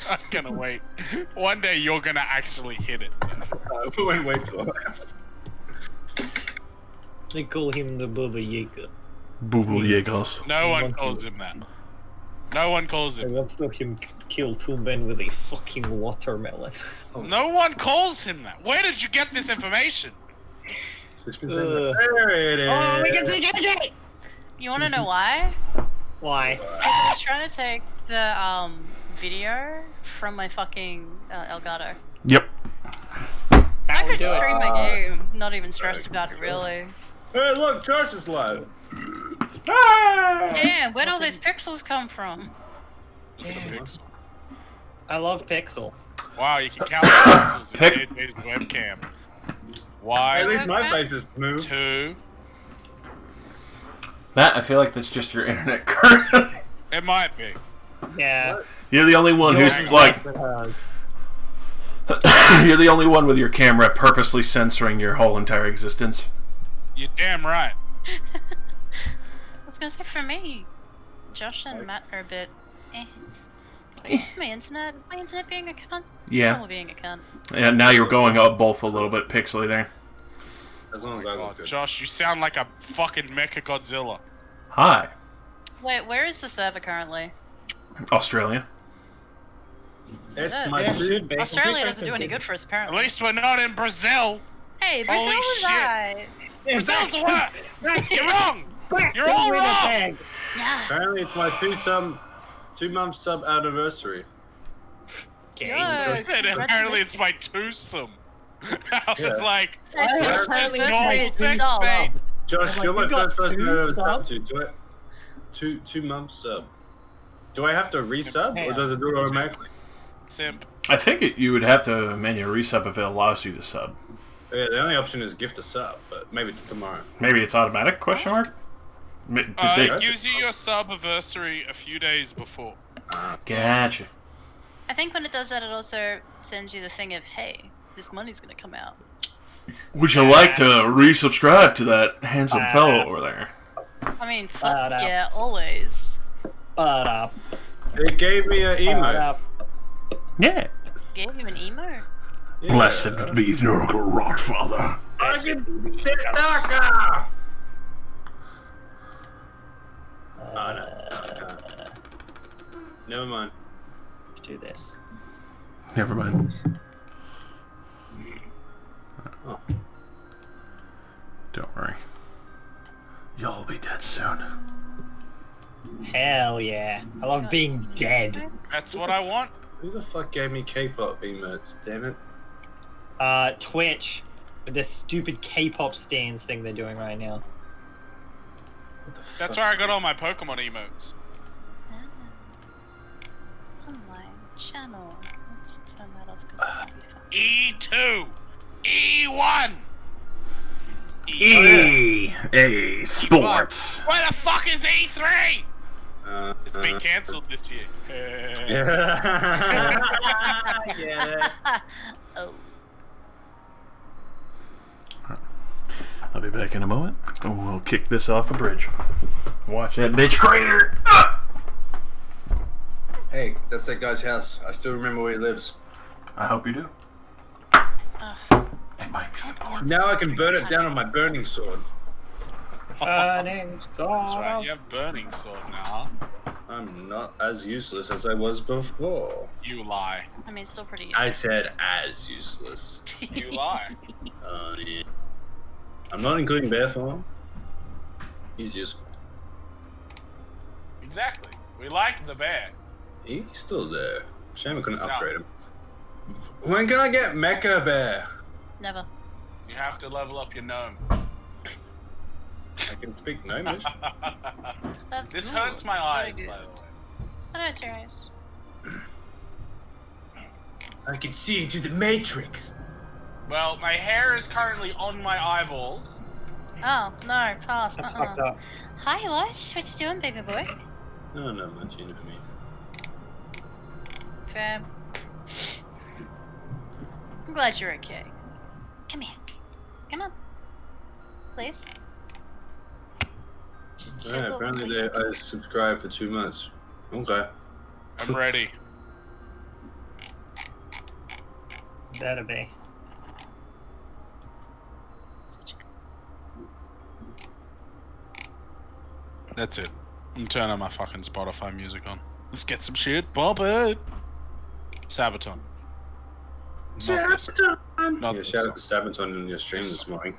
I'm gonna wait. One day you're gonna actually hit it. We won't wait till left. They call him the Bubba Yaga. Bubble Yagos. No one calls him that. No one calls I him. once saw him kill two men with a fucking watermelon. No one calls him that. Where did you get this information? There it is. Oh, we can see JJ! You wanna know why? Why? I was trying to take the video from my fucking Elgato. Yep. I could do it. stream my game, not even stressed about it really. Hey, look, Josh is live. Damn, where'd all those pixels come from? It's a pixel. I love Pixel. Wow, you can count the pixels in Pic- JJ's webcam. At Why? least my face is smooth. 2. Matt, I feel like that's just your internet currently. It might be. Yeah. You're the only one who's Yours like. is less than hers. You're the only one with your camera purposely censoring your whole entire existence. You're damn right. I was gonna say for me, Josh and Matt are a bit Is my internet being a cunt? Yeah. It's probably being a cunt. And now you're going up both a little bit pixely there. As long as I look good. Josh, you sound like a fucking Mecha Godzilla. Hi, Wait, where is the server currently? Australia. It's Yeah, my Yeah, dude. should be. Australia doesn't do any good for us At apparently. least we're not in Brazil. Hey, Brazil Holy was shit. I. Brazil's the worst. You're wrong. You're Don't all win a wrong. tag. Yeah. Apparently, it's my 2-month sub anniversary. Okay. I said apparently it's my twosome. I was Yeah. like, Nice to Yeah, meet apparently you. it's Birthday normal is sex, dull. babe. Josh, I'm you're like, my you got first person two I've ever subbed subs? to. Do it. 2 months sub. Do I have to resub, or Yeah. does it do it automatically? Simp. I think you would have to menu resub if it allows you to sub. Yeah, the only option is gift a sub, but maybe it's tomorrow. Maybe it's automatic? Question mark. Did It they? gives you your sub-anniversary a few days before. Gotcha. I think when it does that, it also sends you the thing of, hey, this money's gonna come out. Would you like to resubscribe to that handsome fellow over there? I mean, fuck Ba-da. yeah, always. But up. It gave me an email. Up. Yeah. Gave you an emo? Yeah. Blessed be your godfather. I can sit darker. Oh, no. Never mind. Let's do this. Never mind. Oh. Don't worry. You'll be dead soon. Hell yeah. I love being dead. That's what I want. Who the fuck gave me K-pop emotes? Damn it. Twitch. With this stupid K-pop stands thing they're doing right now. That's where I got all my Pokemon emotes. Online channel. Let's turn that off because that would be fun. E2! E1! EA Sports. Where the fuck is E3? It's been Uh, cancelled this year. yeah. Yeah. Oh. I'll be back in a moment, and we'll kick this off a bridge. Watch that bitch crater! Hey, that's that guy's house. I still remember where he lives. I hope you do. Ugh. It might be important. Now I can burn it down on my burning sword. Burning That's right, you have Burning Sword now, huh? I'm not as useless as I was before. You lie. I mean, still pretty I said as useless. You lie. Yeah. I'm not including Bear Farm. He's useful. Exactly. We like the bear. He's still there. Shame I couldn't upgrade him. When can I get Mecha Bear? Never. You have to level up your gnome. I can speak Gnomish. That's This cool. hurts my eyes, Very by good. the way. I know it's your eyes. I can see into the Matrix. Well, my hair is currently on my eyeballs. Oh, no, pass. That's fucked up. Hi, Lois. What you doing, baby boy? No, no, much you know me. Fair. I'm glad you're okay. Come here. Come on. Please. Just Yeah, apparently I subscribed for 2 months. Okay. I'm ready. Better be. Such a... That's it. I'm turning my fucking Spotify music on. Let's get some shit bumping. Sabaton. Not this. Not Yeah, this shout out to song. Sabaton in your stream this morning.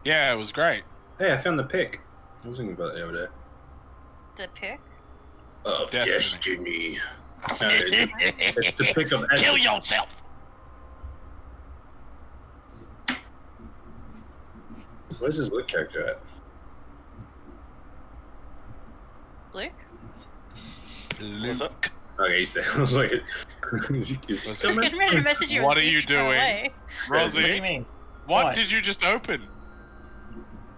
Yeah, it was great. Hey, I found the pick. I was thinking about it the other day. The pick? Of Destiny. Destiny. It's the pick of Kill essence. yourself. Where's his Luke character at? Luke? Luke. Okay, he's there. I was like, is he I was coming? getting ready to message you. What and are see you if ran doing? away. What do you Rosie, mean? what What? did you just open?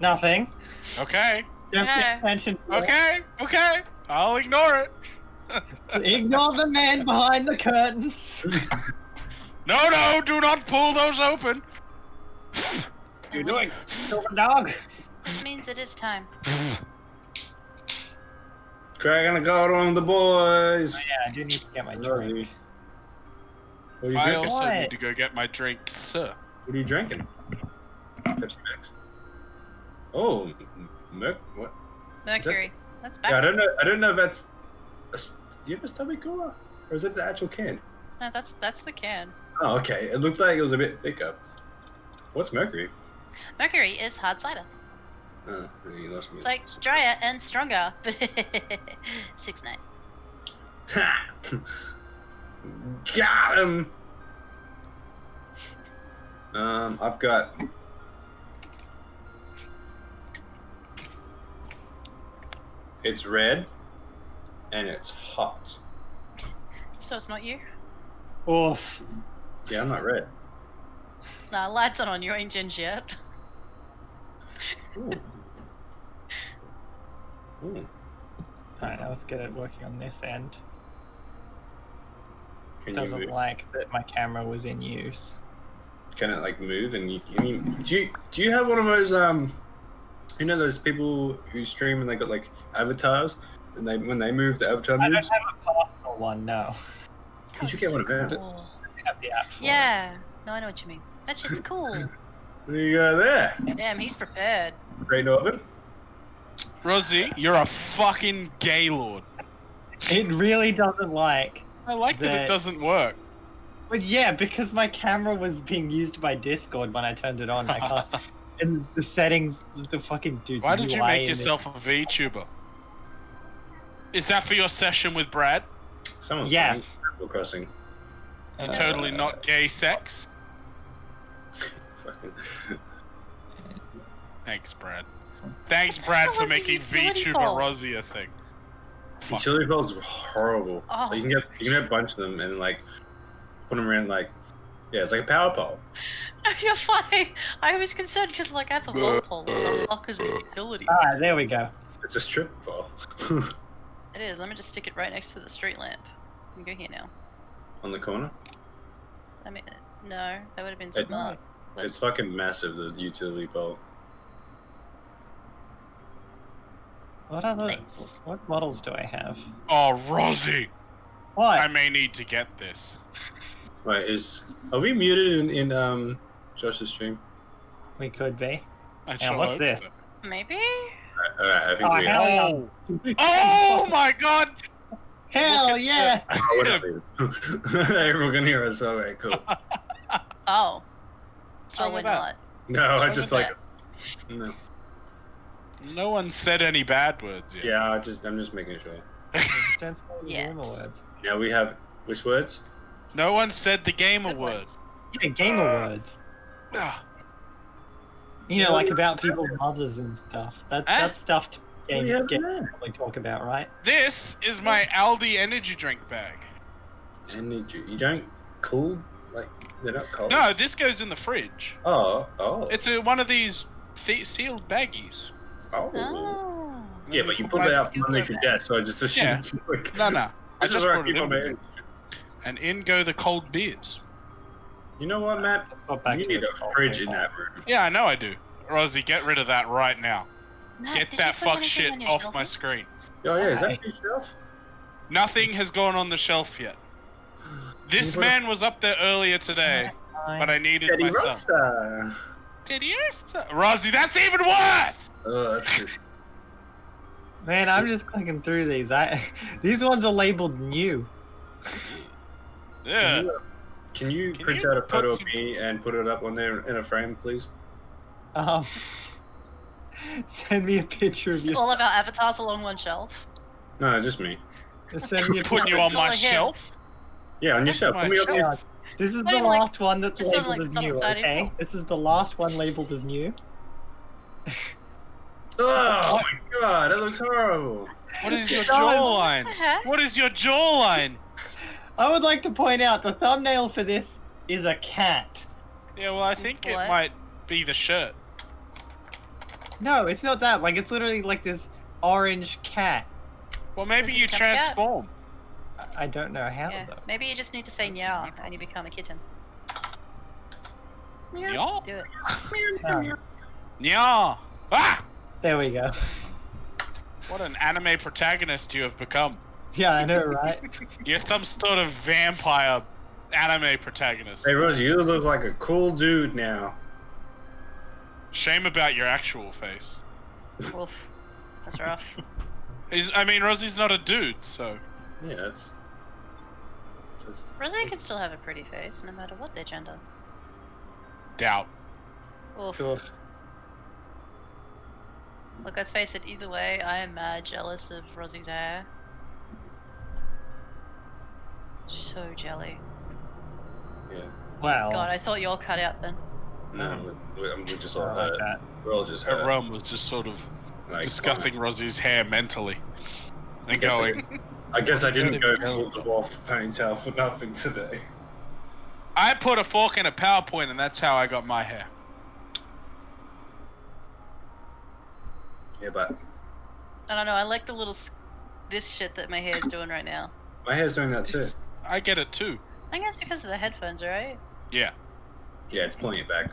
Nothing. Okay. Don't pay Yeah. attention to it. Okay. I'll ignore it. Ignore the man behind the curtains. No, do not pull those open. What are you doing? Silver dog. This means it is time. Dragging a guard on the boys. Oh, yeah, I do need to get my drink. What are you I drinking? also What? need to go get my drink, sir. What are you drinking? Pepsi Max. Oh, what? Mercury. That's Yeah, I backwards. don't know if that's. Do you have a stubby cooler, or is it the actual can? No, that's the can. Oh, okay. It looked like it was a bit thicker. What's Mercury? Mercury is hard cider. Oh, you lost me. It's like drier and stronger. 6-9. Ha! Got him. I've got. It's red, and it's hot. So it's not you? Oof. Yeah, I'm not red. Nah, lights aren't on. You ain't ginger yet. Ooh. Ooh. Alright, let's get it working on this end. Can Doesn't you like that my camera was in use. can it like move and do you have one of those you know those people who stream and they got like avatars and they when they move the avatar I don't moves? have a personal one, no. You should get one of them. Cool. I have the app for it. Yeah. No, I know what you mean. That shit's cool. What do you got there? Damn, he's prepared. Great Northern? Rosie, you're a fucking gaylord. It really doesn't like. I like that it That- doesn't work. But yeah, because my camera was being used by Discord when I turned it on. I can't. And the settings, the fucking dude. Why the did you UI make in yourself a VTuber? Is that for your session with Brad? Someone's Yes. playing Animal Crossing. it- Totally not gay sex? Fucking- Thanks, Brad. Thanks, Brad, for What making utility VTuber pole? Rosie a thing. Fuck. Utility poles are horrible. Oh. Like, you can get a bunch of them and like put them around like it's like a power pole. No, you're fine. I was concerned because, like, I have a wall pole. What the fuck is a utility? Ah, there we go. It's a strip pole. It is. Let me just stick it right next to the street lamp. You can go here now. On the corner. I mean, no, that would have been It- smart. It's fucking massive, the utility pole. What other? Nice. What models do I have? Oh, Rosie! What? I may need to get this. Wait, are we muted in Josh's stream? We could be. I And sure what's hope this? so. Maybe? Alright, I think Oh, we hell are. yeah. Oh my god! Hell Look at yeah! Oh, we're not leaving. Everyone can hear us, alright, cool. Oh. What's wrong Oh, we're with that? not. No, I wrong just with like no. No one said any bad words yet. Yeah, I'm just making sure. Just don't say the Yes. gamer words. Now we have which words? No one said the gamer Good words. Yeah, gamer words. Ah, You know, like about people's mothers and stuff. That's stuff to What do you have game there? probably talk about, right? This is my Aldi energy drink bag. Energy. You don't cool like they're not cold. No, this goes in the fridge. Oh. It's one of these sealed baggies. Oh. Oh. Yeah, but you pulled it out from underneath your desk, so I just assumed. Like, No. I this is just where I put it keep all my. in. And in go the cold beers. You know what, Matt? Let's go back You to need the a fridge in that room. Yeah, I know I do. Rosie, get rid of that right now. Matt, Get did that you put fuck anything shit on your off shelf? my screen. Oh yeah, is Why? that your shelf? Nothing has gone on the shelf yet. This man was up there earlier today, but I needed Teddy my son. Rosa. Teddy Rosa. Rosie, that's even worse! Oh, that's good. Man, I'm just clicking through these. These ones are labeled new. Yeah. Can you Can print you out a put photo some- of me and put it up on there in a frame, please? Send me a picture of you. All of our avatars along one shelf. No, just me. Send me a Putting picture. you on my Follow him. shelf? Yeah, on That's yourself. my Put me up shelf. your... This is Not the even, like, last one that's just on, labeled like, as top new, 34. okay? This is the last one labeled as new. Oh my god, that looks horrible. What is your No. jawline? What the heck? What is your jawline? I would like to point out the thumbnail for this is a cat. Yeah, well, I think it What? might be the shirt. No, it's not that. Like, it's literally like this orange cat. Well, maybe Is it you a cat? transform. I don't know how, Yeah. though. Maybe you just need to say That's meow no and you become a kitten. Yeah. Do it. Oh, Yeah. Ah! there we go. What an anime protagonist you have become. Yeah, I know, right? You're some sort of vampire anime protagonist. Hey, Rose, you look like a cool dude now. Shame about your actual face. Wolf. That's rough. I mean, Rosie's not a dude, so. Yeah, it's... Just... Rosie can still have a pretty face, no matter what their gender. Doubt. Wolf. Cool. Look, let's face it, either way, I am mad jealous of Rosie's hair. So jelly. Yeah. Wow. God, I thought you all cut out then. No, we're just all I like hurt. that. We're all just hurt. Everyone was just sort of Like, discussing Rosie's hair mentally. And guess going, I guess I didn't go Gonna full dwarf ponytail for nothing today. I put a fork in a PowerPoint and that's how I got my hair. Yeah, but I don't know, I like the little this shit that my hair's doing right now. my hair's doing that too. It's- I get it too. I think it's because of the headphones, right? Yeah. Yeah, it's pulling it back.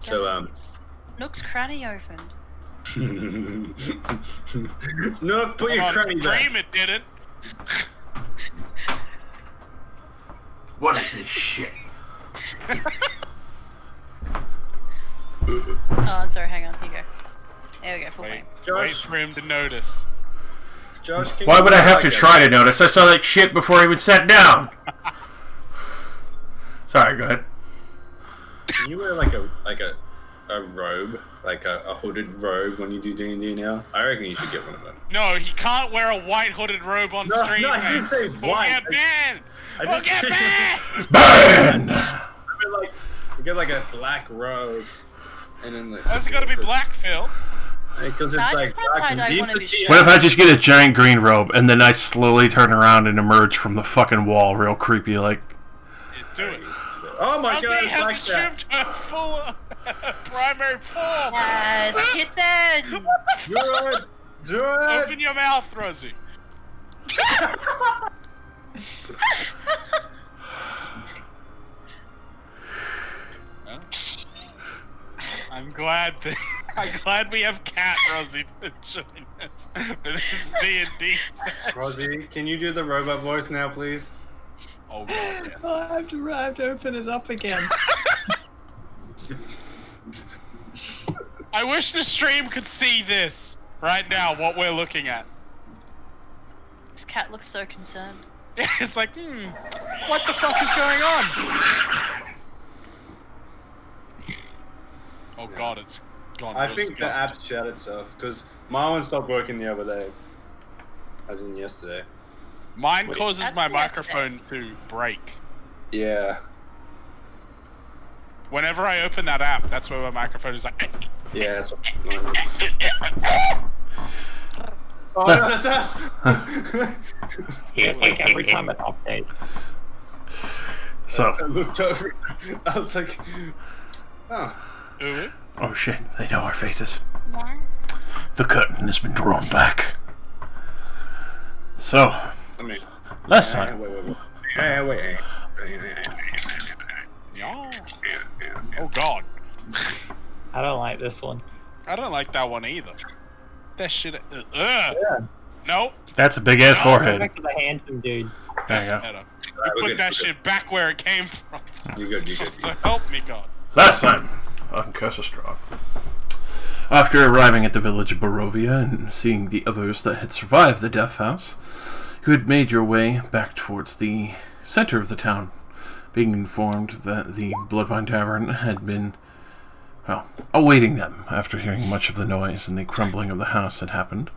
So, Nook's cranny opened. no, put your On cranny stream back. it didn't. What is this shit? Oh, sorry, hang on, here you go. There we go, full Wait, frame. wait for him to notice. Josh, can Why you would I have to like try to notice? I saw that shit before he even sat down. Sorry, go ahead. Can you wear like a robe, like a hooded robe when you do D&D now? I reckon you should get one of them. No, he can't wear a white hooded robe on No, stream. no, I mate. didn't say We'll white. get banned. I We'll didn't- get banned. Burn! I mean, like, you get like a black robe, and then like. Why's it gotta be black, Phil? Because No, it's I like just wanna black tie-dye and one of his deep. What if I just get a giant green robe and then I slowly turn around and emerge from the fucking wall, real creepy like? Yeah, do it. Oh my Rosie god, it's has like that. achieved her full primary form. Yes, kitten! Do it! Do it! Open your mouth, Rosie. I'm glad we have Cat Rosie to join us for this D&D session. Rosie, can you do the robot voice now, please? Oh god, yeah. Oh, I have to open it up again. I wish the stream could see this right now, what we're looking at. This cat looks so concerned. It's like, what the fuck is going on? Oh god, it's gone. I real think the scuffed. app shut itself, because my one stopped working the other day. As in yesterday. Mine Wait. causes That's my the microphone to break. Yeah. Whenever I open that app, that's where my microphone is like. Yeah, that's what Oh no, that's us! It's like every time it updates. So, I looked over, I was like, oh. Ooh. oh shit, they know our faces. The curtain has been drawn back. So, I mean, last time. wait. Yeah. Oh god. I don't like this one. I don't like that one either. That shit. Yeah. Nope. That's a big ass Go forehead. back to the handsome dude. There you go. Better. Alright, You we're put good, that we're shit back where it came from. You good? You good? So help me God. Last time on Curse of Strahd. After arriving at the village of Barovia and seeing the others that had survived the death house, you had made your way back towards the center of the town, being informed that the Bloodvine Tavern had been, well, awaiting them after hearing much of the noise and the crumbling of the house had happened.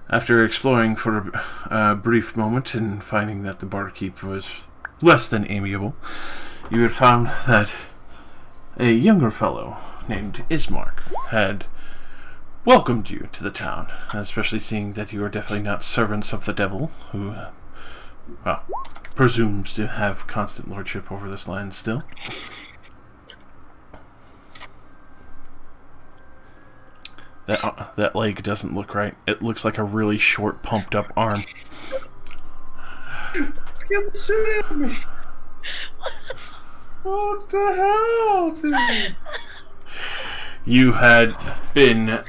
After exploring for a brief moment and finding that the barkeep was less than amiable, you had found that a younger fellow named Ismark had welcomed you to the town, especially seeing that you are definitely not servants of the devil, who, well, presumes to have constant lordship over this land still. That leg doesn't look right. It looks like a really short, pumped-up arm. Get the shit out of me! What the hell, dude? You had been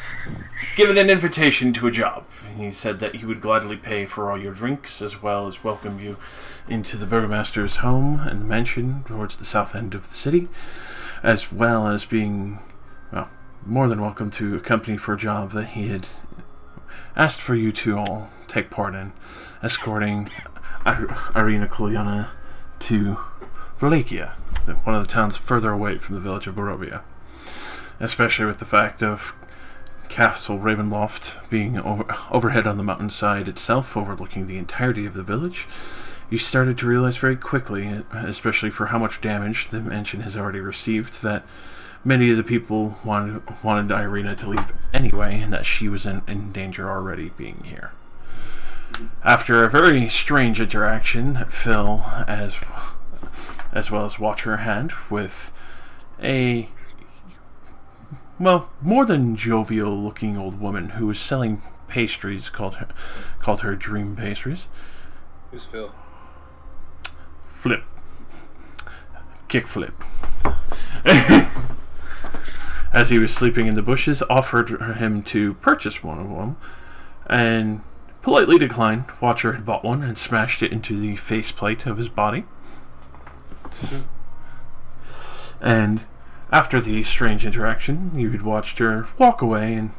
given an invitation to a job. He said that he would gladly pay for all your drinks, as well as welcome you into the burgomaster's home and mansion towards the south end of the city, as well as being, well, more than welcome to accompany for a job that he had asked for you to all take part in, escorting Irina Kolyana to Wallachia, one of the towns further away from the village of Barovia. Especially with the fact of Castle Ravenloft being overhead on the mountainside itself, overlooking the entirety of the village, you started to realize very quickly, especially for how much damage the mansion has already received, that many of the people wanted Irina to leave anyway, and that she was in danger already being here. After a very strange interaction, Phil, as well as Watcher, had with a, well, more than jovial-looking old woman who was selling pastries called her Dream Pastries. Who's Phil? Flip. Kickflip. As he was sleeping in the bushes, offered him to purchase one of them, and politely declined. Watcher had bought one and smashed it into the faceplate of his body. And after the strange interaction, you had watched her walk away and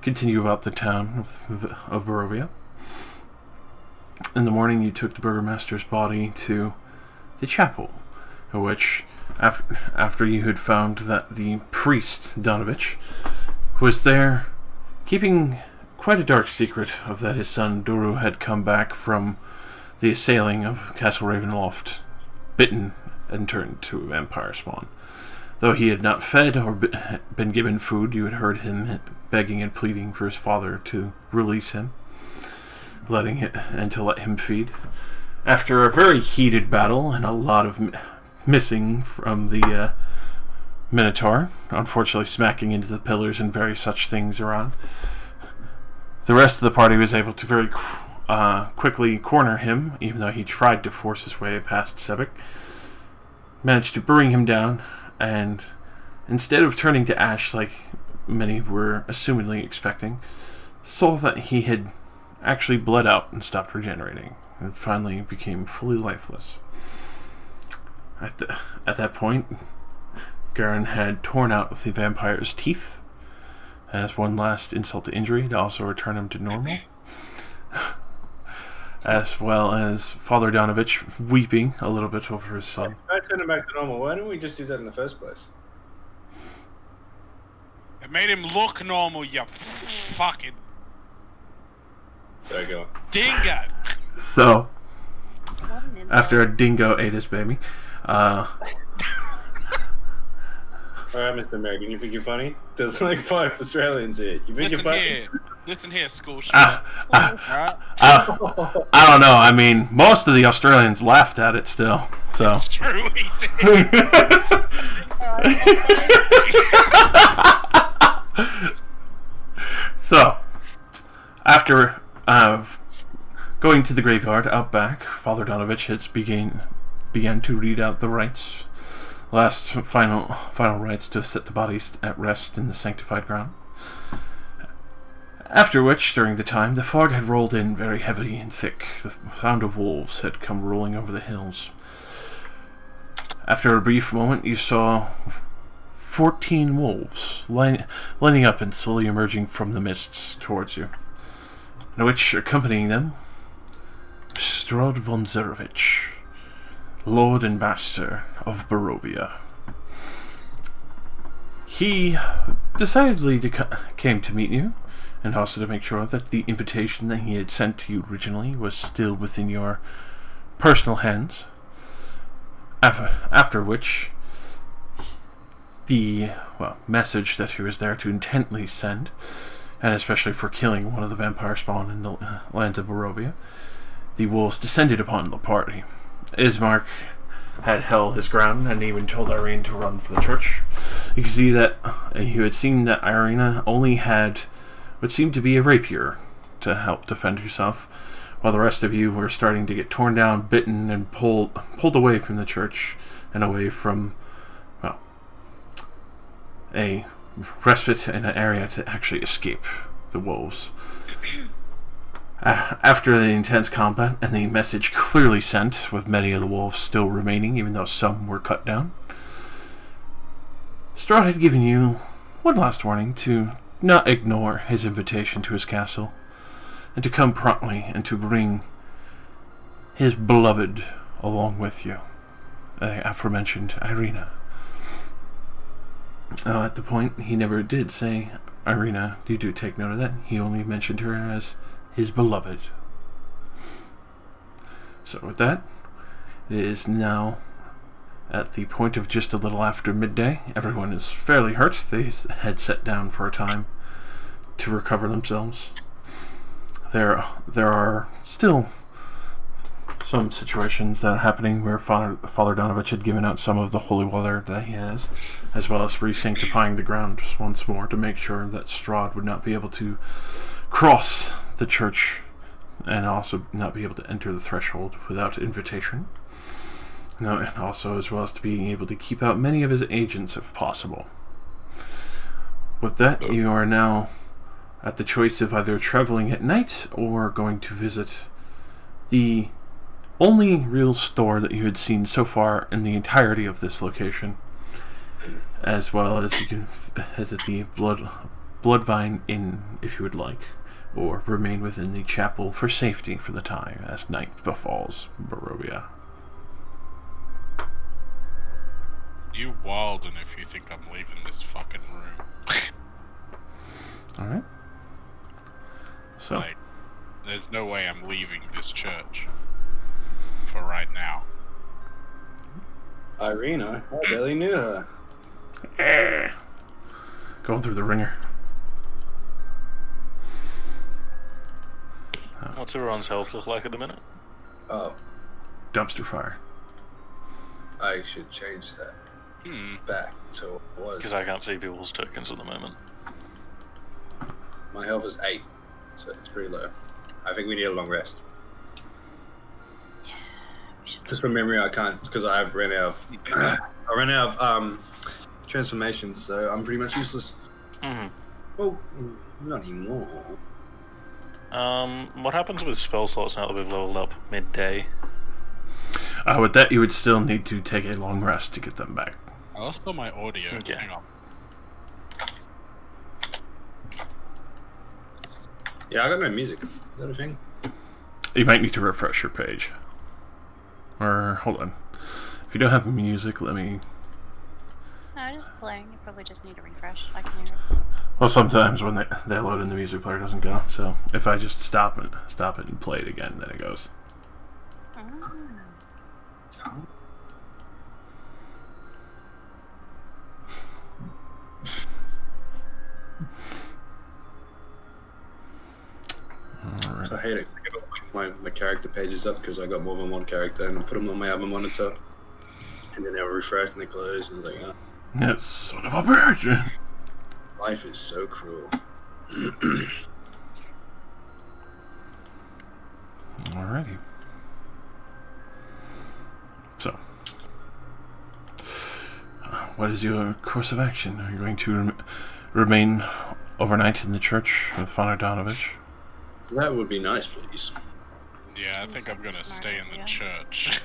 continue about the town of Barovia. In the morning, you took the burgomaster's body to the chapel, which, after you had found that the priest, Donovich, was there keeping quite a dark secret of that his son Duru had come back from the assailing of Castle Ravenloft, bitten and turned to a vampire spawn. Though he had not fed or been given food, you had heard him begging and pleading for his father to release him, and to let him feed. After a very heated battle and a lot of missing from the Minotaur, unfortunately smacking into the pillars and various such things around, the rest of the party was able to very quickly corner him, even though he tried to force his way past Sebek. Managed to bring him down, and instead of turning to ash like many were assumedly expecting, saw that he had actually bled out and stopped regenerating, and finally became fully lifeless. At that point, Garen had torn out the vampire's teeth as one last insult to injury to also return him to normal, as well as Father Donovich weeping a little bit over his son. I turned him back to normal. Why didn't we just do that in the first place? It made him look normal, you fucking Sorry, go on. dingo. So, What an insult. after a dingo ate his baby, Alright, Mr. American, you think you're funny? There's like 5 Australians here. You think you're funny? Listen here, school shit. I don't know. I mean, most of the Australians laughed at it still. So. It's true, he did. So, after going to the graveyard out back, Father Donovich began to read out the rites last final rites to set the bodies at rest in the sanctified ground. After which, during the time, the fog had rolled in very heavy and thick. The sound of wolves had come rolling over the hills. After a brief moment, you saw 14 wolves lining up and slowly emerging from the mists towards you, in which, accompanying them, Strahd von Zerevich, Lord and Master of Barovia. He decidedly came to meet you, and also to make sure that the invitation that he had sent to you originally was still within your personal hands. After which, the message that he was there to intently send, and especially for killing one of the vampire spawn in the lands of Barovia, the wolves descended upon the party. Ismark had held his ground and even told Irene to run for the church. You can see that you had seen that Irina only had what seemed to be a rapier to help defend herself, while the rest of you were starting to get torn down, bitten, and pulled away from the church and away from, a respite and an area to actually escape the wolves. After the intense combat and the message clearly sent, with many of the wolves still remaining, even though some were cut down, Strahd had given you one last warning to not ignore his invitation to his castle, and to come promptly and to bring his beloved along with you, the aforementioned Irina. At the point, he never did say Irina. You do take note of that. He only mentioned her as his beloved. So with that, it is now at the point of just a little after midday. Everyone is fairly hurt. They had sat down for a time to recover themselves. There are still some situations that are happening where Father Donovich had given out some of the holy water that he has, as well as re-sanctifying the ground once more to make sure that Strahd would not be able to cross the church and also not be able to enter the threshold without invitation. No, and also as well as to being able to keep out many of his agents if possible. With that, you are now at the choice of either traveling at night or going to visit the only real store that you had seen so far in the entirety of this location, as well as you can visit the Bloodvine Inn if you would like, or remain within the chapel for safety for the time as night befalls Barovia. You Walden if you think I'm leaving this fucking room. Alright. So, Like, there's no way I'm leaving this church. For right now. Irina, I barely knew her. going through the ringer. What's everyone's health look like at the minute? Oh, Dumpster fire. I should change that back to what it was. Because I can't see people's tokens at the moment. My health is 8, so it's pretty low. I think we need a long rest. Just from memory, I can't because I ran out of transformations, so I'm pretty much useless. Mm-hmm. Well, not anymore. What happens with spell slots now that we've leveled up midday? With that, you would still need to take a long rest to get them back. I lost all my audio. Okay. Hang on. Yeah, I got no music. Is that a thing? You might need to refresh your page. Or, hold on. If you don't have music, let me... No, just playing. You probably just need to refresh. I can hear it. Well, sometimes when they load in, the music player doesn't go. So if I just stop it and play it again, then it goes. Alright. So I hate it. I get my character pages up because I got more than one character and I put them on my other monitor. And then they'll refresh and they close and it's like, oh. Yes, son of a bitch! Life is so cruel. Alrighty. So, what is your course of action? Are you going to remain overnight in the church with Father Donovich? That would be nice, please. Yeah, I Seems think like I'm a gonna smart stay in the idea. church.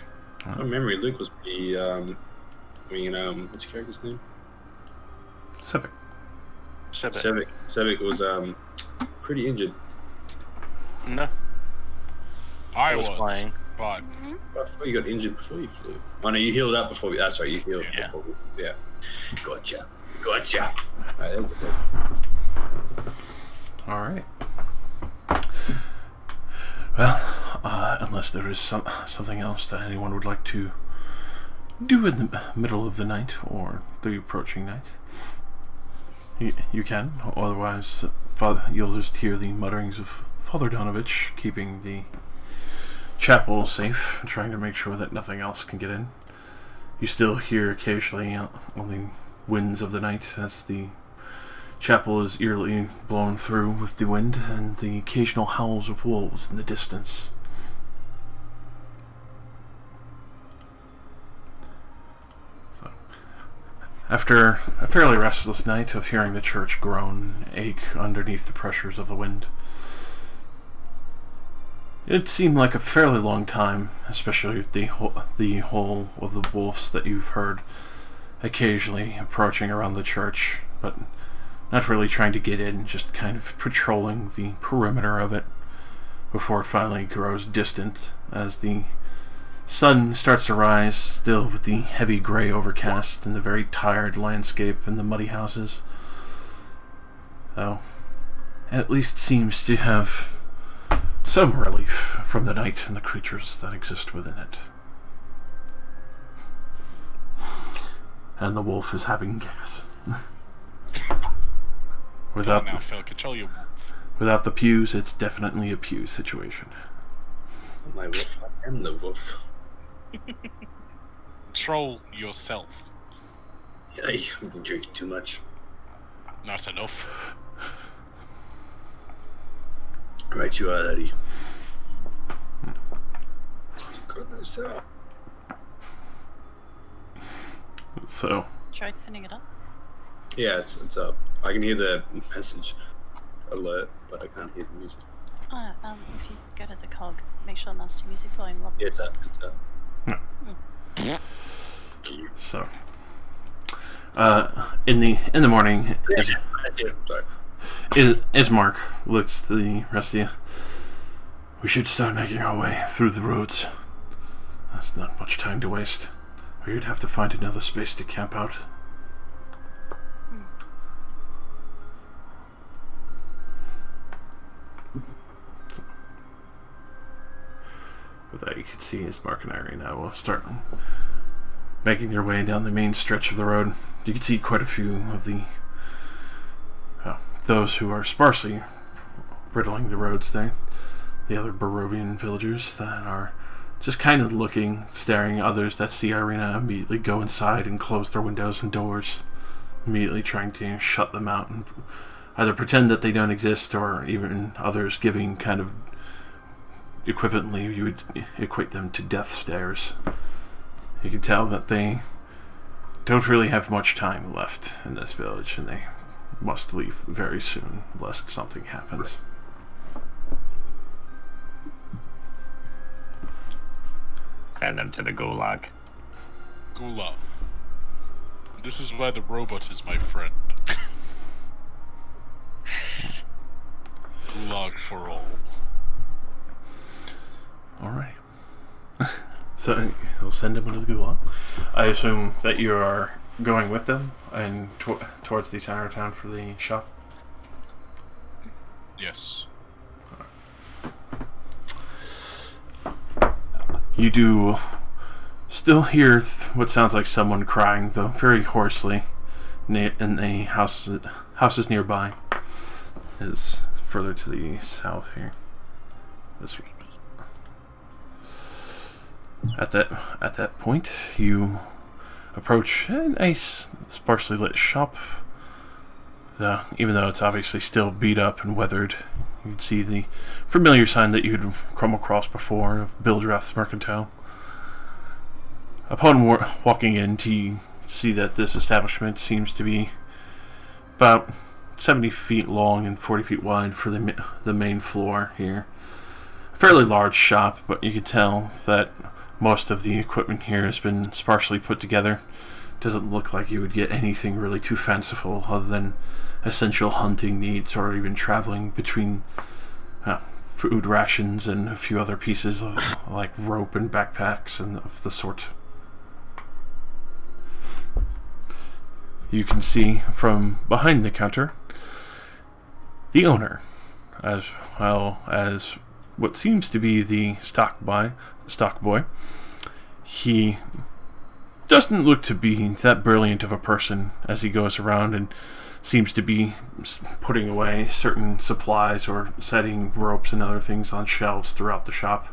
My memory, Luke was pretty. What's your character's name? Civic. Sebit. Sevic was pretty injured. No, I was was, playing. but I thought you got injured before you flew. Oh no, you healed up before we. Sorry, you healed Yeah. before we. Yeah. Gotcha. Alright, there we go. All right. Well, unless there is something else that anyone would like to do in the middle of the night or the approaching night, you can. Otherwise, you'll just hear the mutterings of Father Donovich keeping the chapel safe, trying to make sure that nothing else can get in. You still hear occasionally on the winds of the night as the chapel is eerily blown through with the wind, and the occasional howls of wolves in the distance. So, after a fairly restless night of hearing the church groan and ache underneath the pressures of the wind, it seemed like a fairly long time, especially with the whole of the wolves that you've heard occasionally approaching around the church, but not really trying to get in, just kind of patrolling the perimeter of it before it finally grows distant as the sun starts to rise, still with the heavy gray overcast and the very tired landscape and the muddy houses. Though, it at least seems to have some relief from the night and the creatures that exist within it. And the wolf is having gas. Without now, Phil, control your wolf. Without the pews, it's definitely a pew situation. My wolf. I am the wolf. Control yourself. Yeah, you've been drinking too much. Not enough. Right you are, Eddie. Still got no sound. So, Try turning it up. Yeah, it's up. I can hear the message alert, but I can't hear the music. Oh no, if you go to the cog, make sure master music volume level. Yeah, it's up. It's up. so, in the morning, I see it. Sorry. Ismark looks to the rest of you. We should start making our way through the roads. There's not much time to waste, or you'd have to find another space to camp out. With that, you can see Ismark and Irina will start making their way down the main stretch of the road. You can see quite a few of those who are sparsely riddling the roads there. The other Barovian villagers that are just kind of looking, staring. Others that see Irina immediately go inside and close their windows and doors, immediately trying to shut them out and either pretend that they don't exist, or even others giving kind of equivalently, you would equate them to death stares. You can tell that they don't really have much time left in this village, and they must leave very soon, lest something happens. Send them to the gulag. Gulag. This is why the robot is my friend. Gulag for all. Alright. So, he'll send him into the gulag. I assume that you are going with them and towards the center of town for the shop? Yes. You do still hear what sounds like someone crying, though very hoarsely, in the houses nearby. Is further to the south here. This way. At that point, you approach a nice, sparsely lit shop. Even though it's obviously still beat up and weathered, you'd see the familiar sign that you'd come across before of Bildrath's Mercantile. Upon walking in, you see that this establishment seems to be about 70 feet long and 40 feet wide for the main floor here. A fairly large shop, but you can tell that most of the equipment here has been sparsely put together. Doesn't look like you would get anything really too fanciful other than essential hunting needs or even traveling between food rations and a few other pieces of like rope and backpacks and of the sort. You can see from behind the counter the owner, as well as what seems to be the stock boy. He doesn't look to be that brilliant of a person as he goes around and seems to be putting away certain supplies or setting ropes and other things on shelves throughout the shop.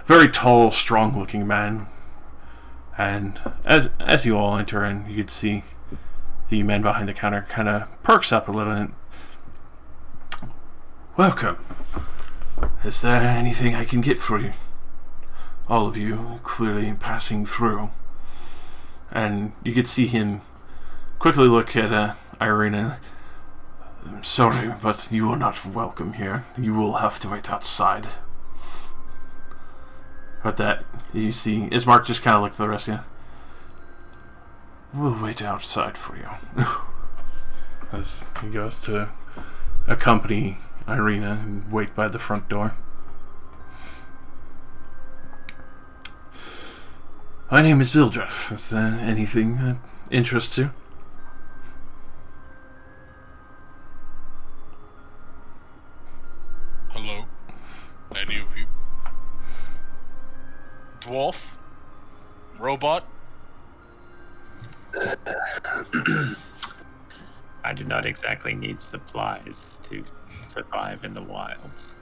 Very tall, strong-looking man. And as you all enter in, you can see the man behind the counter kind of perks up a little and... Welcome. Is there anything I can get for you? All of you clearly passing through. And you could see him quickly look at Irina. I'm sorry, but you are not welcome here. You will have to wait outside. But that, you see, Ismark just kind of looked at the rest of you. We'll wait outside for you. As he goes to accompany Irina and wait by the front door. My name is Bildreth. Is there anything that interests you? Hello? Any of you? Dwarf? Robot? I do not exactly need supplies to survive in the wilds.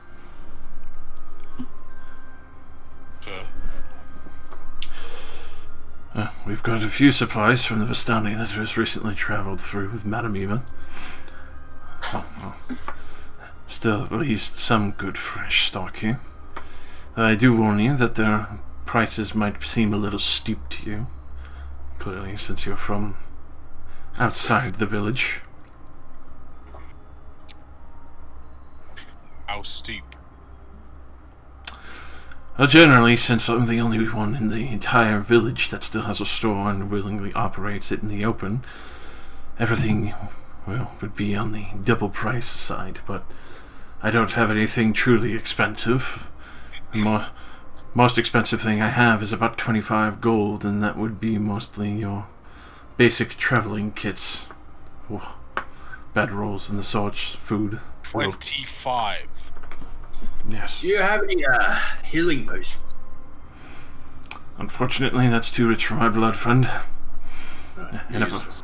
We've got a few supplies from the Vistani that was recently travelled through with Madame Eva. Still, at least some good fresh stock here. I do warn you that their prices might seem a little steep to you. Clearly, since you're from outside the village. How steep? Well, generally, since I'm the only one in the entire village that still has a store and willingly operates it in the open, everything, well, would be on the double price side, but I don't have anything truly expensive. The most expensive thing I have is about 25 gold, and that would be mostly your basic traveling kits. Bedrolls and the sorts, food. 25. Yes. Do you have any healing potions? Unfortunately, that's too rich for my blood, friend. And if Jesus.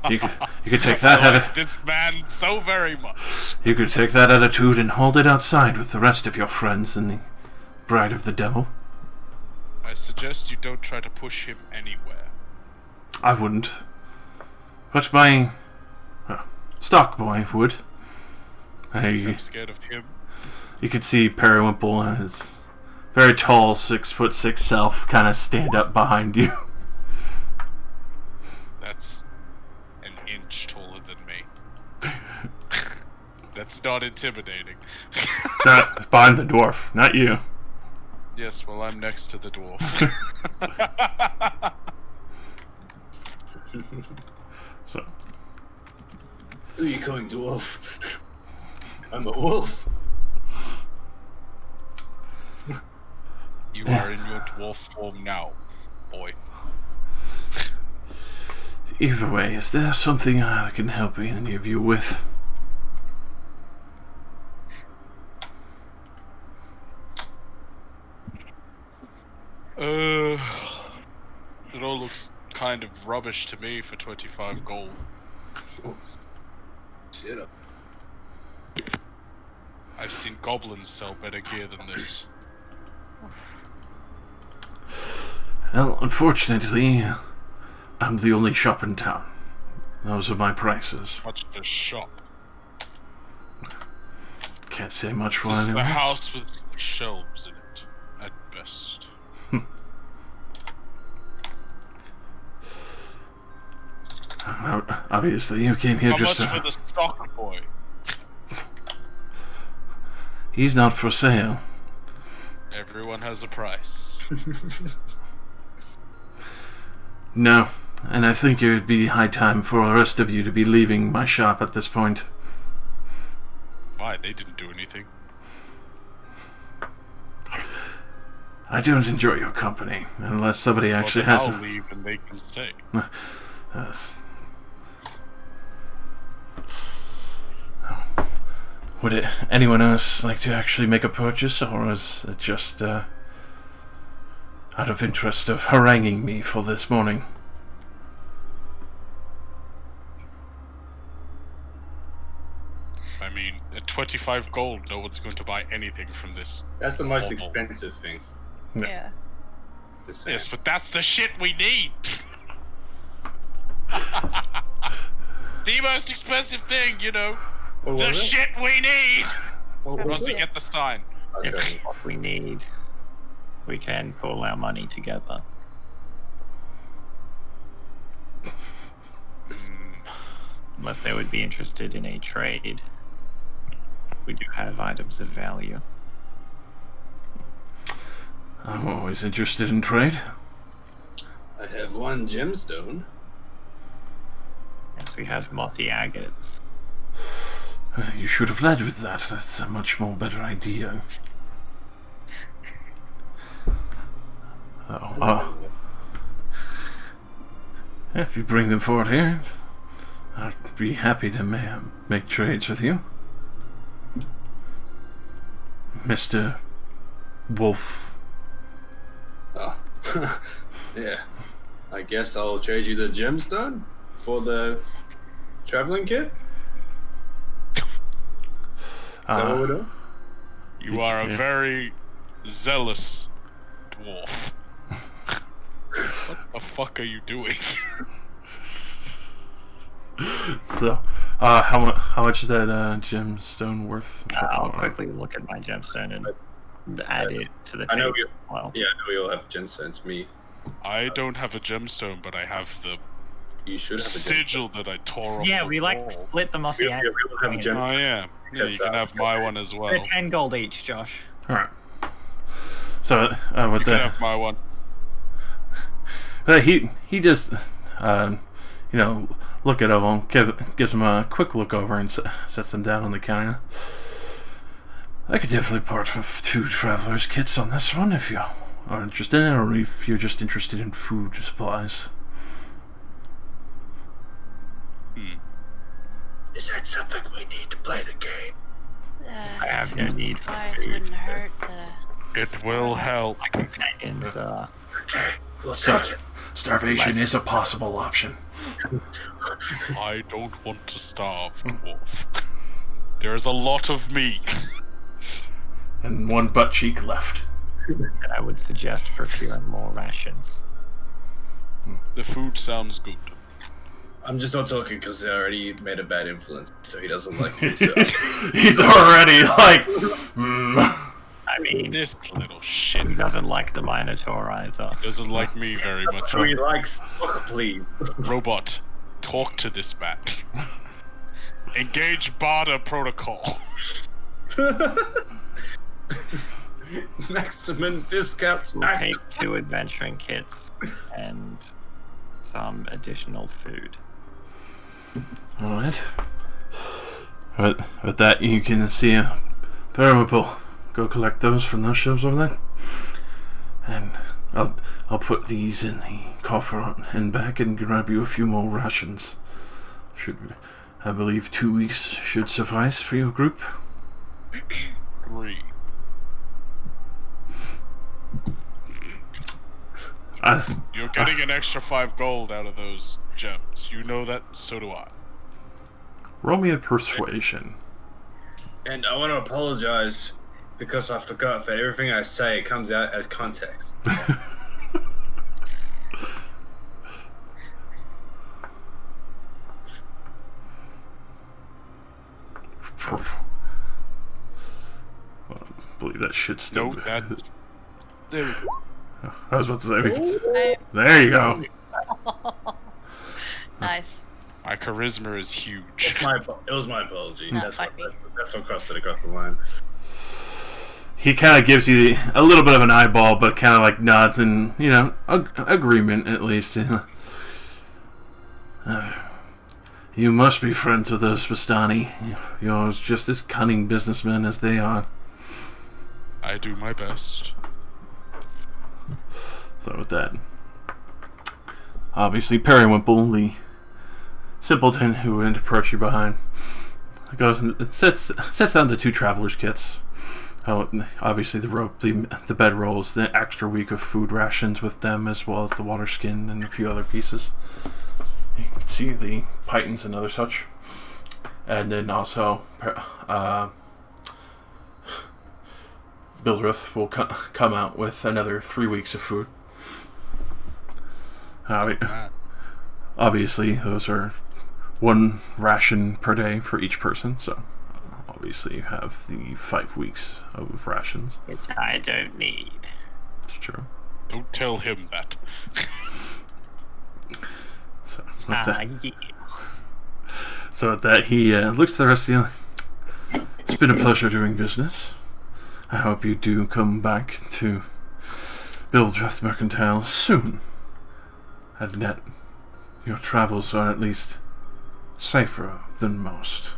you could take that I like this man so very much. You could take that attitude and hold it outside with the rest of your friends in the Bride of the Devil. I suggest you don't try to push him anywhere. I wouldn't. But my stock boy would. I'm scared of him. You could see Periwinkle and his very tall 6'6" self kind of stand up behind you. That's an inch taller than me. That's not intimidating. Behind the dwarf, not you. Yes, well, I'm next to the dwarf. So, Who are you calling dwarf? I'm a wolf. You are in your dwarf form now, boy. either way, is there something I can help any of you with? It all looks kind of rubbish to me for 25 gold. Shut up. I've seen goblins sell better gear than this. Well, unfortunately, I'm the only shop in town. Those are my prices. Much of a shop. Can't say much for This is a anyone. house with shelves in it, at best. Obviously, you came here How just much to... for the stock boy? He's not for sale. Everyone has a price. No, and I think it would be high time for the rest of you to be leaving my shop at this point. Why? They didn't do anything. I don't enjoy your company, unless somebody actually Well, has... I'll leave and they can stay. Would anyone else like to actually make a purchase, or is it just out of interest of haranguing me for this morning? I mean, at 25 gold, no one's going to buy anything from this. That's the most Awful. expensive thing. Yeah. Just saying. Yes, but that's the shit we need! The most expensive thing, you know! What The was it? shit we need! What was Rusty, it? get the sign. If Okay. what we need, we can pool our money together. Unless they would be interested in a trade. We do have items of value. I'm always interested in trade. I have one gemstone. Yes, we have mossy agates. You should have led with that. That's a much more better idea. If you bring them forward here, I'd be happy to make trades with you. Mr. Wolf. Oh. Yeah. I guess I'll trade you the gemstone for the traveling kit. Is that what we're doing? You are a Yeah. very zealous dwarf. What the fuck are you doing? So, how much is that gemstone worth? I'll quickly look at my gemstone and add it to the I know table. we, Well, yeah, I know we all have gemstones. Me, I don't have a gemstone, but I have the you should have a gemstone. sigil that I tore off. yeah, the we like wall. split the mossy We all agate. have a They're gemstone. Oh yeah, yeah. You can have my one as well. 10 gold each, Josh. All right. So, with You can the have my one. he just look at them, gives them a quick look over and sets them down on the counter. I could definitely part with 2 travelers' kits on this one if you are interested in it, or if you're just interested in food supplies. Is that something we need to play the game? I have no need for Supplies food. wouldn't hurt the... It will help. My companions, Okay, we'll Star- take it. Starvation is a possible option. I don't want to starve, dwarf. There's a lot of meat. And 1 butt cheek left. and I would suggest procuring more rations. The food sounds good. I'm just not talking because I already made a bad influence, so he doesn't like me. So. He's already like, I mean, This little shit who doesn't like the Minotaur either? doesn't like me very much. So he likes stock, please. Robot, talk to this man. Engage barter protocol. Maximum discounts. We'll take 2 adventuring kits and some additional food. Alright. With that, you can see a Parable. Go collect those from those shelves over there. And I'll put these in the coffer and back and grab you a few more rations. I believe 2 weeks should suffice for your group. 3. You're getting an extra 5 gold out of those gems. You know that, so do I. Roll me a persuasion. And I want to apologize because I forgot that everything I say comes out as context. I believe that should still No, be. that. There we go. I was about to say, I... there you go. Nice. My charisma is huge. It was my apology. No, That's fuck what crossed it across the line. He kind of gives you a little bit of an eyeball, but kind of like nods in, agreement at least. You must be friends with those Bastani. You're just as cunning businessmen as they are. I do my best. So with that, obviously Periwinkle, the simpleton who went to approach you behind, goes and sets down the 2 travelers' kits. Obviously the rope, the bedrolls, the extra week of food rations with them, as well as the water skin and a few other pieces. You can see the pythons and other such. And then also Bildrith will come out with another 3 weeks of food. Obviously those are 1 ration per day for each person, so obviously you have the 5 weeks of rations. Which I don't need. It's true. Don't tell him that. So Yeah. So at that, he looks at the rest of you. It's been a pleasure doing business. I hope you do come back to Bildreth Mercantile soon. And that your travels are at least safer than most.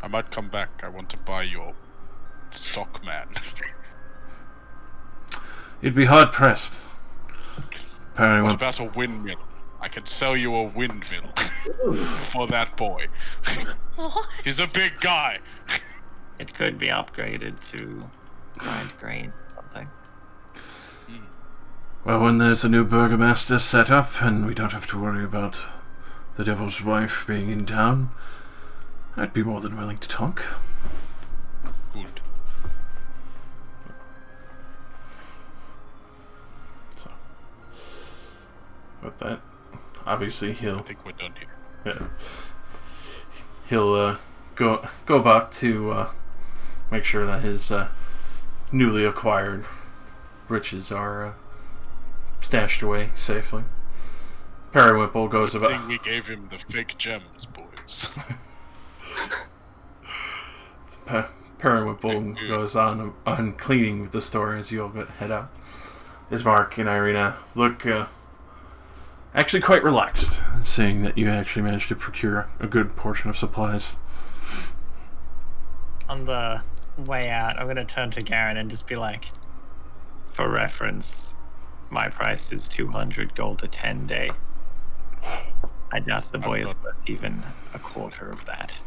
I might come back. I want to buy your stock, man. You'd be hard pressed. What about a windmill? I can sell you a windmill for that boy. What? He's a big guy. It could be upgraded to grind grain or something. Well, when there's a new burgomaster set up and we don't have to worry about the devil's wife being in town, I'd be more than willing to talk. Good. So, with that, obviously I he'll think we're done here. he'll go back to make sure that his newly acquired riches are stashed away safely. Periwinkle goes Good about. thing we gave him the fake gems, boys. Periwinkle goes on cleaning with the store as you all head out. Ismark and Irina look actually quite relaxed, seeing that you actually managed to procure a good portion of supplies. On the way out, I'm gonna turn to Garen and just be like, for reference, my price is 200 gold a 10-day. I doubt the boy is worth even a quarter of that.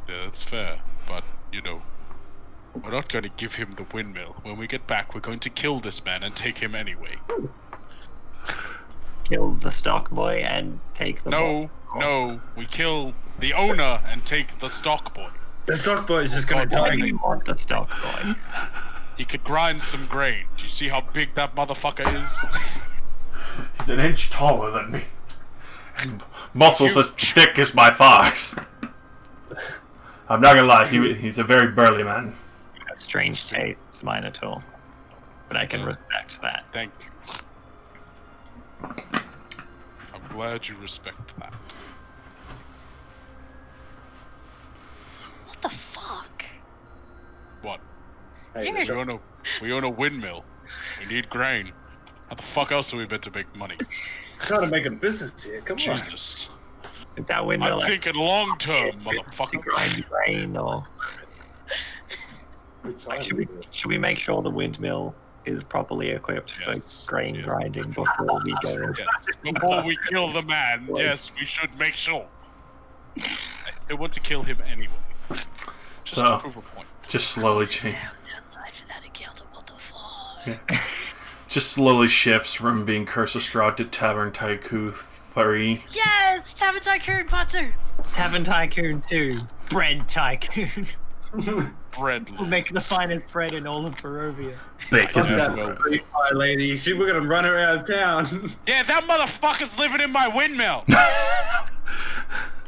Yeah, that's fair, but, we're not going to give him the windmill. When we get back, we're going to kill this man and take him anyway. Kill the stock boy and take the No, we kill the owner and take the stock boy. The stock boy is just gonna Why die. do you want the stock boy? He could grind some grain. Do you see how big that motherfucker is? He's an inch taller than me. Muscles as thick as my thighs. I'm not gonna lie, he's a very burly man. You have strange tastes, Minotaur. But I can respect that. Thank you. I'm glad you respect that. What the fuck? What? Hey, You're- We own a windmill. We need grain. How the fuck else are we meant to make money? trying to make a business here. Come on. Jesus. Is that windmill I'm thinking long term, to motherfucker. grind grain, or like, should we make sure the windmill is properly equipped Yes, for grain yes. grinding before we go? Yes. Before we kill the man, yes, we should make sure. I still want to kill him anyway. Just So- to prove a point. Just slowly change. Outside for that encounter, what the fuck? Just slowly shifts from being Curse of Strahd to Tavern Tycoon 3. Yes! Tavern Tycoon Part 2! Tavern Tycoon 2, Bread Tycoon. Bread. We'll make the finest bread in all of Barovia. Bacon. Yeah, and well, bread. Pretty fly lady. We're gonna run her out of town. Yeah, that motherfucker's living in my windmill.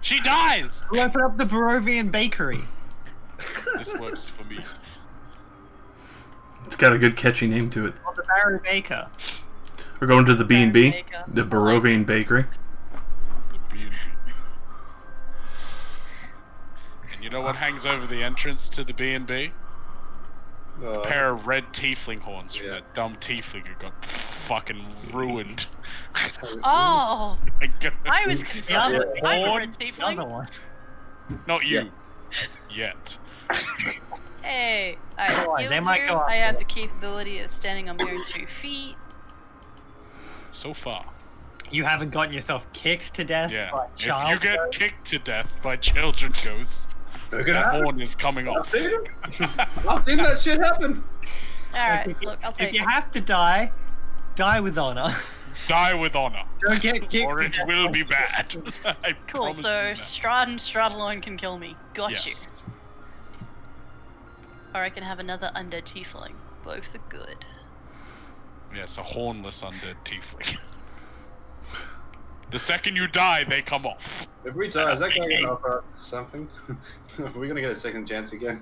She dies. We'll open up the Barovian bakery. This works for me. It's got a good catchy name to it. Or the Barrow Baker. We're going to the B&B, Baker. the Barovian Bakery. And you know what hangs over the entrance to the B&B? A pair of red tiefling horns from that dumb tiefling who got fucking ruined. Oh, I was concerned. Yeah. I'm a red The other tiefling. one. Not you. Yet. Hey, Go on, they might go I after have it. the capability of standing on my own 2 feet. So far. You haven't gotten yourself kicked to death Yeah. by If you child. get kicked to death by children ghosts, Look the at that. horn is coming I've off. seen it. I've seen that shit happen. Alright, If you- look, I'll If take you it. have to die, die with honor. Die with honor. Don't get kicked Or to it death will by be children. bad. I Cool, promise so you that. Strahd and Strahd alone can kill me. Got you. Yes. Or I can have another undead tiefling. Both are good. Yes, a hornless undead tiefling. The second you die, they come off. If we die, is that going to offer us something? Are we going to get a second chance again?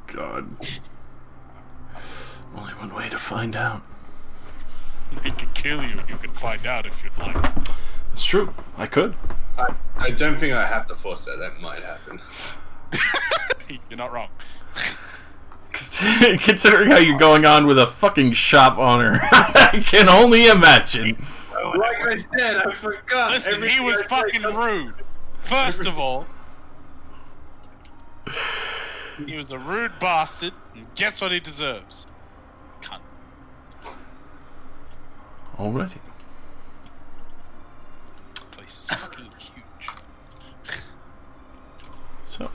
God. Only one way to find out. They can kill you, and you can find out if you'd like. It's true. I could. I don't think I have to force that. That might happen. You're not wrong. Considering how you're going on with a fucking shop owner, I can only imagine. Like I said, I forgot. Listen, he everything was I said. fucking rude. First of all, he was a rude bastard, and gets what he deserves. Cunt. Alrighty. This place is fucking huge. So.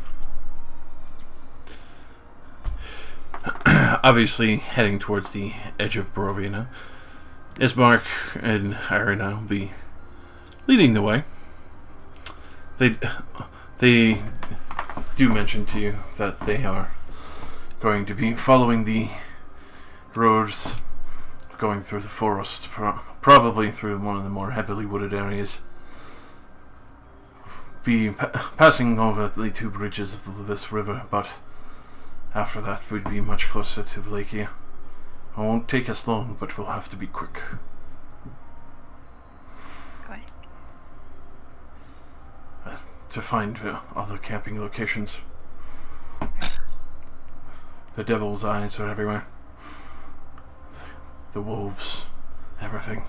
Obviously, heading towards the edge of Barovia now. Ismark and Irina will be leading the way. They do mention to you that they are going to be following the roads going through the forest, probably through one of the more heavily wooded areas. Be passing over the 2 bridges of this river, but after that we'd be much closer to Lakia. It won't take us long, but we'll have to be quick. Quick. To find other camping locations. The devil's eyes are everywhere. The wolves, everything.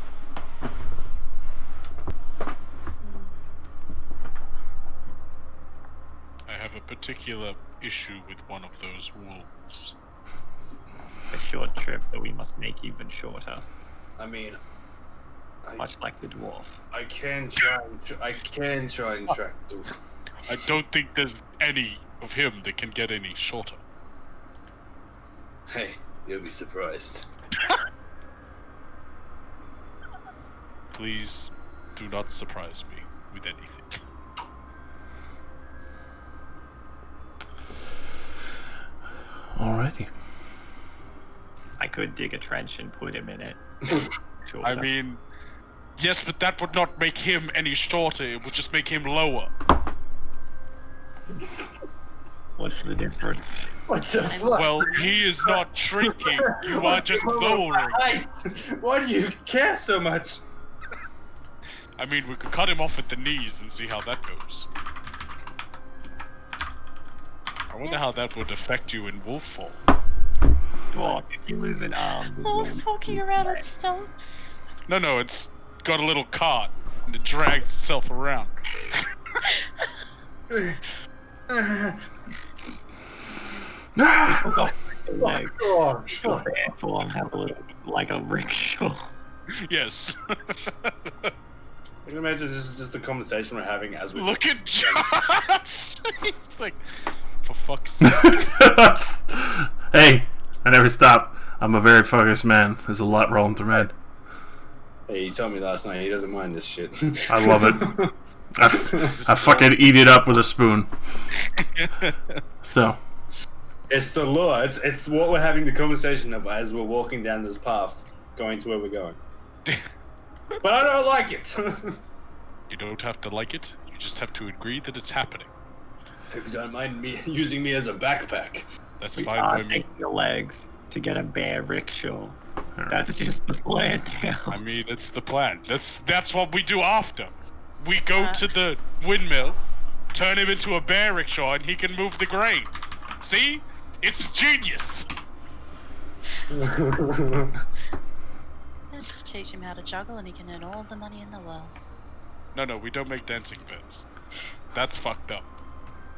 I have a particular issue with one of those wolves. A short trip that we must make even shorter, I mean, much like the dwarf. I can try and track. Ooh. I don't think there's any of him that can get any shorter. Hey, you'll be surprised. Please do not surprise me with anything. Alrighty. I could dig a trench and put him in it. Shorter. I mean, yes, but that would not make him any shorter. It would just make him lower. What's the difference? What the fuck? Well, he is not shrinking. You are just lowering. Why do you care so much? I mean, we could cut him off at the knees and see how that goes. I wonder how that would affect you in wolf form. Dwarf, if you lose an arm, there's Wolves no- walking around on stumps. No, it's got a little cart and it drags itself around. Like, Oh, therefore, have a little like a rickshaw. Yes. I can imagine this is just a conversation we're having as we Look at Josh! He's like, for fuck's sake. Hey, I never stop. I'm a very focused man. There's a lot rolling through my head. Hey, he told me last night he doesn't mind this shit. I love it. I fucking eat it up with a spoon. So, It's the law. It's what we're having the conversation of as we're walking down this path, going to where we're going. But I don't like it. You don't have to like it, you just have to agree that it's happening. Hope you don't mind me using me as a backpack. That's We fine are by me. taking your legs to get a bear rickshaw. That's just the plan, I mean, it's the plan. That's what we do after. We go to the windmill, turn him into a bear rickshaw, and he can move the grain. See? It's genius. Just teach him how to juggle, and he can earn all the money in the world. No, we don't make dancing bears. That's fucked up.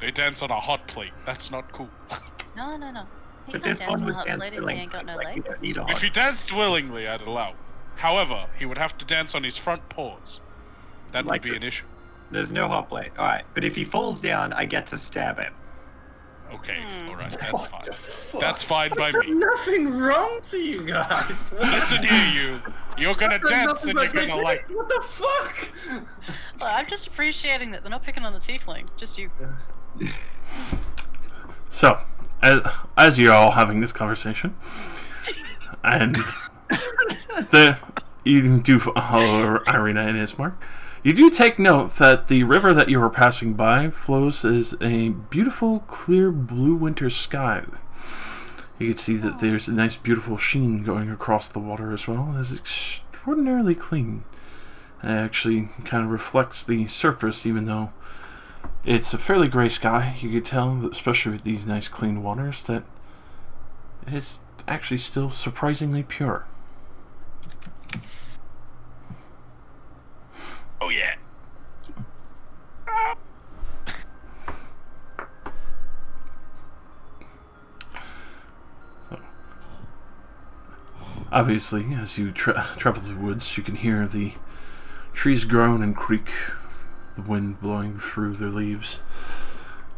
They dance on a hot plate. That's not cool. No. He But can't this dance one on a would hot dance plate if he ain't got no like you legs. don't need a If hot. he danced willingly, I'd allow. However, he would have to dance on his front paws. That would Like be the- an issue. There's no hot plate. All right, but if he falls down, I get to stab him. Okay, alright, that's What fine. the fuck? That's fine by There's me. nothing wrong to you guys. Listen here, you. You're gonna There's dance nothing and you're but gonna like. What the fuck? Well, I'm just appreciating that they're not picking on the tiefling, just you. So, as you're all having this conversation, and you do follow Irina and Ismark, you do take note that the river that you were passing by flows as a beautiful, clear blue winter sky. You can see that there's a nice, beautiful sheen going across the water as well, as extraordinarily clean. It actually kind of reflects the surface, even though it's a fairly gray sky. You could tell, especially with these nice, clean waters, that it is actually still surprisingly pure. Oh yeah. Obviously, as you travel through the woods, you can hear the trees groan and creak, the wind blowing through their leaves.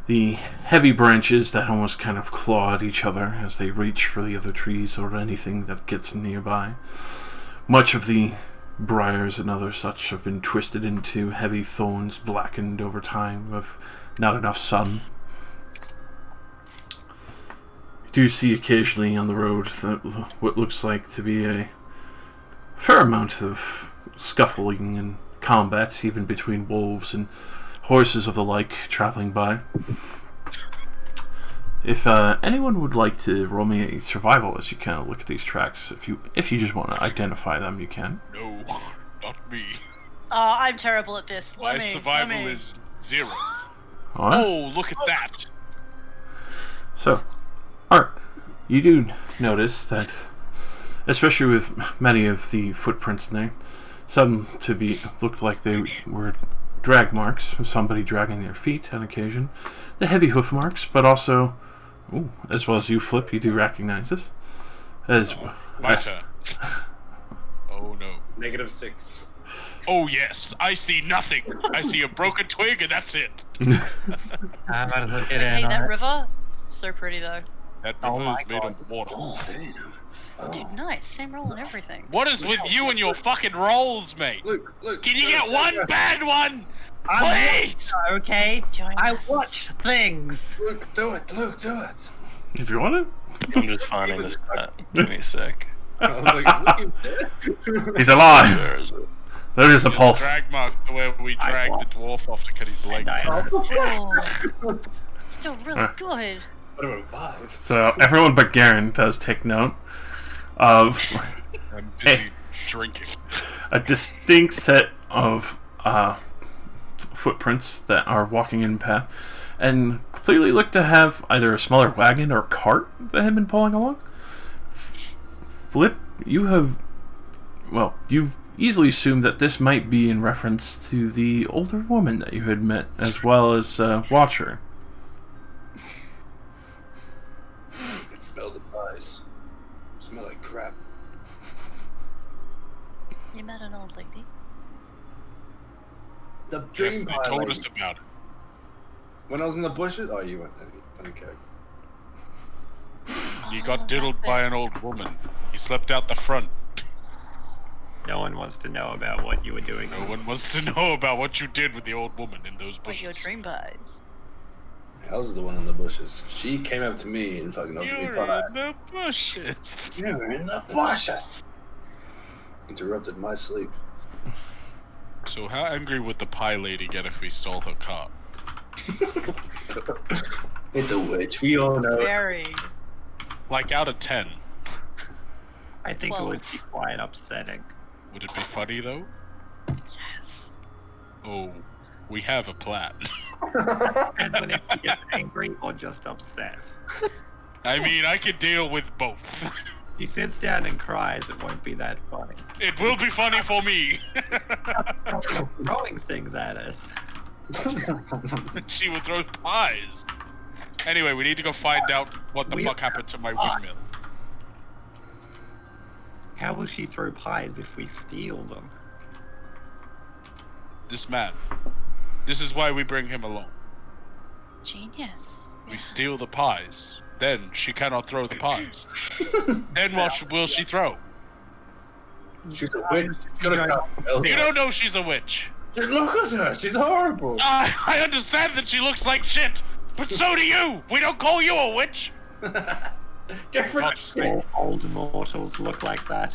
The heavy branches that almost kind of claw at each other as they reach for the other trees or anything that gets nearby. Much of the briars and other such have been twisted into heavy thorns, blackened over time with not enough sun. You do see occasionally on the road what looks like to be a fair amount of scuffling and combat, even between wolves and horses of the like traveling by. If anyone would like to roll me a survival as you kind of look at these tracks, if you just want to identify them, you can. No, not me. Oh, I'm terrible at this. My Let me. survival is 0. All right. Oh, look at that. So, Art, you do notice that, especially with many of the footprints in there, some looked like they were drag marks of somebody dragging their feet on occasion, the heavy hoof marks, but also, as well as you, Flip, you do recognize this as My turn. Oh no. -6. Oh yes, I see nothing. I see a broken twig and that's it. I'm about to look at Hey, it. that river, so pretty though. That Oh river my is made God. of water. Dude, nice. Same roll and everything. What is with you and your fucking rolls, mate? Look. Can you get one bad one? I'm Please! okay. Join I us. watch things. Luke, do it. Luke, do it. if you want I'm just finding this cat. Give me a sec. I was like, is Luke dead? to. He's alive. Where is it? There is a pulse. Drag mark to where we dragged the dwarf off to cut his legs off. Oh, still really good. What about 5? So everyone but Garen does take note of I'm busy drinking. a distinct set of footprints that are walking in path and clearly look to have either a smaller wagon or cart that have been pulling along. Flip, you easily assumed that this might be in reference to the older woman that you had met, as well as Watcher. I can smell the pies. Smell like crap. You met an old lady. The Yes, dream they pie told lady. us about it. When I was in the bushes? Oh, you went. Okay. You got diddled by an old woman. You slept out the front. No one wants to know about what you were doing. No one wants to know about what you did with the old woman in those What your bushes. dream pies. I was the one in the bushes. She came up to me and fucking opened me You're pie. in the bushes. You're in the bushes. Interrupted my sleep. So how angry would the pie lady get if we stole her car? It's a witch. We all know. Very. Like out of 10. I think it 12. would be quite upsetting. Would it be funny though? Yes. Oh, we have a plan. Depends on if you get angry or just upset. I mean, I could deal with both. He sits down and cries, it won't be that funny. It will be funny for me. Throwing things at us. She would throw pies. Anyway, we need to go find out what the fuck happened to my windmill. How will she throw pies if we steal them? This man. This is why we bring him along. Genius. We steal the pies. Then she cannot throw the pies. Then what will she throw? She's a witch. She's gonna come. You don't know she's a witch. Look at her. She's horrible. I understand that she looks like shit, but so do you. We don't call you a witch. Different. All old mortals look like that.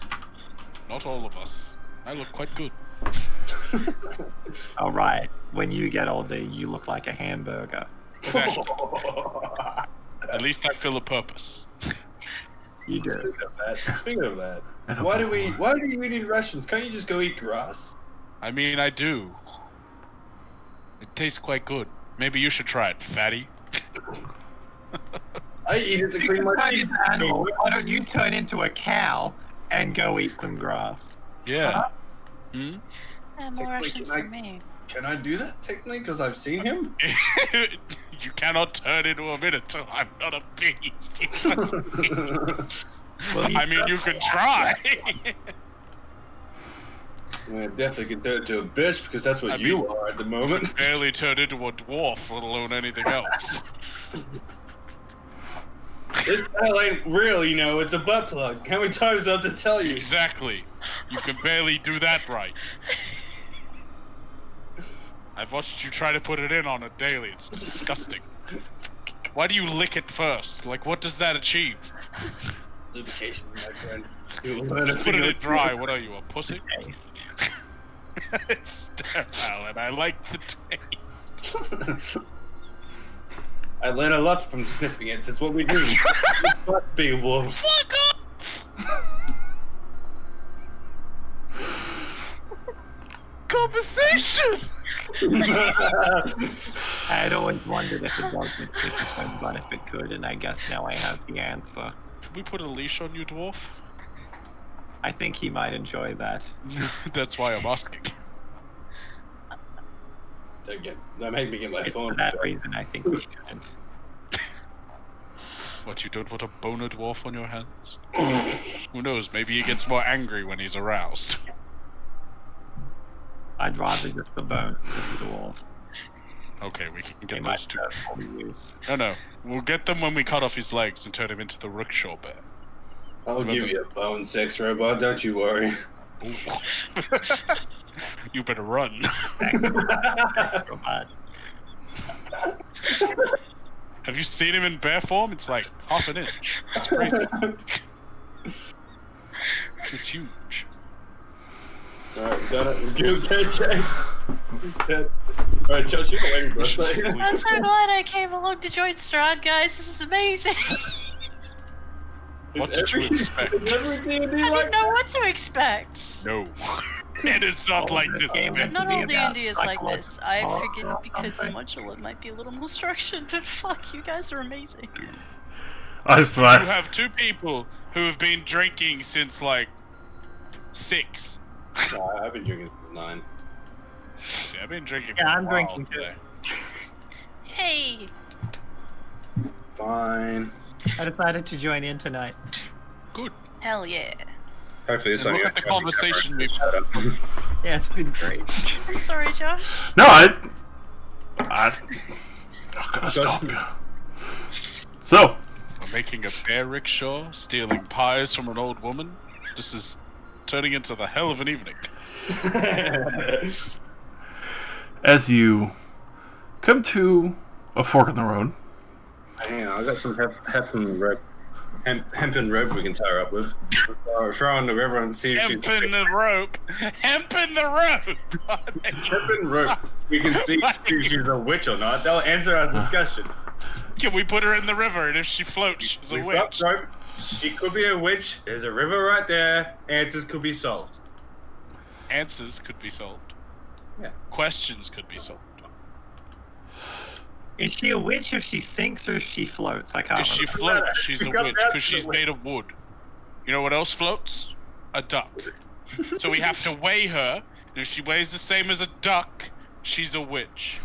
Not all of us. I look quite good. Alright, when you get older, you look like a hamburger. Exactly. At least I fill a purpose. You do. Speaking of that, I don't why know do you eat rations? Can't you just go eat grass? I mean, I do. It tastes quite good. Maybe you should try it, fatty. I eat it to clean my teeth. Why don't you turn into a cow and go eat some grass? Yeah. Hmm? And more Technically, options can I- for me. Can I do that technically? Because I've seen him. You cannot turn into a minotaur. I'm not a beast. I mean, you can try. I definitely can turn into a bitch because that's what you are at the moment. Barely turned into a dwarf, let alone anything else. This style ain't real, you know. It's a butt plug. How many times do I have to tell you? Exactly. You can barely do that right. I've watched you try to put it in on it daily. It's disgusting. Why do you lick it first? Like, what does that achieve? Lubrication, my friend. Just put it in dry. What are you, a pussy? Taste. It's sterile, and I like the taste. I learned a lot from sniffing it. That's what we do. Let's be wolves. Fuck up! Conversation! I had always wondered if a dog could kick its own butt if it could, and I guess now I have the answer. Can we put a leash on you, dwarf? I think he might enjoy that. That's why I'm asking. Again, that made me get my It's phone. for that reason I think we shouldn't. What, you don't want a boner dwarf on your hands? Who knows, maybe he gets more angry when he's aroused. I'd rather just the bone than the dwarf. Okay, we can They get might those two. serve for use. No, we'll get them when we cut off his legs and turn him into the rickshaw bear. I'll give you a bone sex robot, don't you worry. Ooh. You better run. Robot. Have you seen him in bear form? It's like half an inch. It's crazy. It's huge. Alright, got it. You okay, Jay? Alright, Josh, you're waiting for us. I'm so glad I came along to join Strahd, guys. This is amazing. What did you expect? Is every D&D I didn't like know what to expect. No. It is not like this, man. Not all D&D is like psychological this. I horror figured or because something. Module it might be a little more structured, but fuck, you guys are amazing. I You swear. have two people who have been drinking since like 6. Nah, I've been drinking since 9. See, I've been drinking. Yeah, for a I'm while drinking too. today. Hey, Fine. I decided to join in tonight. Good. hell yeah. Hopefully this And only look at the got covered. conversation we've Shut up. Yeah, it's been great. I'm sorry, Josh. No, I'm not gonna stop you. So, We're making a bear rickshaw, stealing pies from an old woman. This is turning into the hell of an evening. as you come to a fork in the road, Hang on, I got some hempen rope we can tie her up with. Throw in the river and see if she's Hemping the rope. Hemping the rope. hempen rope. We can see if she's a witch or not. That'll answer our discussion. Can we put her in the river? And if she floats, she's a We've got witch. rope. She could be a witch. There's a river right there. Answers could be solved. Answers could be solved. Yeah. Questions could be solved. Is she a witch if she sinks or if she floats? I can't If she remember. floats, she's a She got witch down because to the she's witch. made of wood. You know what else floats? A duck. So we have to weigh her. And if she weighs the same as a duck, she's a witch.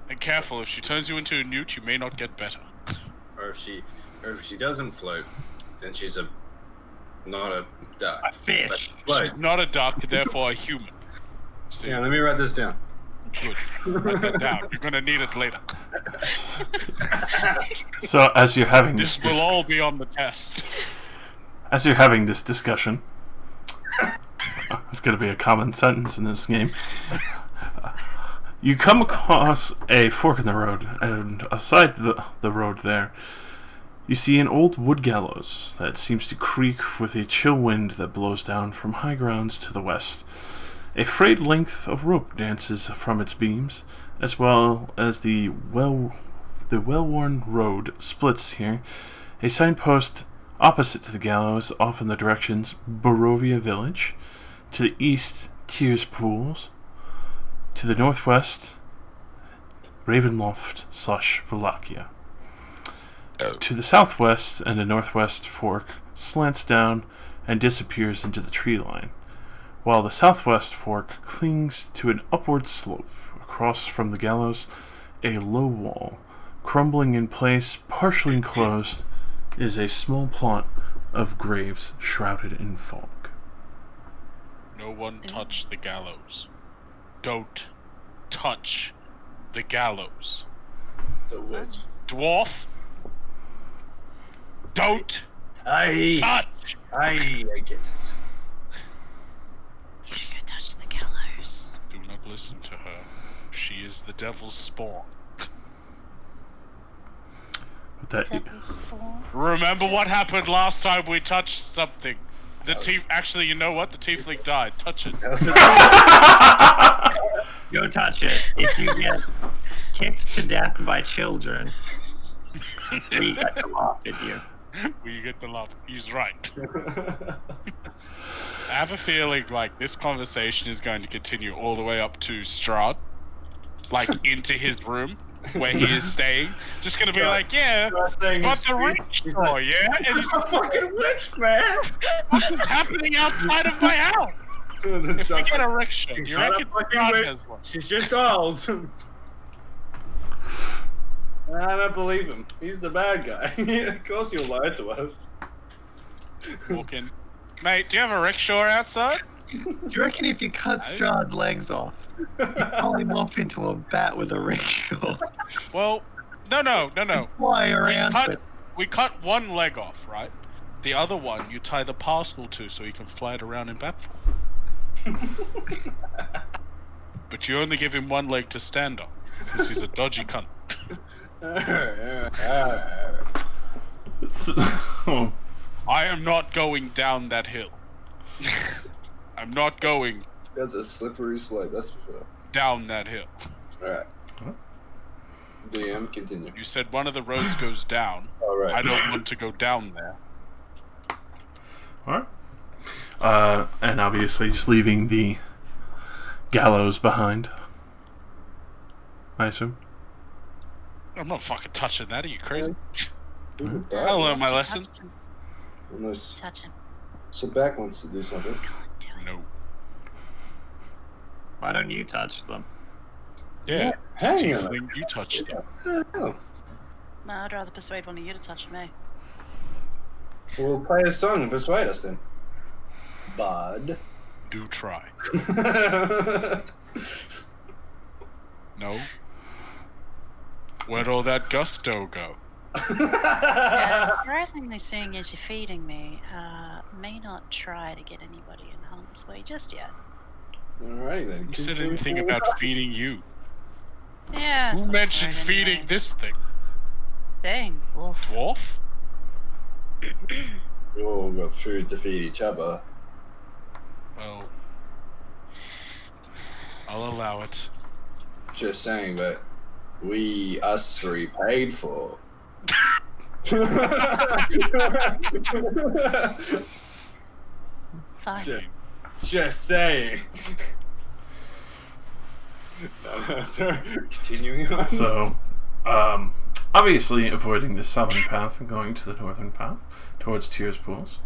And careful, if she turns you into a newt, you may not get better. Or if she doesn't float, then she's not a duck. A fish. But She's not a duck, therefore a human. See, yeah, let me write this down. good. Write that down. You're gonna need it later. So as you're having This will all be on the test. as you're having this discussion, it's going to be a common sentence in this game. You come across a fork in the road, and aside the road there, you see an old wood gallows that seems to creak with a chill wind that blows down from high grounds to the west. A frayed length of rope dances from its beams, as well as the well-worn road splits here. A signpost opposite to the gallows, off in the directions Barovia Village, to the east, Tears Pools, to the northwest, Ravenloft / Valakia. To the southwest and the northwest fork slants down and disappears into the tree line, while the southwest fork clings to an upward slope. Across from the gallows, a low wall, crumbling in place, partially enclosed, is a small plot of graves shrouded in fog. No one touch the gallows. Don't touch the gallows. The witch. Dwarf, don't Aye. touch! I get it. You should go touch the gallows. Do not listen to her. She is the devil's spawn. With that, Devil's spawn. Remember what happened last time we touched something? The actually, you know what? The tiefling died. Touch it. Go touch it. If you get kicked to death by children, we get to laugh at you. We get the love. He's right. I have a feeling like this conversation is going to continue all the way up to Strahd, like into his room where he is staying. Just gonna be like, yeah, but the rickshaw, yeah, and he's a fucking witch, man. what's happening outside of my house? If we get a rickshaw, She's you not a reckon fucking Strahd witch. has one? She's just old. I don't believe him. He's the bad guy. Of course he'll lie to us. Walk in. Mate, do you have a rickshaw outside? Do you reckon if you cut Strahd's legs off, you pull him off into a bat with a rickshaw? Well, no. Fly around. We cut one leg off, right? The other one you tie the parcel to so he can fly it around in bat form. But you only give him one leg to stand on, because he's a dodgy cunt. oh, I am not going down that hill. I'm not going That's a slippery slope, that's for sure. down that hill. Alright. DM, continue. You said one of the roads goes down. Alright. I don't want to go down there. alright. And obviously just leaving the gallows behind, I assume. I'm not fucking touching that. Are you crazy? Alright. I learned my lesson. Touch him. Unless Touch him. Sabak wants to do something. Go on, do it. No. Why don't you touch them? Yeah. Hang on. Tiefling, you touched them. Oh. No, I'd rather persuade one of you to touch me. We'll play a song and persuade us then. Bud. Do try. No. Where'd all that gusto go? Surprisingly, seeing as you're feeding me, may not try to get anybody in harm's way just yet. Alright then. Who said continue anything forward. about feeding you? Yeah. Who that's mentioned right feeding anyway. this thing? Thing? Wolf. Dwarf? We all got food to feed each other. Well, I'll allow it. Just saying, but us three paid for. Fine. Just saying. Sorry. Continuing on. So, obviously avoiding the southern path and going to the northern path towards Tears Pools.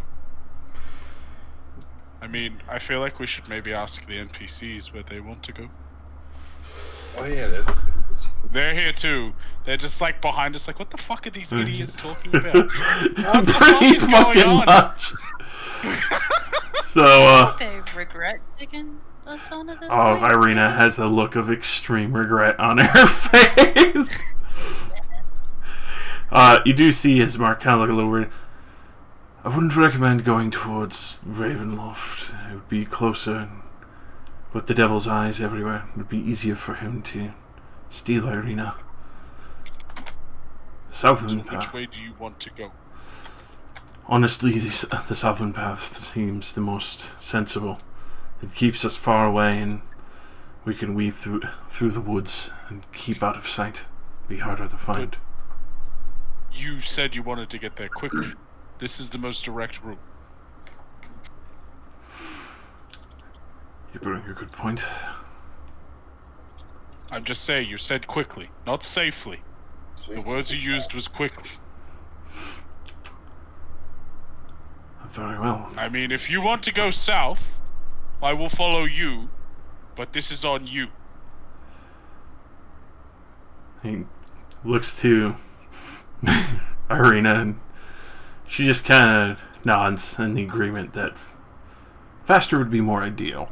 I mean, I feel like we should maybe ask the NPCs where they want to go. Oh yeah, They're here too. They're just like behind us, like, what the fuck are these idiots talking about? What the fuck Pretty is going fucking on? much. So, They regret taking us on at this oh, point. Irina has a look of extreme regret on her face. You do see his mark kind of look a little weird. I wouldn't recommend going towards Ravenloft. It would be closer, and with the devil's eyes everywhere, it would be easier for him to steal Irina. Southern Which path. way do you want to go? Honestly, the southern path seems the most sensible. It keeps us far away, and we can weave through the woods and keep out of sight. Be harder to find. You said you wanted to get there quickly. This is the most direct route. You bring a good point. I'm just saying, you said quickly, not safely. The words you used was quickly. Very well. I mean, if you want to go south, I will follow you, but this is on you. He looks to Irina, and she just kind of nods in the agreement that faster would be more ideal.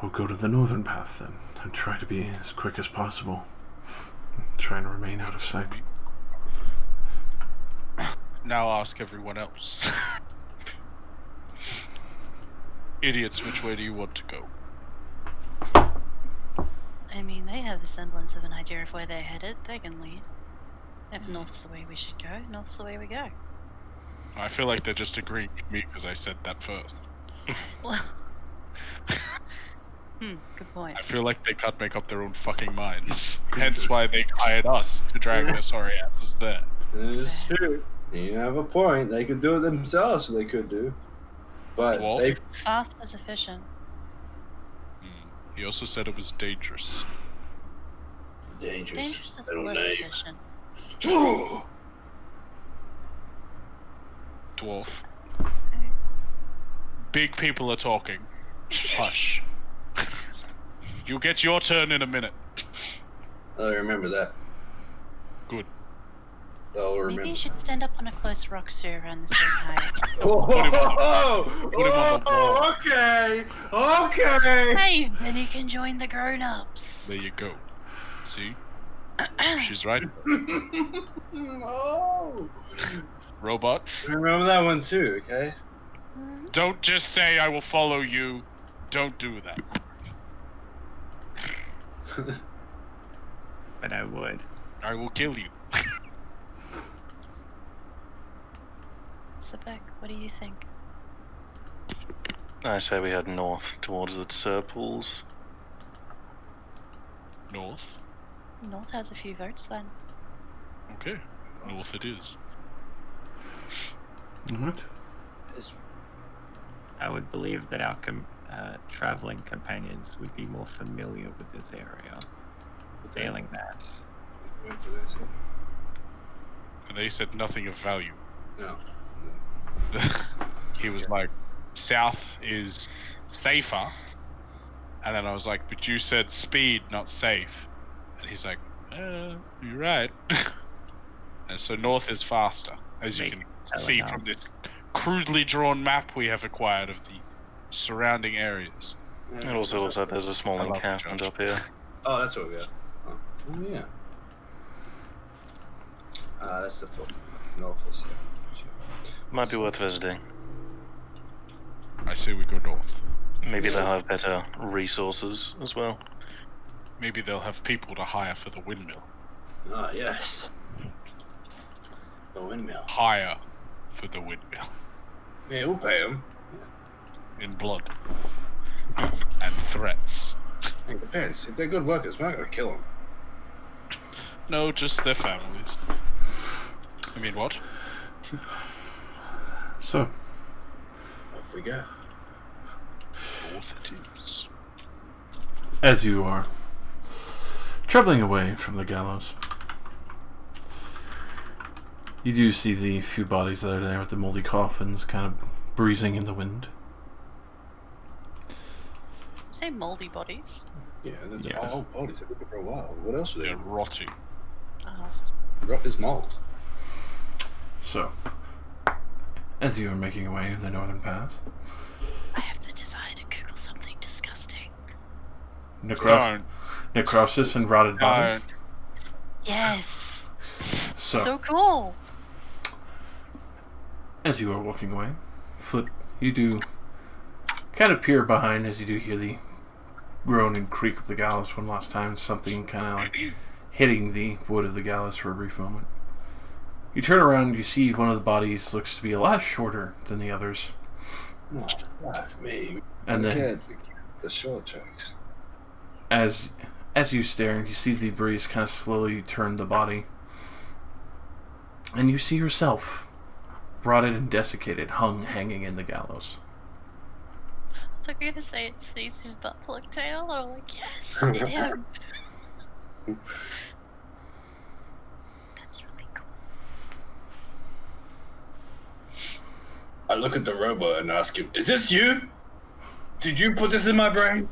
We'll go to the northern path then, and try to be as quick as possible. Trying to remain out of sight. Now ask everyone else. Idiots, which way do you want to go? I mean, they have a semblance of an idea of where they're headed. They can lead. If north's the way we should go, north's the way we go. I feel like they're just agreeing with me because I said that first. Well, good point. I feel like they can't make up their own fucking minds. Hence why they hired us to drag their sorry asses there. It's true. You have a point. They could do it themselves, so they could do. But Dwarf? they Fast as efficient. He also said it was dangerous. dangerous. Dangerous is Little less name. efficient. Dwarf. Big people are talking. Hush. You'll get your turn in a minute. I'll remember that. Good. I'll remember. Maybe you should stand up on a close rock so you're around the same height. Put him on the wall. Okay. Okay. Hey, then you can join the grown-ups. There you go. See? She's right. Oh. Robot, Remember that one too, okay? don't just say I will follow you. Don't do that. But I would. I will kill you. Sebek, what do you think? I say we head north towards the Serpools. North? North has a few votes then. Okay. North it is. What? I would believe that our traveling companions would be more familiar with this area. Failing that. And they said nothing of value. No. He was like, south is safer. And then I was like, but you said speed, not safe. And he's like, you're right. And so north is faster, as you can see from this crudely drawn map we have acquired of the surrounding areas. It also looks like there's a small I love encampment Josh. up here. Oh, that's what we got. Oh, yeah. That's the full north. Might be worth visiting. I say we go north. Maybe they'll have better resources as well. Maybe they'll have people to hire for the windmill. Ah, yes. The windmill. Hire for the windmill. Yeah, we'll pay them. In blood. And threats. I can depends. If they're good workers, we're not gonna kill them. No, just their families. I mean, what? So, Off we go. North it is. as you are traveling away from the gallows, you do see the few bodies that are there with the moldy coffins kind of breezing in the wind. Say moldy bodies. Yeah, that's Yes. all bodies. They've been there for a while. What else are They're they? rotting. Rot is mold. So, as you are making your way to the northern pass, I have the desire to Google something disgusting. Don't. necrosis and rotted bodies. Don't. Yes. So, So cool. as you are walking away, Flip, you do kind of peer behind as you do hear the groan and creak of the gallows one last time, something kind of like hitting the wood of the gallows for a brief moment. You turn around, you see one of the bodies looks to be a lot shorter than the others. Oh, fuck me. And then, the short jokes. as you stare, you see the breeze kind of slowly turn the body, and you see yourself, rotted and desiccated, hanging in the gallows. I thought you were gonna say it's Stacey's butt plug tail, and I'm like, yes, it him. That's really cool. I look at the robot and ask him, "Is this you? Did you put this in my brain?"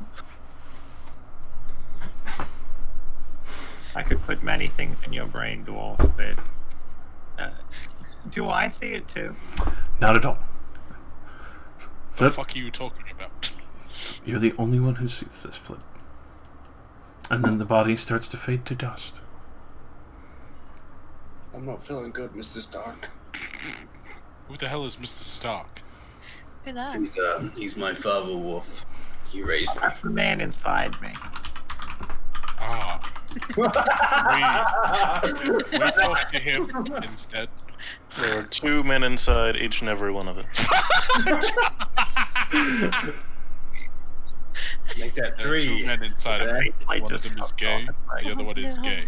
I could put many things in your brain, dwarf, but do I see it too? Not at all. The Flip, fuck are you talking about? you're the only one who sees this, Flip. And then the body starts to fade to dust. I'm not feeling good, Mr. Stark. Who the hell is Mr. Stark? Who that? He's my father wolf. He raised me. That's the man inside me. Ah. we talk to him instead. There are 2 men inside each and every one of us. Make that There are 2 3. men inside of me. I One of just them is got gay, caught. the other one is gay.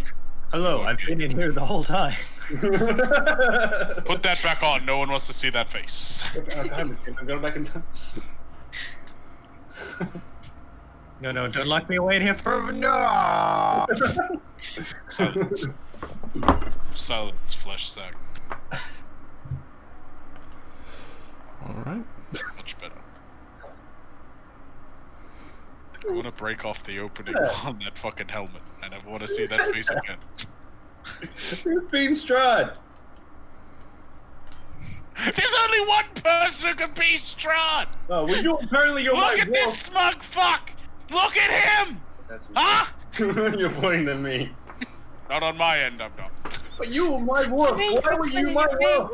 Hello, I've been in here the whole time. Put that back on, no one wants to see that face. I'm going back in time. No, don't lock me away in here forever. No! Silence. Silence, flesh sack. Alright. Much better. I want to break off the opening on that fucking helmet, and I want to see that face again. Who's being Strahd? There's only one person who can be Strahd! Oh, well, you're Look my at this wolf. smug fuck! Look at him! That's me. Huh? You're pointing at me. Not on my end, I'm not. But you were my wolf. Why were you my wolf?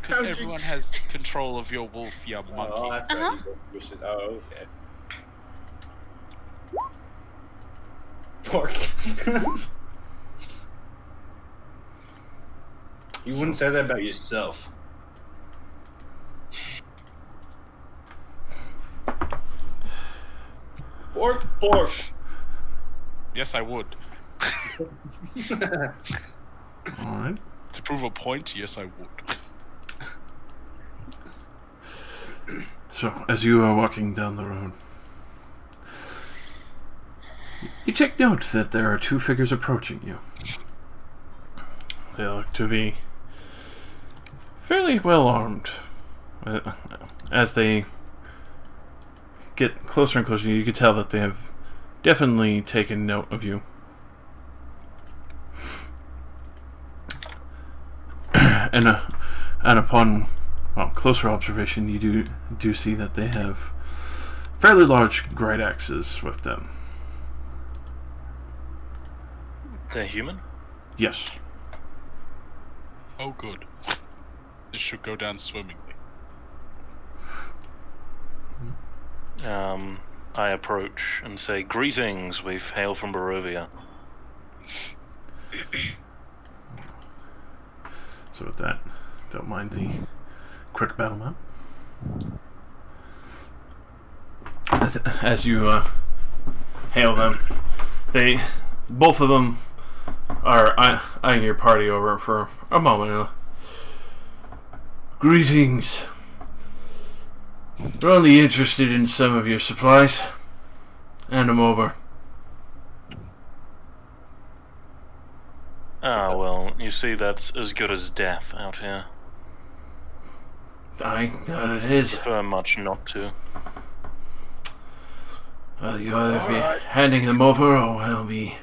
Because How'd you- everyone has control of your wolf, you monkey. Oh, that's right. You should. Oh, okay. Pork. You wouldn't say that about yourself. Pork. Yes, I would. Alright. To prove a point, yes, I would. So, as you are walking down the road, you take note that there are 2 figures approaching you. They look to be fairly well armed. As they get closer and closer, you can tell that they have definitely taken note of you. and upon closer observation, you do see that they have fairly large great axes with them. They're human? Yes. Oh, good. This should go down swimmingly. I approach and say, "Greetings, we've hailed from Barovia." So with that, don't mind the quick battle map. As you hail them, Both of them are eyeing your party over for a moment. Greetings. We're only interested in some of your supplies. Hand them over. Ah, well, you see, that's as good as death out here. Aye, that it is. Prefer much not to. Well, you either be handing them over, or I'll be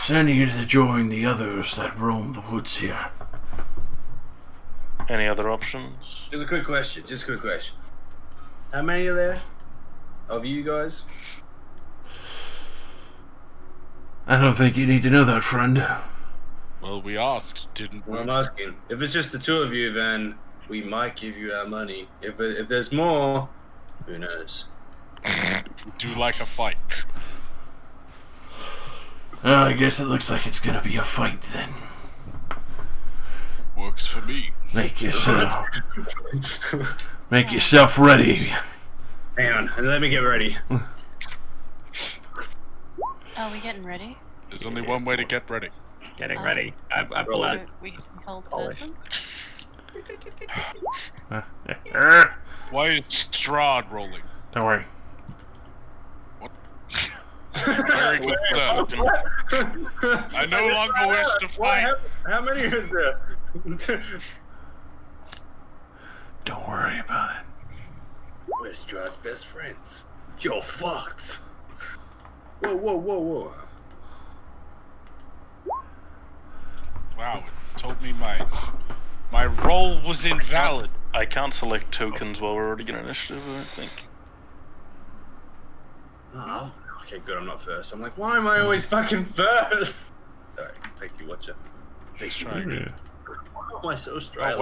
sending you to join the others that roam the woods here. Any other options? Just a quick question. How many are there of you guys? I don't think you need to know that, friend. Well, we asked, didn't we? Well, I'm asking. If it's just the two of you, then we might give you our money. If there's more, who knows? Do like a fight. Well, I guess it looks like it's gonna be a fight then. Works for me. Make yourself ready. Hang on, and let me get ready. Are we getting ready? There's only one way to get ready. Getting ready. I pull out. So we can hold Polish. person. Why is Strahd rolling? Don't worry. Very good, sir. I no longer wish to fight. How many is there? Don't worry about it. We're Strahd's best friends. You're fucked. Whoa. Wow, it told me my roll was invalid. I can't select tokens while we're already in initiative, I don't think. Oh, okay, good. I'm not first. I'm like, why am I always fucking first? Sorry, thank you, Watcher. Let's try again. Why am I so Oh, Australian?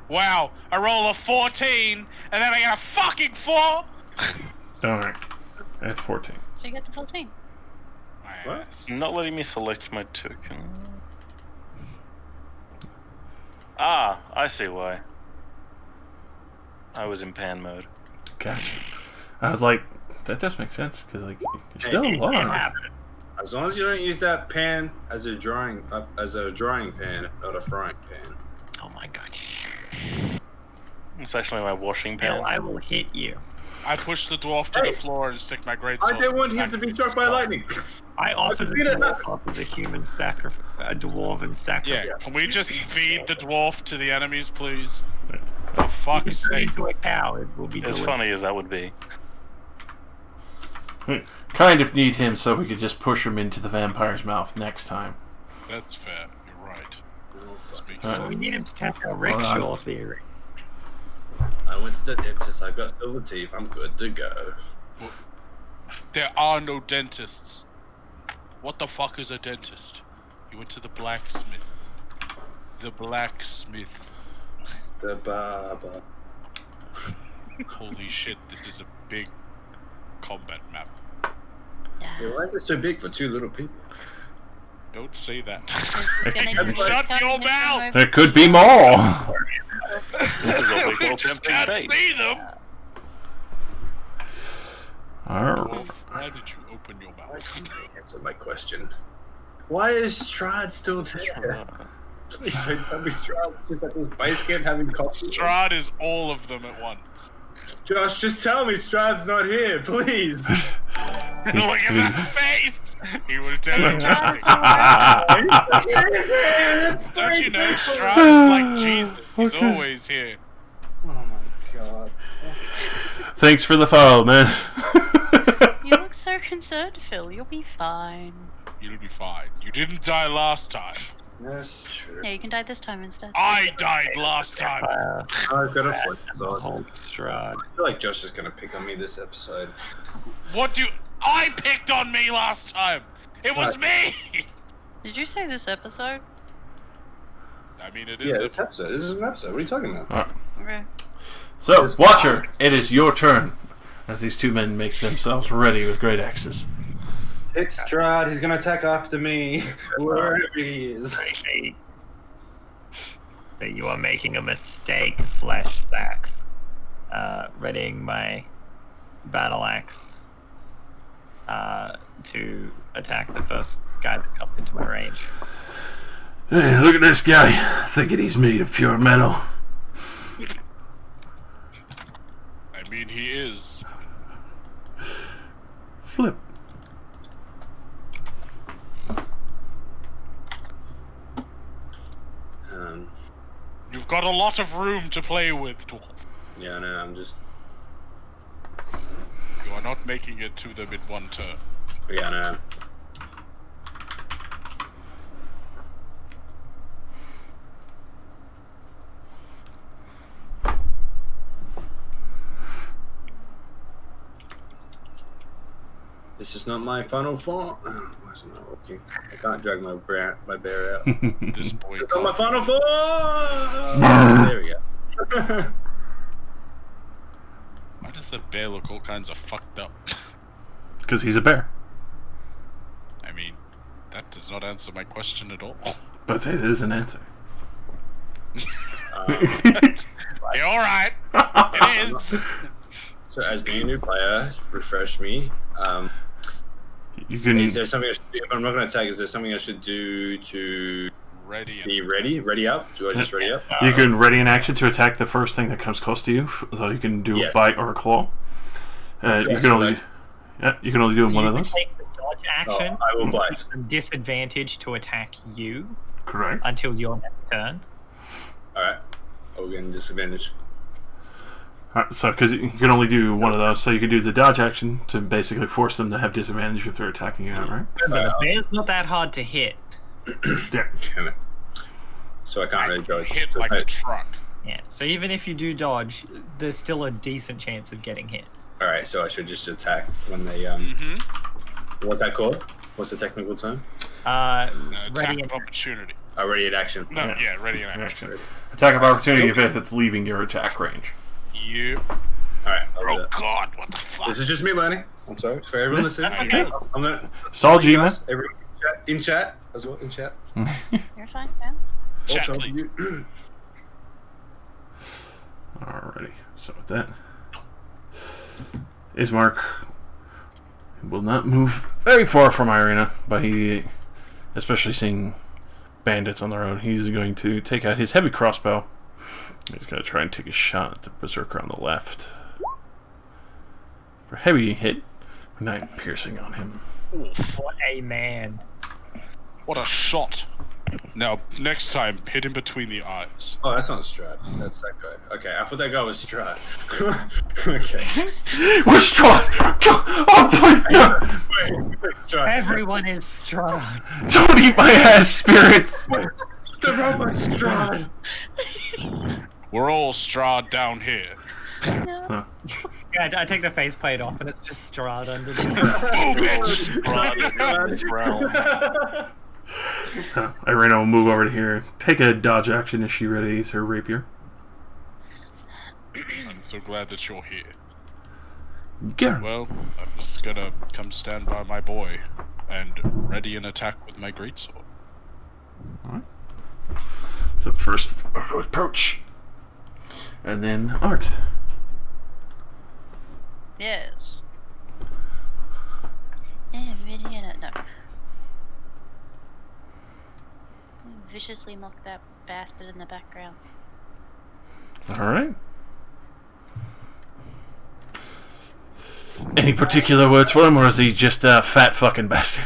wow. I roll a 14, and then I get a fucking 4! Don't worry. That's 14. So you get the 14. My ass. Not letting me select my token. Ah, I see why. I was in pan mode. Gotcha. I was like, that does make sense, because, like, you're still Hey, alive. As long as you don't use that pan as a drying pan, not a frying pan. Oh my god. It's actually my washing pan. Bill, I will hit you. I push the dwarf to the floor and stick my greatsword. I didn't want him to be struck by lightning. I offer the dwarf up as a human sacrifice, a dwarven sacrifice. Yeah, can we just feed the dwarf to the enemies, please? For fuck's sake. Into a cow, it will be As delicious. funny as that would be. Kind of need him so we could just push him into the vampire's mouth next time. That's fair. You're right. Speaks So we need him to test our rickshaw theory. I went to the dentist. I got silver teeth. I'm good to go. There are no dentists. What the fuck is a dentist? You went to the blacksmith. The blacksmith. The barber. Holy shit, this is a big combat map. Yeah, why is it so big for two little people? Don't say that. Shut your mouth! There could be more! This is what we call You just tempting can't fate. see them! Alright. Why did you open your mouth? Answer my question. Why is Strahd still there? Please don't tell me Strahd's just like this base kid having coffee. Strahd is all of them at once. Josh, just tell me Strahd's not here, please. Look at that face! He would tell you anything. Don't you know Strahd is like Jesus? He's Okay. always here. Oh my god. Thanks for the follow, man. You look so concerned, Phil. You'll be fine. You'll be fine. You didn't die last time. That's true. Yeah, you can die this time instead. I died last time. I've got a foot, so I Hold Strahd. feel like Josh is gonna pick on me this episode. What do you... I picked on me last time! It was me! Did you say this episode? I mean, it Yeah, is this episode. This is an episode. What are you talking about? Okay. So, Watcher, it is your turn. As these two men make themselves ready with great axes. It's Strahd. He's gonna attack after me. Wherever he is. So you are making a mistake, flesh sacks. Readying my battle axe to attack the first guy that comes into my range. Hey, look at this guy, thinking he's made of pure metal. I mean, he is. Flip. You've got a lot of room to play with, dwarf. Yeah, no, I'm just. You are not making it to them in one turn. Yeah, no. This is not my final form. Oh, why is it not working? I can't drag my bear out. This boy. It's not my final form! There we go. Why does the bear look all kinds of fucked up? Because he's a bear. I mean, that does not answer my question at all. But it is an answer. You're alright. It is. So, as being a new player, refresh me. You can. Is there something I should do? If I'm not going to attack, is there something I should do to Ready. be ready? Ready up? Do I just ready up? You can ready an action to attack the first thing that comes close to you. So you can do a Yes. bite or a claw. You Yes, can only. bite. Yeah, you can only do one of those. Take the dodge action. I will bite. It's a disadvantage to attack you Correct. until your next turn. Alright. I will get a disadvantage. Alright, so because you can only do one of those, so you can do the dodge action to basically force them to have disadvantage if they're attacking you outright. Remember, the bear's not that hard to hit. Yeah. Damn it. So I can't really dodge. Hit like a truck. Yeah. So even if you do dodge, there's still a decent chance of getting hit. Alright, so I should just attack when they, What's that called? What's the technical term? Attack Ready of opportunity. Ready in action. No, Yeah. yeah, ready in action. Attack of opportunity if it's leaving your attack range. You. Alright, I'll do Oh that. god, what the fuck? This is just me learning. I'm sorry. For everyone listening. Okay. I'm gonna... Saul G, man. Everyone in chat as well, in chat. You're fine, man. Chat, Also, please. you- Alrighty. So with that, Ismark will not move very far from Irina, but he, especially seeing bandits on the road, he's going to take out his heavy crossbow. He's going to try and take a shot at the berserker on the left. For heavy hit, 9 piercing on him. What a man. What a shot. Now, next time, hit him between the eyes. Oh, that's not Strahd. That's that guy. Okay, I thought that guy was Strahd. Okay. We're strong! Oh, please, no! Wait, Strahd. Everyone is strong. Don't eat my ass, spirits! The robot Strahd! We're all Strahd down here. Huh. Yeah, I take the faceplate off and it's just Strahd underneath. Oh, bitch! Strahd in this realm. So, Irina will move over to here, take a dodge action as she readies her rapier. I'm so glad that you're here. Garen. Well, I'm just gonna come stand by my boy and ready an attack with my greatsword. Alright. So first approach. And then art. Yes. Video, no. Viciously mock that bastard in the background. Alright. Any particular words for him, or is he just a fat fucking bastard?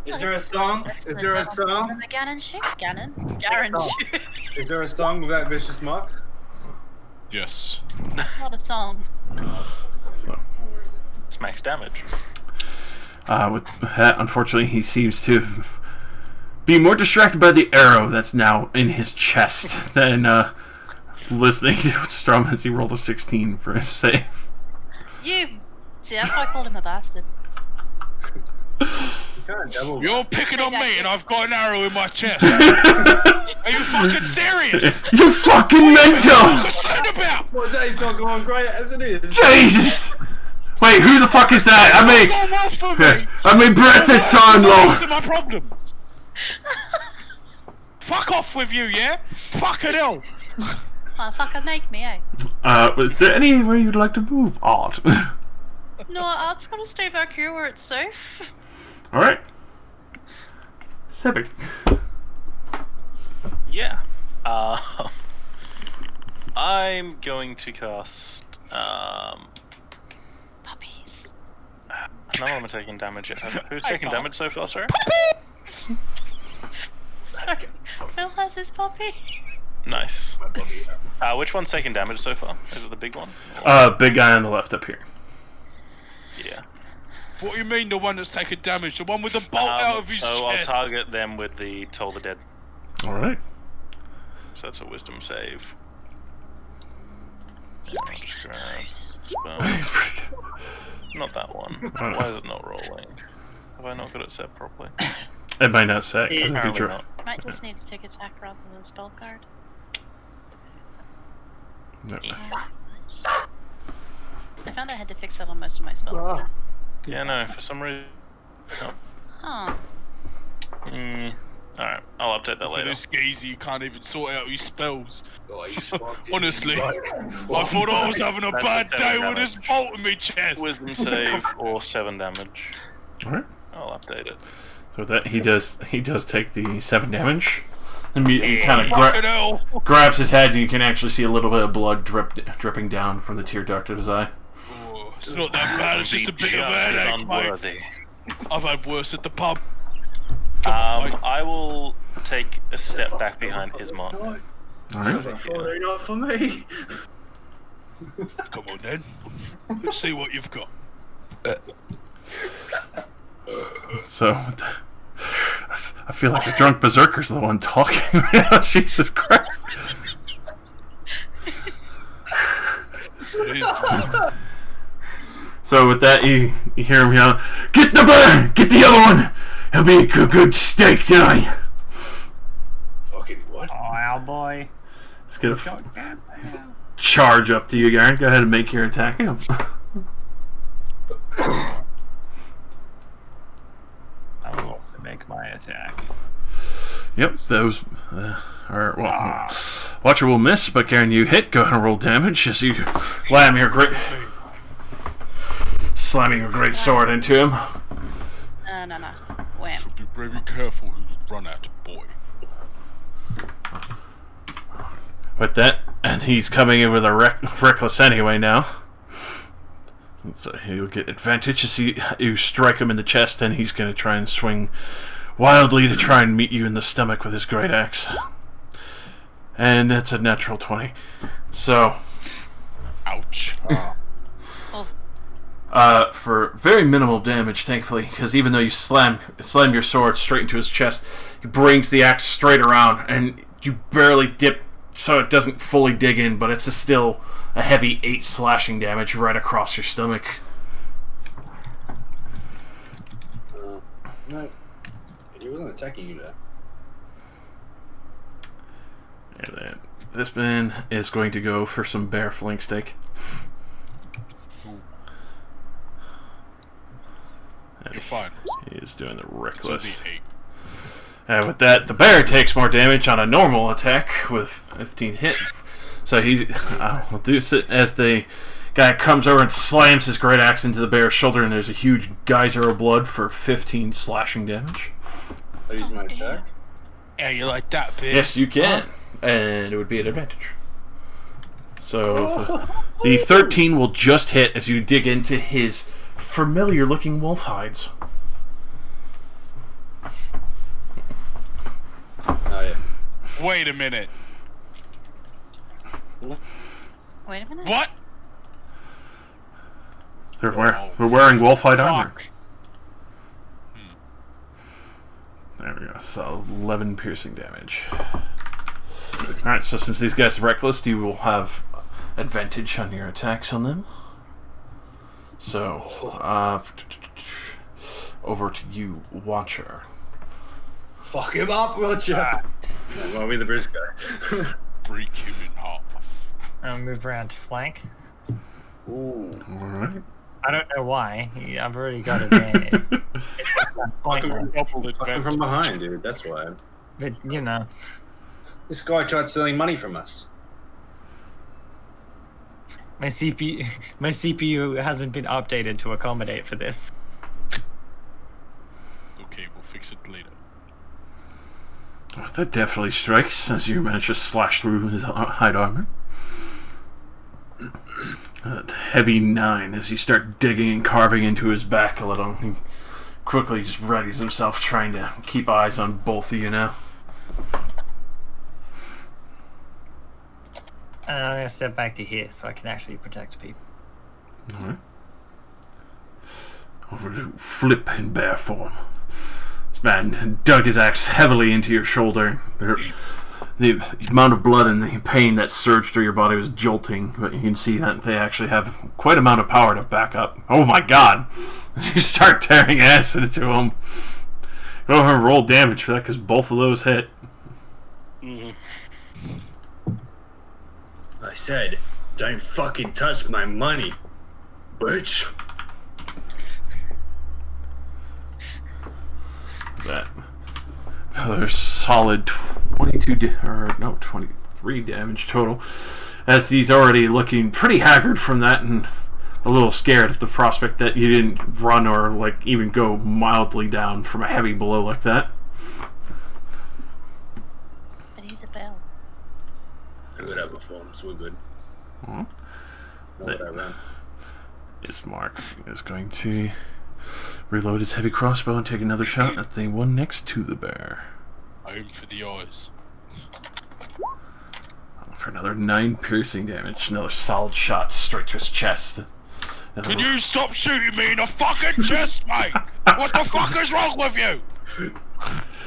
Is there a song? Is there a song? Remember Ganon shoot? Ganon? Garen shoot. Is there a song with that vicious mock? Yes. It's not a song. So, It's max damage. with that, unfortunately, he seems to be more distracted by the arrow that's now in his chest than listening to Strum as he rolled a 16 for his save. You! See, that's why I called him a bastard. You're picking on me and I've got an arrow in my chest. Are you fucking serious? You fucking mental! What's that about? Well, day's not going great as it is. Jesus! Wait, who the fuck is that? Go well for me. I mean, Brexit These are son, my problems. Fuck off with you, yeah? Fucking hell. Oh, fucker, make me, eh? Is there anywhere you'd like to move, Art? No, Art's gotta stay back here where it's safe. All right. Civic. Yeah. I'm going to cast. Puppies. None of them are taking damage yet. Who's taking damage so far, sorry? Sorry, Phil has his puppy. Nice. Which one's taking damage so far? Is it the big one? Big guy on the left up here. Yeah. What do you mean the one that's taking damage? The one with the bolt out of his chest? So I'll target them with the Toll the Dead. All right. So that's a wisdom save. He's pretty close. He's pretty good. Not that one. Why is it not rolling? Have I not got it set properly? It might not say. 'cause if you Apparently draw- not. Might just need to take attack rather than spell card. No. I found I had to fix that on most of my spells. Yeah, no, for some reason. No. Huh. Alright, I'll update that For later. this geezer, you can't even sort out his spells. Oh, he's fucked. Honestly, I thought I was having a That's bad the day seven with this bolt in my chest. Wisdom save or 7 damage. All right. I'll update it. So with that he does take the 7 damage. Immediately kind of Fucking hell. grabs his head, and you can actually see a little bit of blood dripping down from the tear duct of his eye. Oh, it's not that bad, it's just a bit of a Judged headache, mate. unworthy. I've had worse at the pub. Come on, mate. I will take a step back behind Ismont. No, All right. sorry, not for me. Come on then. Let's see what you've got. So I feel like the drunk berserker's the one talking right now. Jesus Christ. It is. So with that, you hear him yell, "Get the bird! Get the other one! It'll be a good steak tonight." Fucking what? Oh, our boy. Let's get a charge up to you, Garen. Go ahead and make your attack. I will also make my attack. Yep, those Watcher will miss, but Garen, you hit. Go ahead and roll damage as you slamming your great sword into him. No. Wham. Be very careful who you run at, boy. With that, and he's coming in with a reckless anyway now. So he'll get advantage as you strike him in the chest, and he's going to try and swing wildly to try and meet you in the stomach with his great axe. And that's a natural 20. So, Ouch. for very minimal damage, thankfully, because even though you slam your sword straight into his chest, he brings the axe straight around, and you barely dip so it doesn't fully dig in, but it's still a heavy 8 slashing damage right across your stomach. No, he wasn't attacking you there. And then this man is going to go for some bear flank steak. You're fine. He is doing the It's reckless. only 8. And with that, the bear takes more damage on a normal attack with 15 hit. So he's will do it as the guy comes over and slams his great axe into the bear's shoulder, and there's a huge geyser of blood for 15 slashing damage. I use my attack. Yeah, you like that, bitch? Yes, you can, and it would be an advantage. So the 13 will just hit as you dig into his familiar-looking wolf hides. Oh yeah. Wait a minute. Wait a minute. What? They're wearing wolf hide armor. Fuck. There we go. So 11 piercing damage. Alright, so since these guys are reckless, you will have advantage on your attacks on them. So, over to you, Watcher. Fuck him up, Roger. Well, be the British guy. Break him in half. I'll move around to flank. Ooh. Alright. I don't know why. I've already got advantage. Double Fucking advantage. from behind, dude. That's why. But, you know. This guy tried stealing money from us. My CPU hasn't been updated to accommodate for this. Okay, we'll fix it later. Well, that definitely strikes as you manage to slash through his hide armor. That heavy 9 as you start digging and carving into his back a little. He quickly just readies himself, trying to keep eyes on both of you now. And I'm gonna step back to here so I can actually protect people. Alright. Over to Flip in bear form. This man dug his axe heavily into your shoulder. The amount of blood and the pain that surged through your body was jolting, but you can see that they actually have quite a amount of power to back up. Oh my god! You start tearing acid into him. Go ahead and roll damage for that because both of those hit. I said, don't fucking touch my money, bitch. That another solid 23 damage total, as he's already looking pretty haggard from that and a little scared at the prospect that you didn't run or like even go mildly down from a heavy blow like that. But he's a bell. I got that before, so we're good. Well, Not what I ran. Ismark is going to reload his heavy crossbow and take another shot at the one next to the bear. Aim for the eyes. For another 9 piercing damage. Another solid shot straight to his chest. Can you stop shooting me in the fucking chest, mate? What the fuck is wrong with you?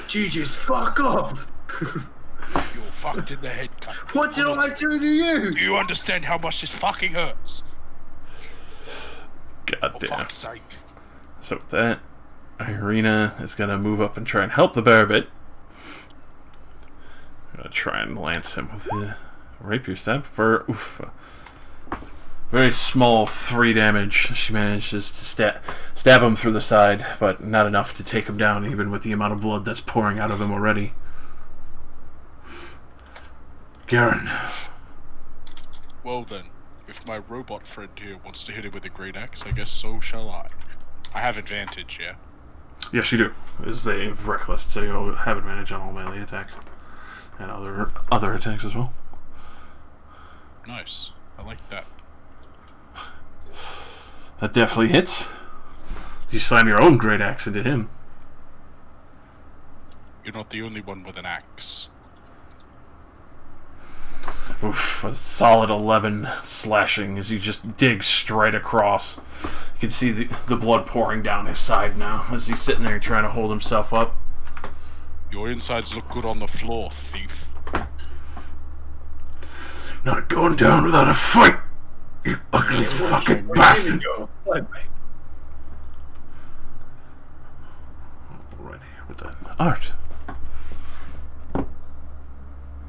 Jesus, fuck off! You're fucked in the head, cunt. What did I do to you? Do you understand how much this fucking hurts? God For damn. fuck's sake. So with that, Irina is going to move up and try and help the bear a bit. I'm going to try and lance him with the rapier stab for very small 3 damage. She manages to stab him through the side, but not enough to take him down, even with the amount of blood that's pouring out of him already. Garen. Well then, if my robot friend here wants to hit him with a great axe, I guess so shall I. I have advantage, yeah? Yes, you do. As they reckless, so you'll have advantage on all melee attacks. And other attacks as well. Nice. I like that. That definitely hits. You slam your own great axe into him. You're not the only one with an axe. Oof, a solid 11 slashing as you just dig straight across. You can see the blood pouring down his side now as he's sitting there trying to hold himself up. Your insides look good on the floor, thief. Not going down without a fight, you ugly fucking bastard. Alrighty, with that art.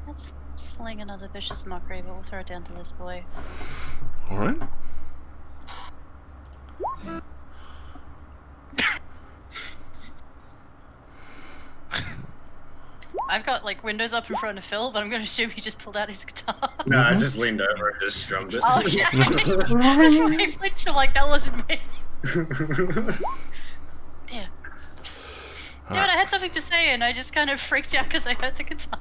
Let's sling another vicious mockery, but we'll throw it down to this boy. Alright. I've got like windows up in front of Phil, but I'm gonna assume he just pulled out his guitar. No, I just leaned over and just strummed it. Oh, okay. That's why I flinched. I'm like, that wasn't me. Yeah. Dude, I had something to say and I just kind of freaked out because I heard the guitar.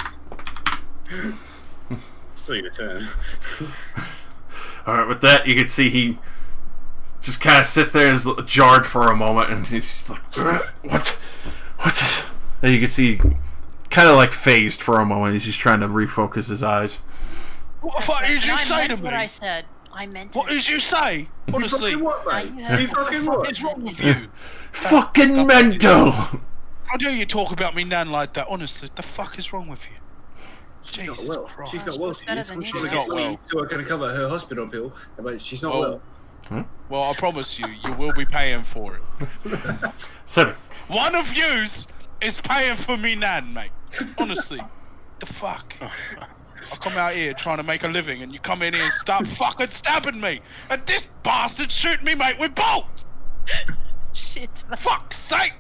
Still your turn. Alright, with that, you can see he just kind of sits there and is jarred for a moment, and he's just like, what's this? And you can see kind of like phased for a moment as he's trying to refocus his eyes. What the fuck did you say to me? What I said. I meant What it. did you say? Honestly, You fucking what, mate? Yeah. You fucking what what? is wrong with you? Fucking mental! How dare you talk about me nan like that? Honestly, the fuck is wrong with you? She's not Jesus well. Christ. She's not well. She's better than you. She's not well. So we're going to cover her hospital bill, but she's not Oh. well. Well, I promise you, you will be paying for it. 7. One of yous is paying for me nan, mate. Honestly, the fuck? I come out here trying to make a living, and you come in here and start fucking stabbing me, and this bastard shooting me, mate, with bolts. Shit. Man. Fuck's sake!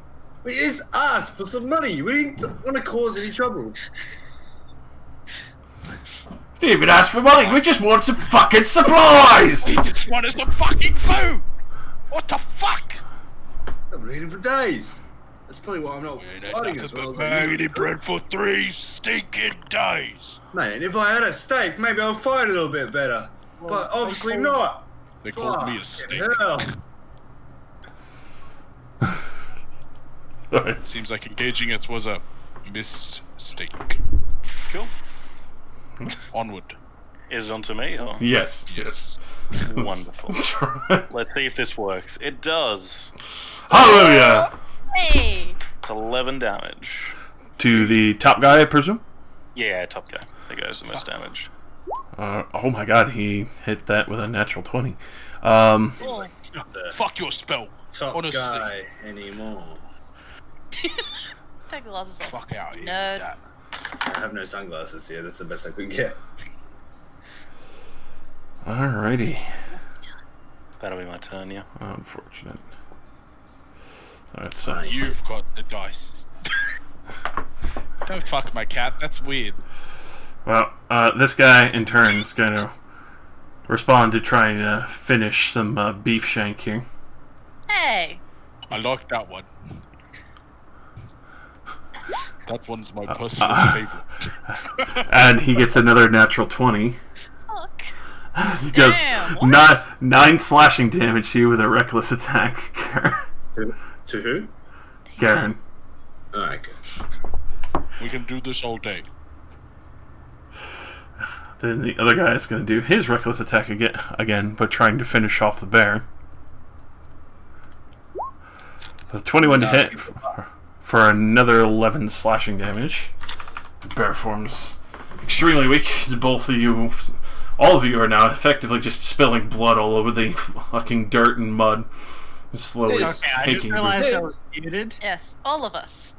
We just asked for some money. We didn't want to cause any trouble. Didn't even ask for money. We just want some fucking supplies. He just wanted some fucking food! What the fuck? I've been eating for days. That's probably why I'm not We ain't had fighting nothing as well but as I usually maggoty do. bread for 3 stinking days. Man, if I had a steak, maybe I'll fight a little bit better. But obviously not. They called me a Fucking steak. hell. Seems like engaging it was a mistake. Cool. Onward. Is it on to me? Or? Yes. Yes. Wonderful. Let's see if this works. It does. Hallelujah. Hey! It's 11 damage. To the top guy, I presume? Yeah, top guy. That goes the most damage. Oh my god, he hit that with a natural 20. Cool. The Fuck your spell. top Honestly. guy anymore. Take the glasses off. Fuck out here. Nerd. That. I have no sunglasses here. That's the best I could get. Alrighty. That'll be my turn, yeah. Unfortunate. That's You've got the dice. Don't fuck my cat. That's weird. well, this guy in turn is going to respond to trying to finish some beef shank here. Hey! I like that one. That one's my personal favorite. And he gets another natural 20. Fuck. As he does Damn, what? 9 slashing damage to you with a reckless attack, To who? Garen. Alright, good. We can do this all day. Then the other guy is going to do his reckless attack again, but trying to finish off the bear. The 21 to hit for another 11 slashing damage. The bear forms extremely weak. Both of you, all of you, are now effectively just spilling blood all over the fucking dirt and mud, slowly Yes. Okay, I just taking. realized I was muted. Yes, all of us.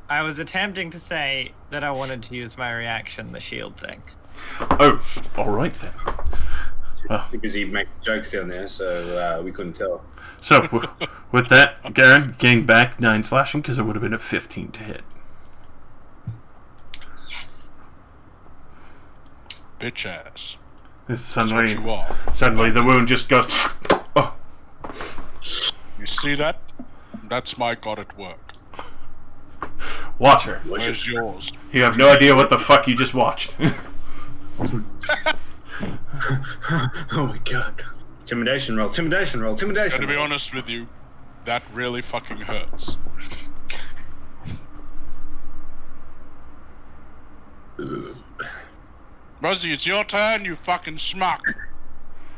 I was attempting to say that I wanted to use my reaction, the shield thing. Oh, all right then. Well, Because he'd make jokes down there, so we couldn't tell. so with that, Garen gained back 9 slashing because it would have been a 15 to hit. Yes. Bitch ass. It's That's what you are. suddenly the wound just goes. Oh, You see that? That's my god at work. watch her. Where's yours? You have no idea what the fuck you just watched. Oh my god. Intimidation roll, intimidation roll, intimidation Gotta be roll. honest with you, that really fucking hurts. Rosie, it's your turn, you fucking schmuck.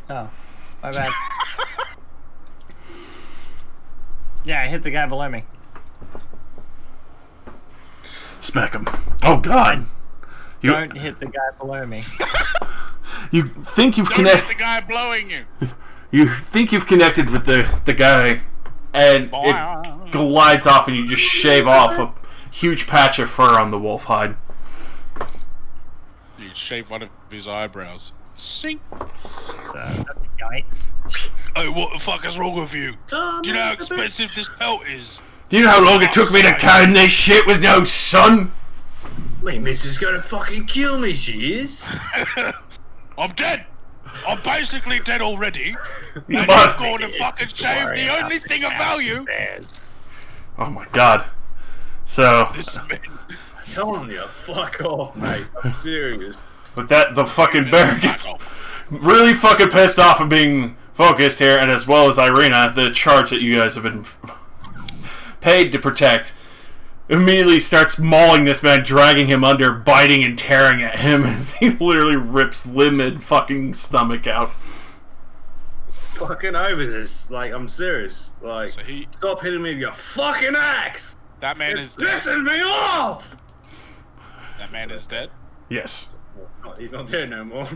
Oh, my bad. Yeah, I hit the guy below me. Smack him. Oh god. You, Don't hit the guy below me. you think you've Don't hit connected. the guy blowing you. You think you've connected with the guy, and it glides off, and you just shave off a huge patch of fur on the wolf hide. You shave one of his eyebrows. Sink. So, yikes. Oh, what the fuck is wrong with you? Do you know how expensive this pelt is? Do you know how long it took me to turn this shit with no sun? My missus gonna fucking kill me, she is. I'm dead. I'm basically dead already. You And must- you're going to fucking shave the only thing of value. Bears. Oh my god. So, This man. Telling you, fuck off, mate. I'm serious. with that, the fucking bear gets Back off. really fucking pissed off and being focused here, and as well as Irina, the charge that you guys have been paid to protect, immediately starts mauling this man, dragging him under, biting and tearing at him as he literally rips limb and fucking stomach out. Fucking over this. Like, I'm serious. Like, So stop hitting me with your fucking axe! that man It's is dead. pissing me off! That man is dead. Yes. He's not there no more.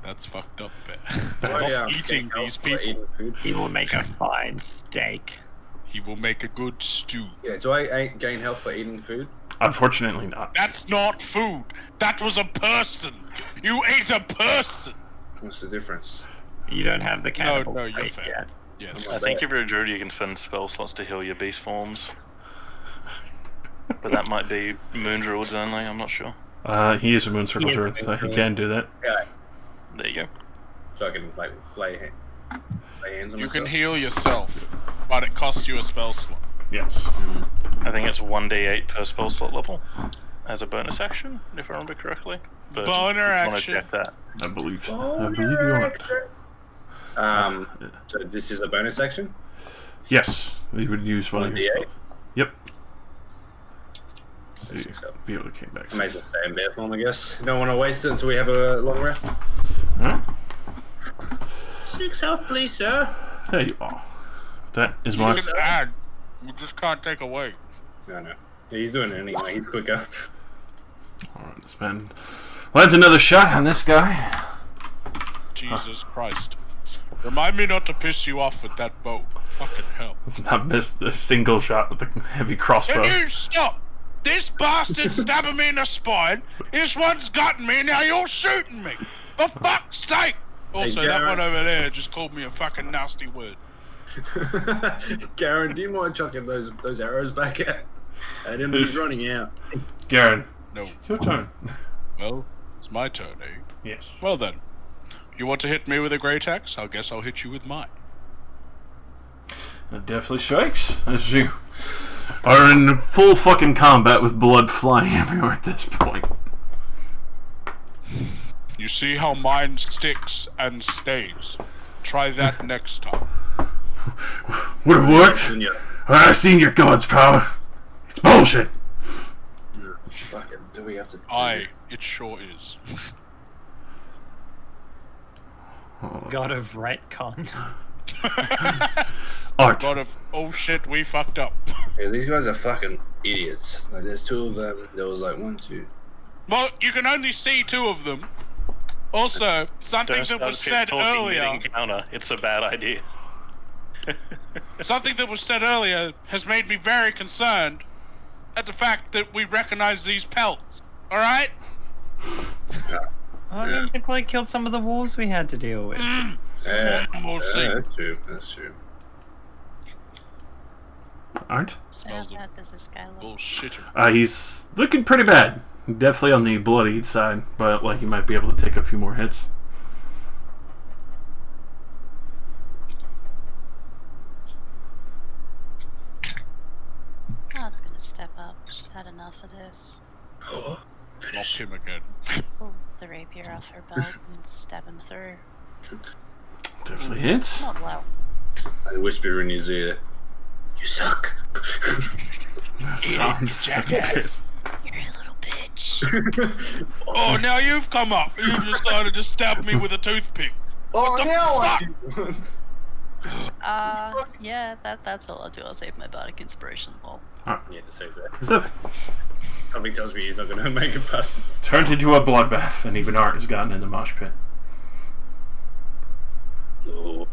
That's fucked up, man. Oh, Stop yeah, eating okay, these for people. eating food. He will make a fine steak. He will make a good stew. Yeah, do I gain health for eating food? Unfortunately not. That's not food. That was a person. You ate a person. What's the difference? You don't have the cannibal no, you're trait fair. yet. Yes. I think if you're a druid, you can spend spell slots to heal your beast forms. But that might be moon druids only, I'm not sure. He is a moon circle He is a druid, moon so he druid. can do that. Yeah. There you go. So I can like lay hands on You myself. can heal yourself, but it costs you a spell slot. Yes. I think it's 1d8 per spell slot level as a bonus action, if I remember correctly. But Boner I want to action. check that. I believe you are. So this is a bonus action? Yes, you would use one of your 1d8? spells. Yep. So I think so. be able to kick back. I may as well stay in bear form, I guess. Don't want to waste it until we have a long rest. Alright. 6 health, please, sir. There you are. That is You my. can add. You just can't take away. No. Yeah, he's doing it anyway. He's quicker. Alright, this man lands another shot on this guy. Jesus Christ. Remind me not to piss you off with that bow. Fucking hell. Not missed a single shot with the heavy crossbow. Can you stop? This bastard's stabbing me in the spine. This one's gutting me. Now you're shooting me. For fuck's sake. Also, that Garrett. one over there just called me a fucking nasty word. Garen, do you mind chucking those arrows back at him? He's running out. Garen, No. your turn. Well, it's my turn, eh? Yes. Well then. You want to hit me with a great axe? I guess I'll hit you with mine. It definitely strikes as you are in full fucking combat with blood flying everywhere at this point. You see how mine sticks and stays. Try that next time. Would have worked. And you- I've seen your god's power. It's bullshit. Fucking, do we have to? It sure is. God of retcon. Art. God of, oh shit, we fucked up. Yeah, these guys are fucking idiots. Like, there's 2 of them. There was like 1, 2. Well, you can only see 2 of them. Also, something Don't that was start said talking earlier. mid-encounter. It's a bad idea. Something that was said earlier has made me very concerned at the fact that we recognize these pelts. Alright? Well, that means they probably killed some of the wolves we had to deal with. Yeah, We'll see. that's true. That's true. Art. So how bad does this guy look? Bullshit. He's looking pretty bad. Definitely on the bloodied side, but like he might be able to take a few more hits. Oh, it's gonna step up. She's had enough of this. Oh, Knock him again. Pull the rapier off her belt and stab him through. Definitely hits. Not low. I whisper in his ear. You suck. Sounds jackass. You're a little bitch. Oh, now you've come up. You decided to stab me with a toothpick. Oh, the now I fuck? do. Yeah, that's all I'll do. I'll save my bardic inspiration lol. Yeah, to save that. So, Something tells me he's not gonna make it past. turned into a bloodbath, and even Art has gotten in the mosh pit. Oh.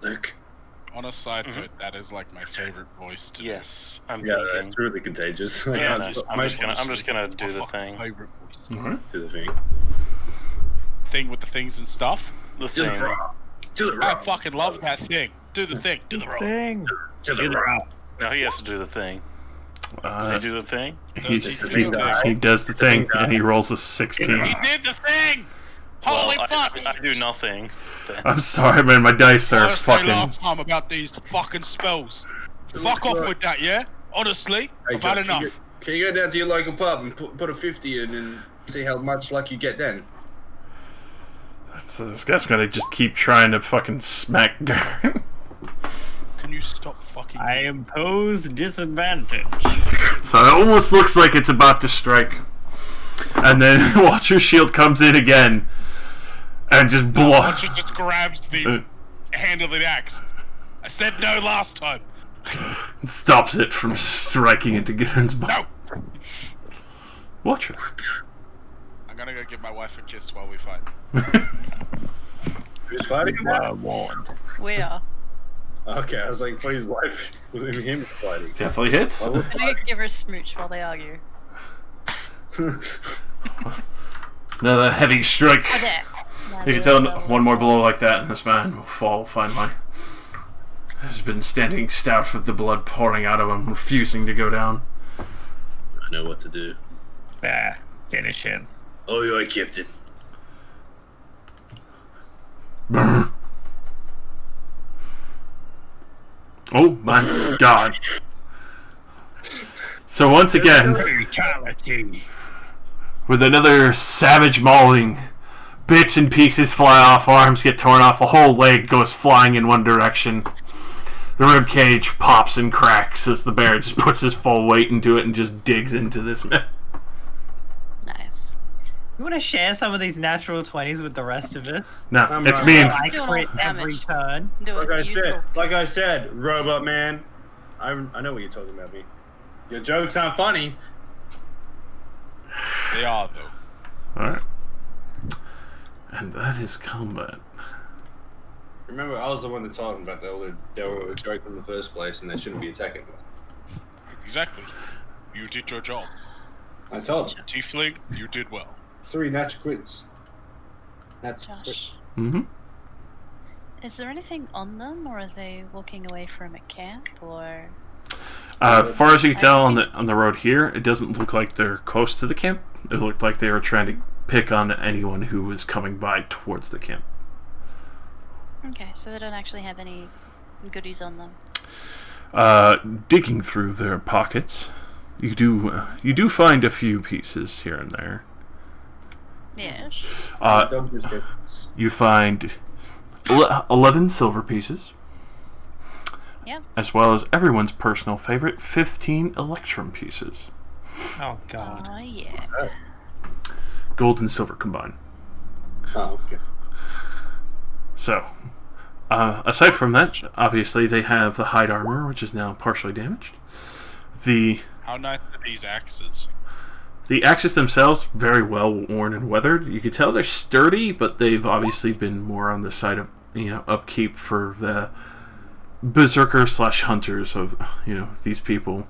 Luke. On a side note, that is like my favorite voice to Yes, I'm Yeah, thinking. it's really contagious. I Yeah, can't no, just I'm just gonna do do the thing. Favorite voice. Alright. do the thing. Thing with the things and stuff. The Do the thing. rock. Do the I rock. fucking love that thing. Do the thing. Do the roll. Thing. Do the rock. Now he has to do the thing. Does he do the thing? He, Does the he do thing the die? thing? he does the thing, thing and he die? rolls a 16. He did the thing! Holy Well, fuck! I do nothing. Then. I'm sorry, man. My dice are Honestly, fucking. last time about these fucking spells. Fuck off with that, yeah? Honestly, Hey, I've had Josh, enough. Can you go down to your local pub and put a 50 in and see how much luck you get then? So this guy's gonna just keep trying to fucking smack Garen. Can you stop fucking... I impose disadvantage. So it almost looks like it's about to strike. And then Watcher Shield comes in again. And just Watcher just grabs the handle of the axe. I said no last time. stops it from striking into Garen's body. No! Watcher. I'm gonna go give my wife a kiss while we fight. Who's fighting him? Warned. We are. Okay, I was like, for his wife, with him fighting. Definitely hits. I'm gonna give her a smooch while they argue. Another heavy strike. Oh, there. You can tell one more blow like that and this man will fall finally. has been standing stout with the blood pouring out of him, refusing to go down. I know what to do. Finish him. Oh, you're Captain. Brr. Oh my god. So once again, Brutality. with another savage mauling, bits and pieces fly off, arms get torn off, a whole leg goes flying in one direction. The rib cage pops and cracks as the bear just puts his full weight into it and just digs into this man. Nice. You want to share some of these natural 20s with the rest of us? No, I'm it's right. me. I Doing all crit the every damage. turn. Do it. Like I said, Robot Man. I know what you're talking about, me. Your jokes aren't funny. They are though. Alright. And that is combat. Remember, I was the one that told them that they were a joke in the first place and they shouldn't be attacking them. Exactly. You did your job. I told them. Tiefling, you did well. 3 natural quits. That's Josh, Mm-hmm. is there anything on them, or are they walking away from a camp, or? As far as you can tell on the road here, it doesn't look like they're close to the camp. It looked like they were trying to pick on anyone who was coming by towards the camp. Okay, so they don't actually have any goodies on them. Digging through their pockets, you do find a few pieces here and there. Yes. You find 11 silver pieces. Yeah. As well as everyone's personal favorite, 15 electrum pieces. Oh god. Oh yeah. Gold and silver combined. Oh, okay. So, aside from that, obviously they have the hide armor, which is now partially damaged. How nice are these axes? The axes themselves, very well worn and weathered. You can tell they're sturdy, but they've obviously been more on the side of, upkeep for the berserker / hunters of, these people.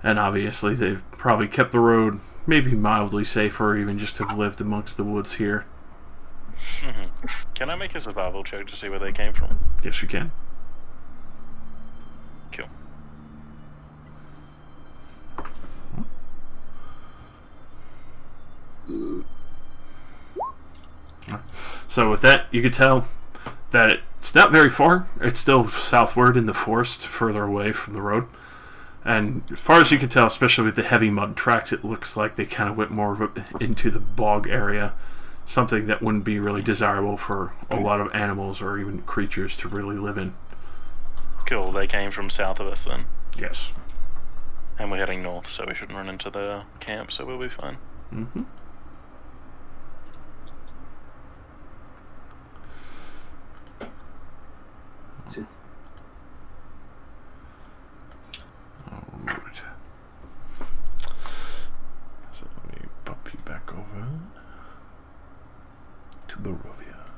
And obviously they've probably kept the road maybe mildly safe, or even just have lived amongst the woods here. Can I make a survival check to see where they came from? Yes, you can. Cool. So with that, you could tell that it's not very far. It's still southward in the forest, further away from the road. And as far as you can tell, especially with the heavy mud tracks, it looks like they kind of went more into the bog area. Something that wouldn't be really desirable for a lot of animals or even creatures to really live in. Cool, they came from south of us then. Yes. And we're heading north, so we shouldn't run into the camp, so we'll be fine. Mm-hmm. Alright. So let me bump you back over to Barovia.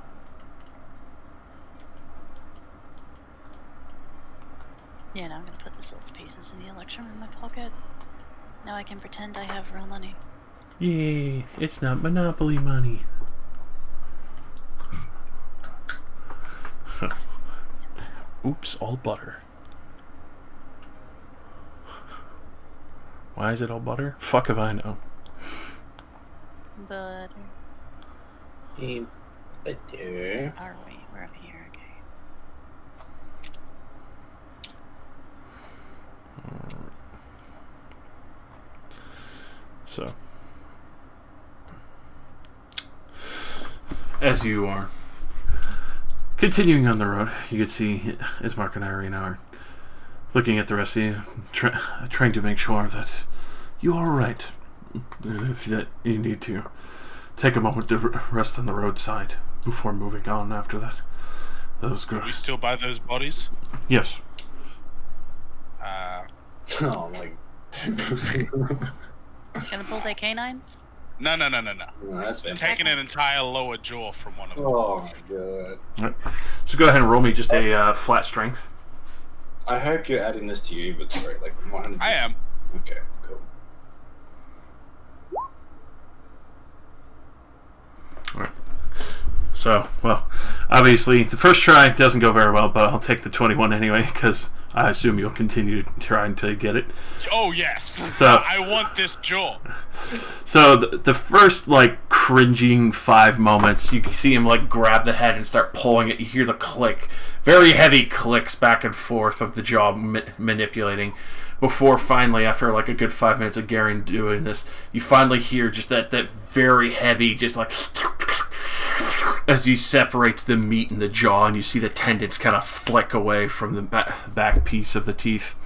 Yeah, now I'm gonna put the silver pieces in the electrum in my pocket. Now I can pretend I have real money. Yay, it's not Monopoly money. Oops, all butter. Why is it all butter? Fuck if I know. Butter. Butter. Are we? We're up here, okay. So, as you are continuing on the road, you can see, as Mark and I right now are looking at the rest of you, trying to make sure that you are right. And if that you need to take a moment to rest on the roadside before moving on after that. That was good. We still buy those bodies? Yes. Oh my. Gonna pull their canines? No. Oh, that's fantastic. Taking an entire lower jaw from one of them. Oh my god. Alright. So go ahead and roll me just a flat strength. I hope you're adding this to your inventory, like 100%. I am. Okay, cool. Alright. So, well, Obviously, the first try doesn't go very well, but I'll take the 21 anyway, because I assume you'll continue trying to get it. Oh, yes. So I want this jaw. So the first, like, cringing 5 moments, you can see him, like, grab the head and start pulling it. You hear the click. Very heavy clicks back and forth of the jaw manipulating. Before finally, after, like, a good 5 minutes of Garen doing this, you finally hear just that very heavy, just like... as he separates the meat in the jaw, and you see the tendons kind of flick away from the back piece of the teeth.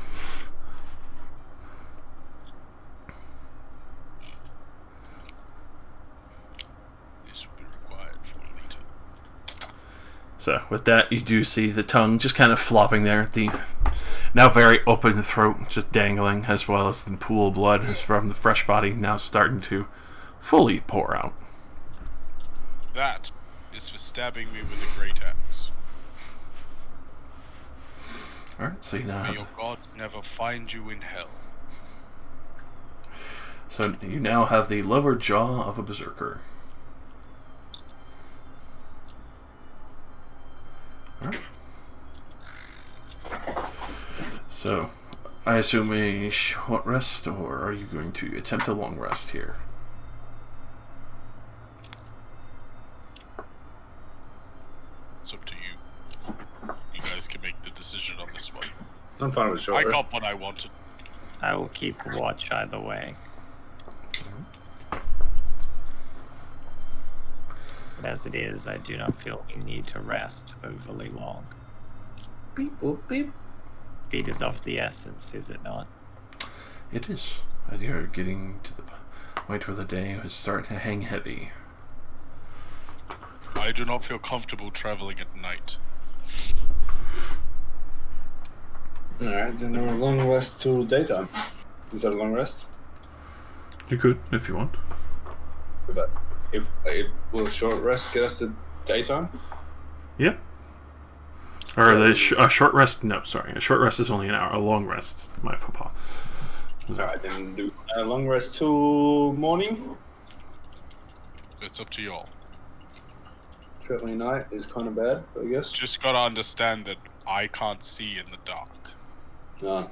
This will be required for later. So, with that, you do see the tongue just kind of flopping there, the now very open throat just dangling, as well as the pool of blood from the fresh body now starting to fully pour out. That is for stabbing me with a great axe. Alright, so you now May have... your gods never find you in hell. So you now have the lower jaw of a berserker. Alright. So, I assume a short rest, or are you going to attempt a long rest here? It's up to you. You guys can make the decision on this one. I'm fine with short I rest. got what I wanted. I will keep watch either way. But as it is, I do not feel we need to rest overly long. Beep, boop, beep. Speed is of the essence, is it not? It is. And you're getting to the point where the day is starting to hang heavy. I do not feel comfortable traveling at night. Alright, then a long rest till daytime. Is that a long rest? You could, if you want. But if will a short rest get us to daytime? Yeah. Or a short rest? No, sorry. A short rest is only an hour. A long rest, my faux pas. Alright, then do a long rest till morning. It's up to y'all. Traveling night is kind of bad, I guess. Just gotta understand that I can't see in the dark. No.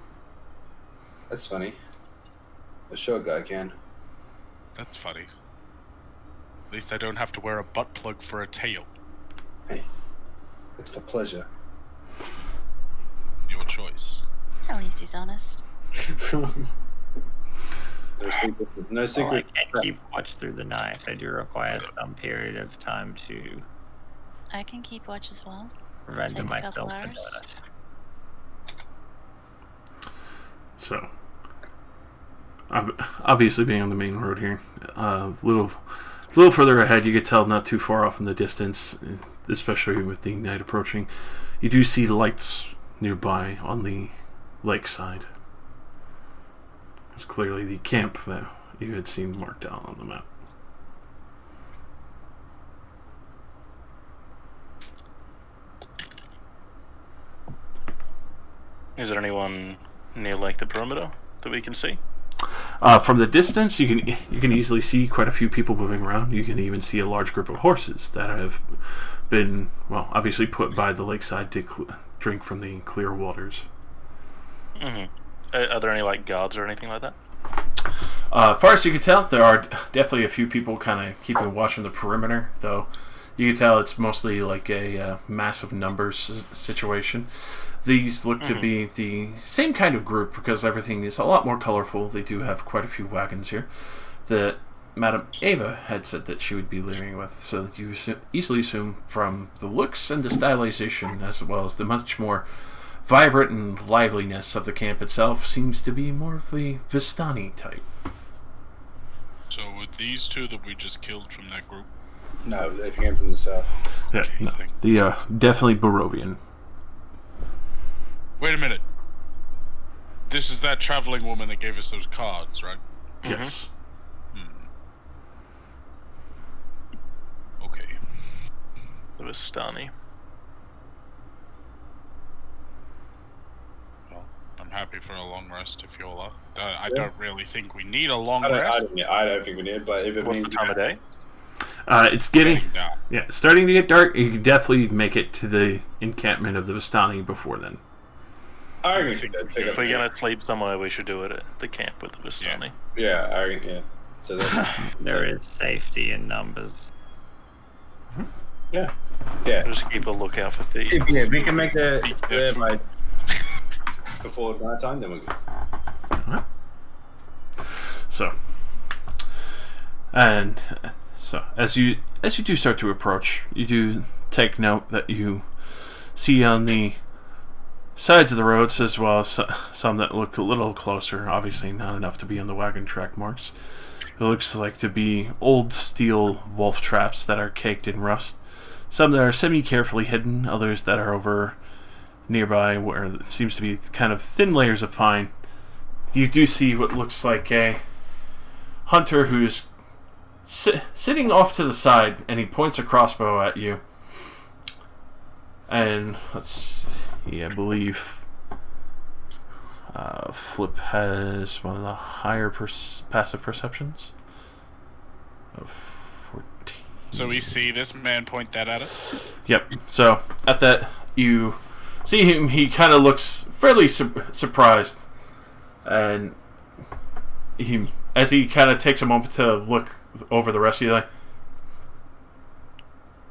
That's funny. A short guy can. That's funny. At least I don't have to wear a butt plug for a tail. Hey, it's for pleasure. Your choice. At least he's honest. No secret. I can't keep watch through the night. I do require some period of time to I can keep watch as well. render Take a couple myself to hours. earth. So, obviously being on the main road here, little further ahead, you could tell not too far off in the distance, especially with the night approaching, you do see lights nearby on the lakeside. It's clearly the camp that you had seen marked out on the map. Is there anyone near like the perimeter that we can see? From the distance, you can easily see quite a few people moving around. You can even see a large group of horses that have been, well, obviously put by the lakeside to drink from the clear waters. Mm-hmm. Are there any like guards or anything like that? As far as you can tell, there are definitely a few people kind of keeping watch on the perimeter, though you can tell it's mostly like a massive numbers situation. These look to be the same kind of group because everything is a lot more colorful. They do have quite a few wagons here that Madame Ava had said that she would be living with, so that you easily assume from the looks and the stylization, as well as the much more vibrant and liveliness of the camp itself, seems to be more of the Vistani type. So with these two that we just killed from that group, No, they came from the south. Yeah, no, the definitely Barovian. wait a minute. This is that traveling woman that gave us those cards, right? Yes. Okay. The Vistani. Well, I'm happy for a long rest if y'all are. I don't really think we need a long I rest. don't think we need, but if it What's means the time of day? It's getting down. Yeah, starting to get dark. You can definitely make it to the encampment of the Vistani before then. I reckon we should pick If up. we're gonna sleep somewhere, we should do it at the camp with the Vistani. Yeah. So that's There is safety in numbers. yeah. Just keep a lookout for thieves. Yeah, we can make the there by before night time. Then we go. So, as you do start to approach, you do take note that you see on the sides of the roads, as well as some that look a little closer. Obviously, not enough to be on the wagon track marks. It looks like to be old steel wolf traps that are caked in rust. Some that are semi-carefully hidden, others that are over nearby where it seems to be kind of thin layers of pine. You do see what looks like a hunter who's sitting off to the side, and he points a crossbow at you. And let's see, I believe Flip has one of the higher passive perceptions of 14. So we see this man point that at us. Yep. So at that, you see him. He kind of looks fairly surprised, and as he kind of takes a moment to look over the rest of you, like,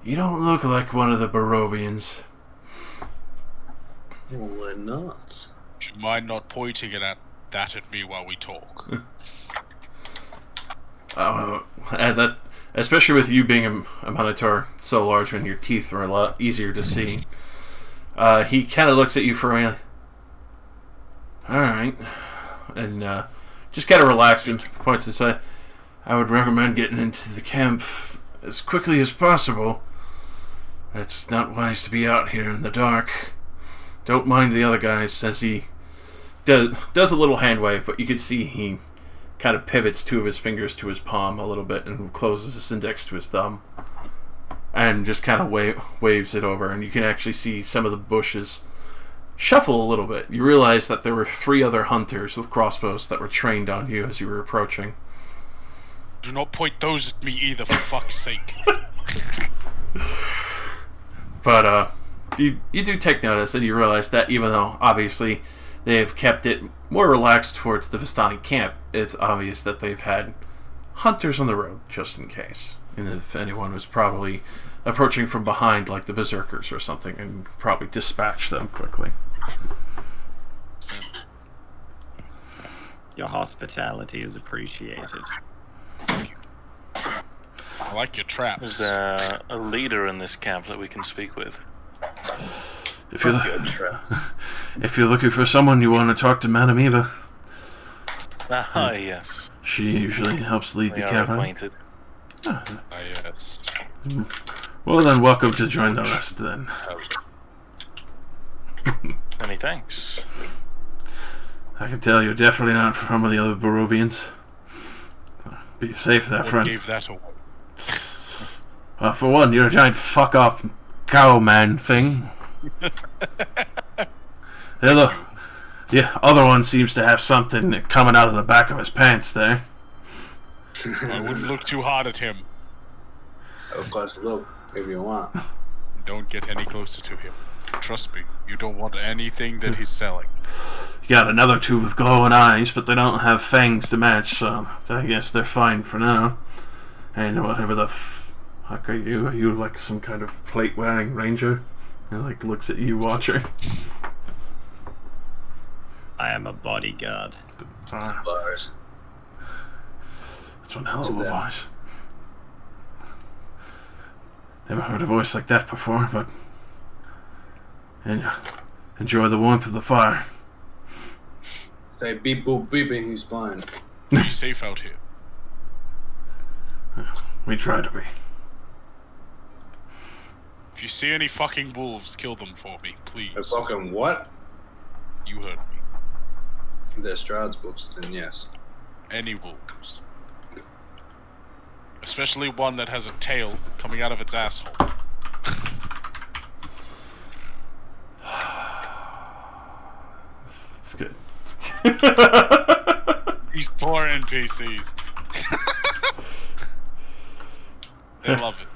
you don't look like one of the Barovians. Well, we're not. Do you mind not pointing it at me while we talk? And that, especially with you being a Minotaur so large and your teeth are a lot easier to see. He kind of looks at you for a minute. Alright. And just kind of relaxed and points to say, I would recommend getting into the camp as quickly as possible. It's not wise to be out here in the dark. Don't mind the other guys, as he does a little hand wave, but you can see he kind of pivots two of his fingers to his palm a little bit and closes his index to his thumb. And just kind of waves it over, and you can actually see some of the bushes shuffle a little bit. You realize that there were 3 other hunters with crossbows that were trained on you as you were approaching. Do not point those at me either, for fuck's sake. But you do take notice, and you realize that even though obviously they've kept it more relaxed towards the Vistani camp, it's obvious that they've had hunters on the road just in case. And if anyone was probably approaching from behind, like the berserkers or something, and probably dispatch them quickly. Your hospitality is appreciated. I like your traps. Is there a leader in this camp that we can speak with? If you're looking for someone, you want to talk to Madame Eva. Ah, yes. She usually helps lead We the are camp. acquainted. Yes. Well then, welcome to join the rest then. Many thanks. I can tell you're definitely not from the other Barovians. Be safe there, What friend. gave that away? For one, you're a giant fuck-off cow man thing. The other one seems to have something coming out of the back of his pants there. I wouldn't look too hard at him. Of course, look if you want. Don't get any closer to him. Trust me, you don't want anything that he's selling. You got another 2 with glowing eyes, but they don't have fangs to match, so I guess they're fine for now. And whatever the fuck are you? Are you like some kind of plate-wearing ranger? And like looks at you watching. I am a bodyguard. Bars. That's one hell of a voice. Never heard a voice like that before, but enjoy the warmth of the fire. Say beep boop beep and he's fine. Are you safe out here? We try to be. If you see any fucking wolves, kill them for me, please. A fucking what? You heard me. They're Strahd's books, then yes. Any wolves. Especially one that has a tail coming out of its asshole. It's good. These poor NPCs. They love it.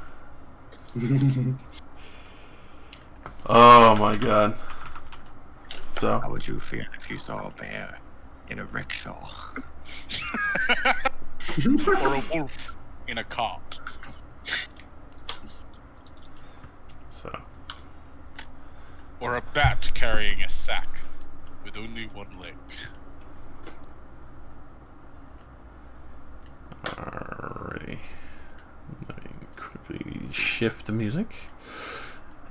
Oh my god. So, How would you feel if you saw a bear in a rickshaw? Or a wolf in a cart. so Or a bat carrying a sack with only one leg. alrighty. Let me quickly shift the music.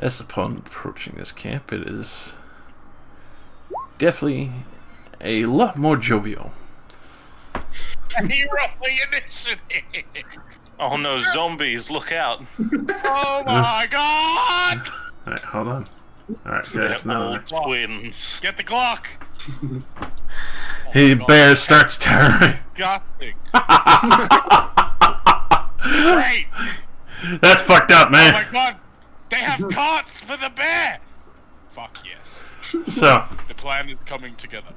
As upon approaching this camp, it is definitely a lot more jovial. Hero initiative! Oh no, zombies! Look out! Oh my god! Alright, hold on. Alright, They're good. No, all twins. Get the Glock! Hey, God. bear starts tearing. Disgusting. Great! That's fucked up, Oh man. my god! They have carts for the bear! Fuck yes. So, The plan is coming together.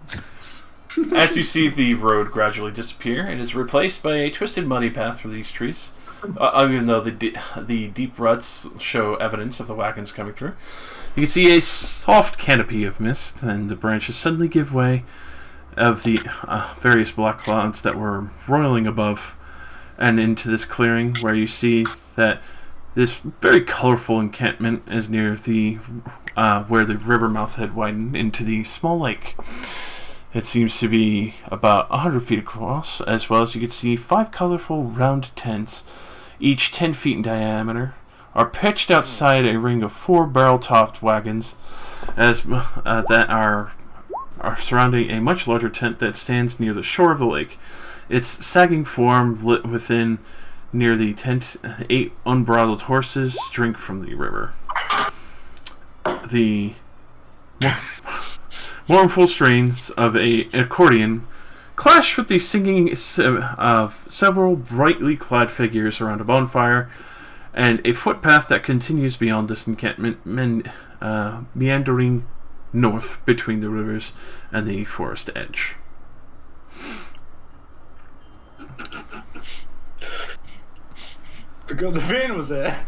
as you see the road gradually disappear, it is replaced by a twisted muddy path through these trees. Even though the deep ruts show evidence of the wagons coming through. You can see a soft canopy of mist, and the branches suddenly give way of the various black clouds that were roiling above and into this clearing, where you see that this very colorful encampment is near the where the river mouth had widened into the small lake. It seems to be about 100 feet across, as well as you can see 5 colorful round tents, each 10 feet in diameter, are pitched outside a ring of 4 barrel-topped wagons that are surrounding a much larger tent that stands near the shore of the lake. Its sagging form lit within near the tent, 8 unbridled horses drink from the river. The mournful strains of an accordion clash with the singing of several brightly clad figures around a bonfire, and a footpath that continues beyond this encampment, meandering north between the rivers and the forest edge. Because the van was there.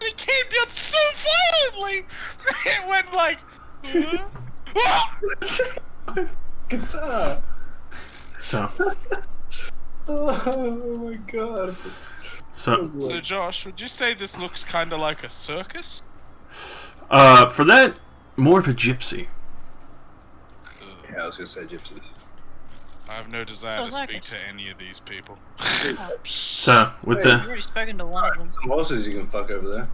It came down so violently! It went like... Guitar. So, Oh my god. so So Josh, would you say this looks kind of like a circus? for that, more of a gypsy. Yeah, I was gonna say gypsies. I have no desire So to speak circus. to any of these people. So, with You've the already spoken to one of them. Some horses you can fuck over there.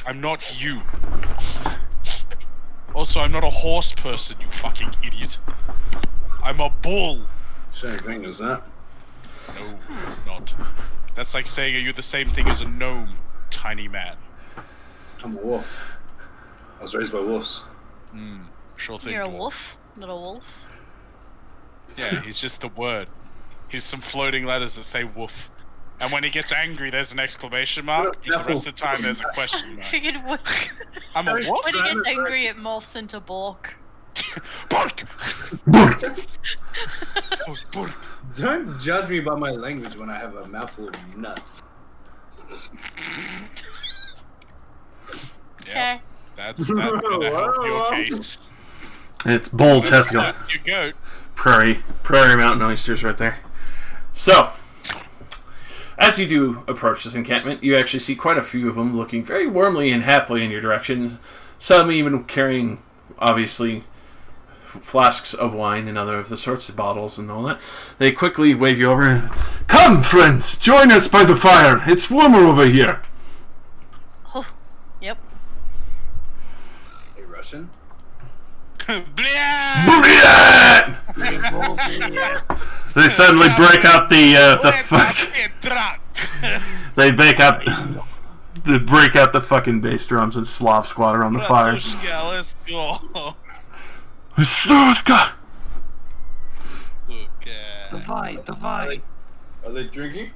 I'm not you. Also, I'm not a horse person, you fucking idiot. I'm a bull. Same thing as that. No, it's not. That's like saying, are you the same thing as a gnome, tiny man? I'm a wolf. I was raised by wolves. Sure thing. You're a dwarf. wolf? Not a wolf? Yeah, he's just the word. He's some floating letters that say woof. And when he gets angry, there's an exclamation mark. And the rest of the time, there's a question mark. Figured when I'm a wolf? he gets angry, it morphs into Bork. Bark! Bark! Oh, bark. Don't judge me by my language when I have a mouthful of nuts. Yeah, that's gonna help your case. It's bull testicles. That's your goat. Prairie mountain oysters right there. So, as you do approach this encampment, you actually see quite a few of them looking very warmly and happily in your direction. Some even carrying, obviously, flasks of wine and other of the sorts of bottles and all that. They quickly wave you over and, "Come, friends, join us by the fire. It's warmer over here." Oh, yep. Hey, Russian? Blah! Booyah! They suddenly break out the fuck. They break out the fucking bass drums and Slav squatter on the fire. Bratushka, let's go. Slutka! Okay. Are they drinking?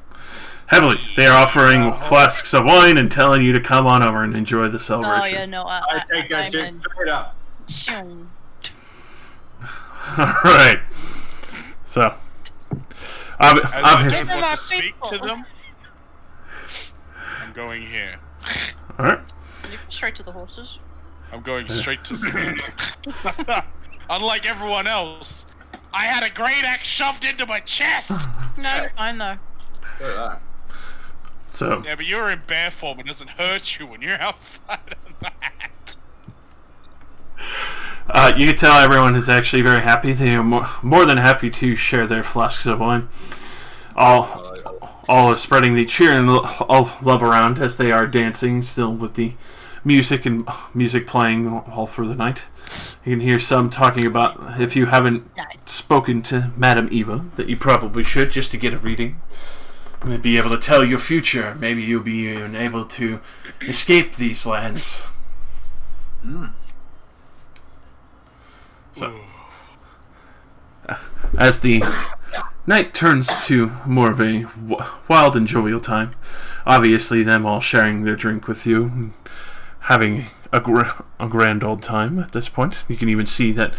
Heavily, they are offering flasks of wine and telling you to come on over and enjoy the Oh, celebration. yeah, no, I take that shit straight up. Alright. So, As I obviously, don't want to speak to them, I'm going here. All right. You go straight to the horses. I'm going straight to sleep. Unlike everyone else, I had a great axe shoved into my chest! No, you're fine though. Look at that. So Yeah, but you're in bear form. It doesn't hurt you when you're outside of that. you can tell everyone is actually very happy. They are more than happy to share their flasks of wine. All are spreading the cheer and love around as they are dancing still with the music playing all through the night. You can hear some talking about, if you haven't spoken to Madame Eva, that you probably should, just to get a reading. And be able to tell your future. Maybe you'll be even able to escape these lands. So, as the night turns to more of a wild and jovial time, obviously them all sharing their drink with you, and having a grand old time at this point. You can even see that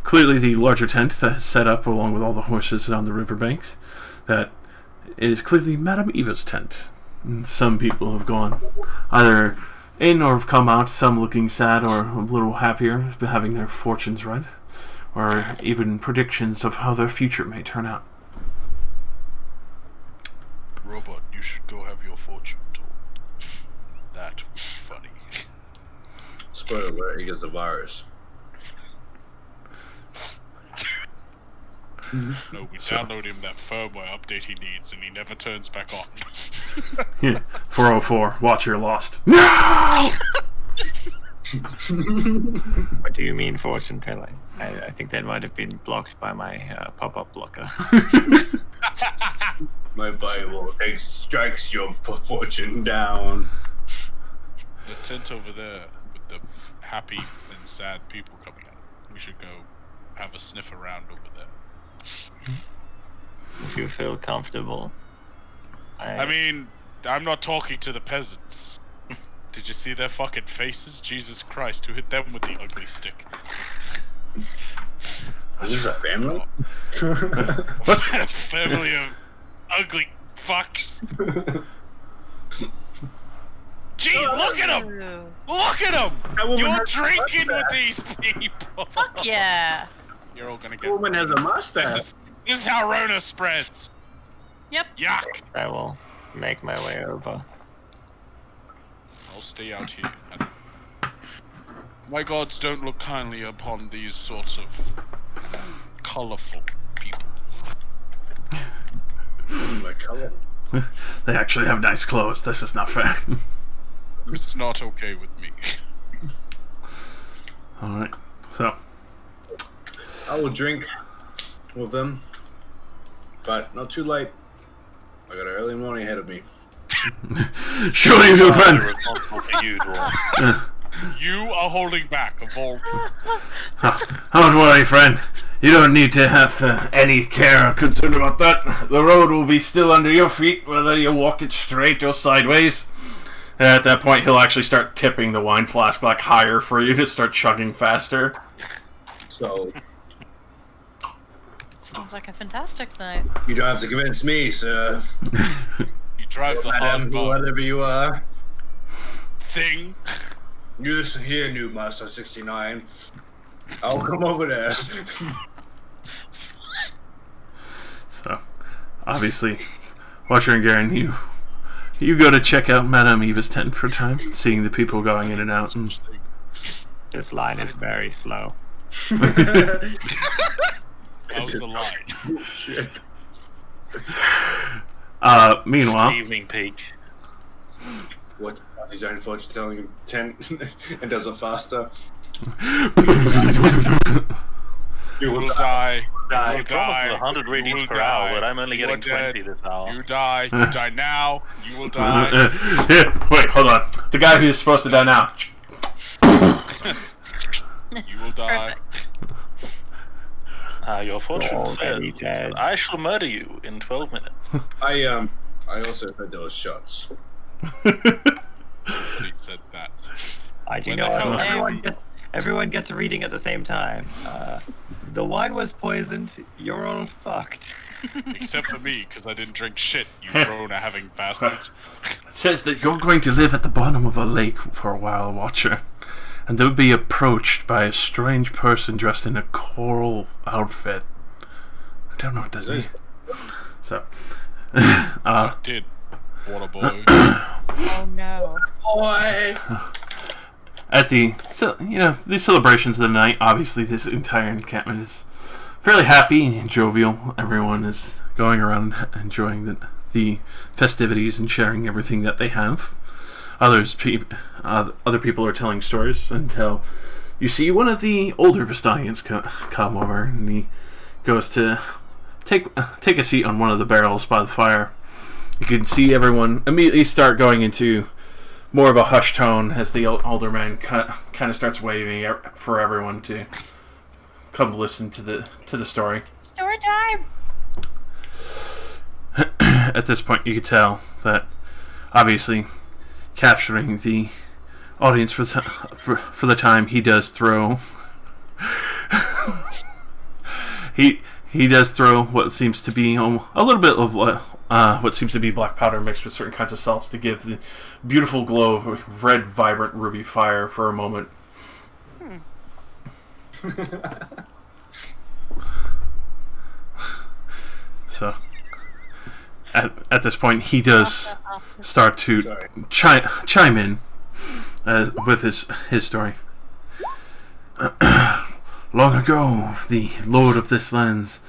clearly the larger tent that's set up along with all the horses on the riverbanks, that it is clearly Madame Eva's tent. And some people have gone either in or have come out, some looking sad or a little happier, having their fortunes right, or even predictions of how their future may turn out. Robot, you should go have your fortune told. That would be funny. Spoiler alert, he gets the virus. No, we download him that firmware update he needs, and he never turns back on. Yeah, 404, watch your lost. No! What do you mean, fortune telling? I think that might have been blocked by my pop-up blocker. My Bible strikes your fortune down. The tent over there with the happy and sad people coming out. We should go have a sniff around over there. If you feel comfortable. I mean, I'm not talking to the peasants. Did you see their fucking faces? Jesus Christ, who hit them with the ugly stick? Is this a family? A family of ugly fucks. Jeez, look at them! Ooh. Look at them! woman You're has a drinking with mustache. these people! Fuck yeah. You're all gonna The get... woman has a mustache. This is how Rona spreads! Yep. Yuck! I will make my way over. I'll stay out here. And my gods don't look kindly upon these sorts of colorful people. My color. They actually have nice clothes. This is not fair. It's not okay with me. Alright, so. I will drink with them, but not too late. I got an early morning ahead of me. Surely, my friend. Responsible for you, Dwarf. You are holding back of all... Don't worry, friend. You don't need to have any care or concern about that. The road will be still under your feet, whether you walk it straight or sideways. And at that point, he'll actually start tipping the wine flask like higher for you to start chugging faster. So Sounds like a fantastic night. you don't have to convince me, sir. He drives a Madam, hard bar whatever you are. thing. You listen here, new Master 69. I'll come over there. So, obviously, Watcher and Garen, you go to check out Madame Eva's tent for time, seeing the people going in and out. And This line is very slow. That was the line. Shit. meanwhile, Evening peak. What? His own fortune telling him 10 and does it faster. You will die. die. You will die. 100 readings will per die. hour, but I'm only You getting are 20 dead. this hour. You die. You die now. You will die. here, wait, hold on. The guy who's supposed to die now. You will die. Perfect. Your fortune Already says, dead. I shall murder you in 12 minutes. I also heard those shots. He said that. I do When know the hell everyone gets a reading at the same time. The wine was poisoned. You're all fucked. Except for me, because I didn't drink shit, you Rona having bastards. says that you're going to live at the bottom of a lake for a while, Watcher, and they'll be approached by a strange person dressed in a coral outfit. I don't know what that means. So, Did water boy? Oh no. Boy. as the celebrations of the night, obviously this entire encampment is fairly happy and jovial. Everyone is going around enjoying the festivities and sharing everything that they have. Other people are telling stories until you see one of the older Vistanians come over, and he goes to take a seat on one of the barrels by the fire. You can see everyone immediately start going into more of a hushed tone as the older man kind of starts waving for everyone to come listen to the story. Story time. At this point, you could tell that obviously capturing the audience for the time, he does throw he does throw what seems to be a little bit of what seems to be black powder mixed with certain kinds of salts to give the beautiful glow of red, vibrant ruby fire for a moment. So at this point, he does start to chime in with his story. Long ago, the lord of this land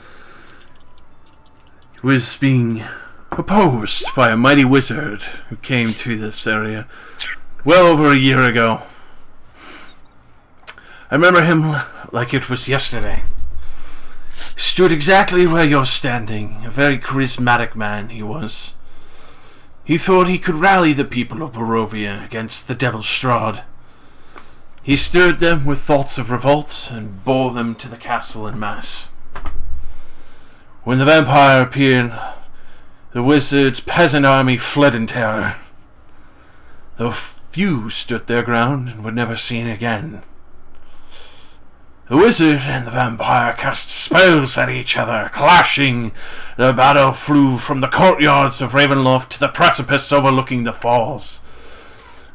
was being opposed by a mighty wizard who came to this area well over a year ago. I remember him like it was yesterday. Stood exactly where you're standing. A very charismatic man he was. He thought he could rally the people of Barovia against the devil Strahd. He stirred them with thoughts of revolt and bore them to the castle en masse. When the vampire appeared, the wizard's peasant army fled in terror, though few stood their ground and were never seen again. The wizard and the vampire cast spells at each other, clashing. The battle flew from the courtyards of Ravenloft to the precipice overlooking the falls.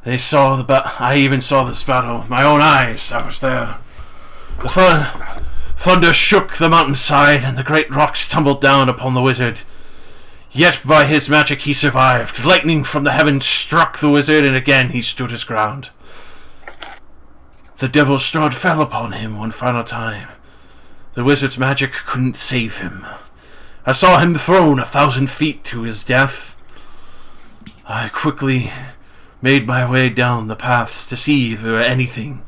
I even saw this battle with my own eyes. I was there. The thunder shook the mountainside, and the great rocks tumbled down upon the wizard. Yet by his magic he survived. Lightning from the heavens struck the wizard, and again he stood his ground. The devil Strahd fell upon him one final time. The wizard's magic couldn't save him. I saw him thrown 1,000 feet to his death. I quickly made my way down the paths to see if there were anything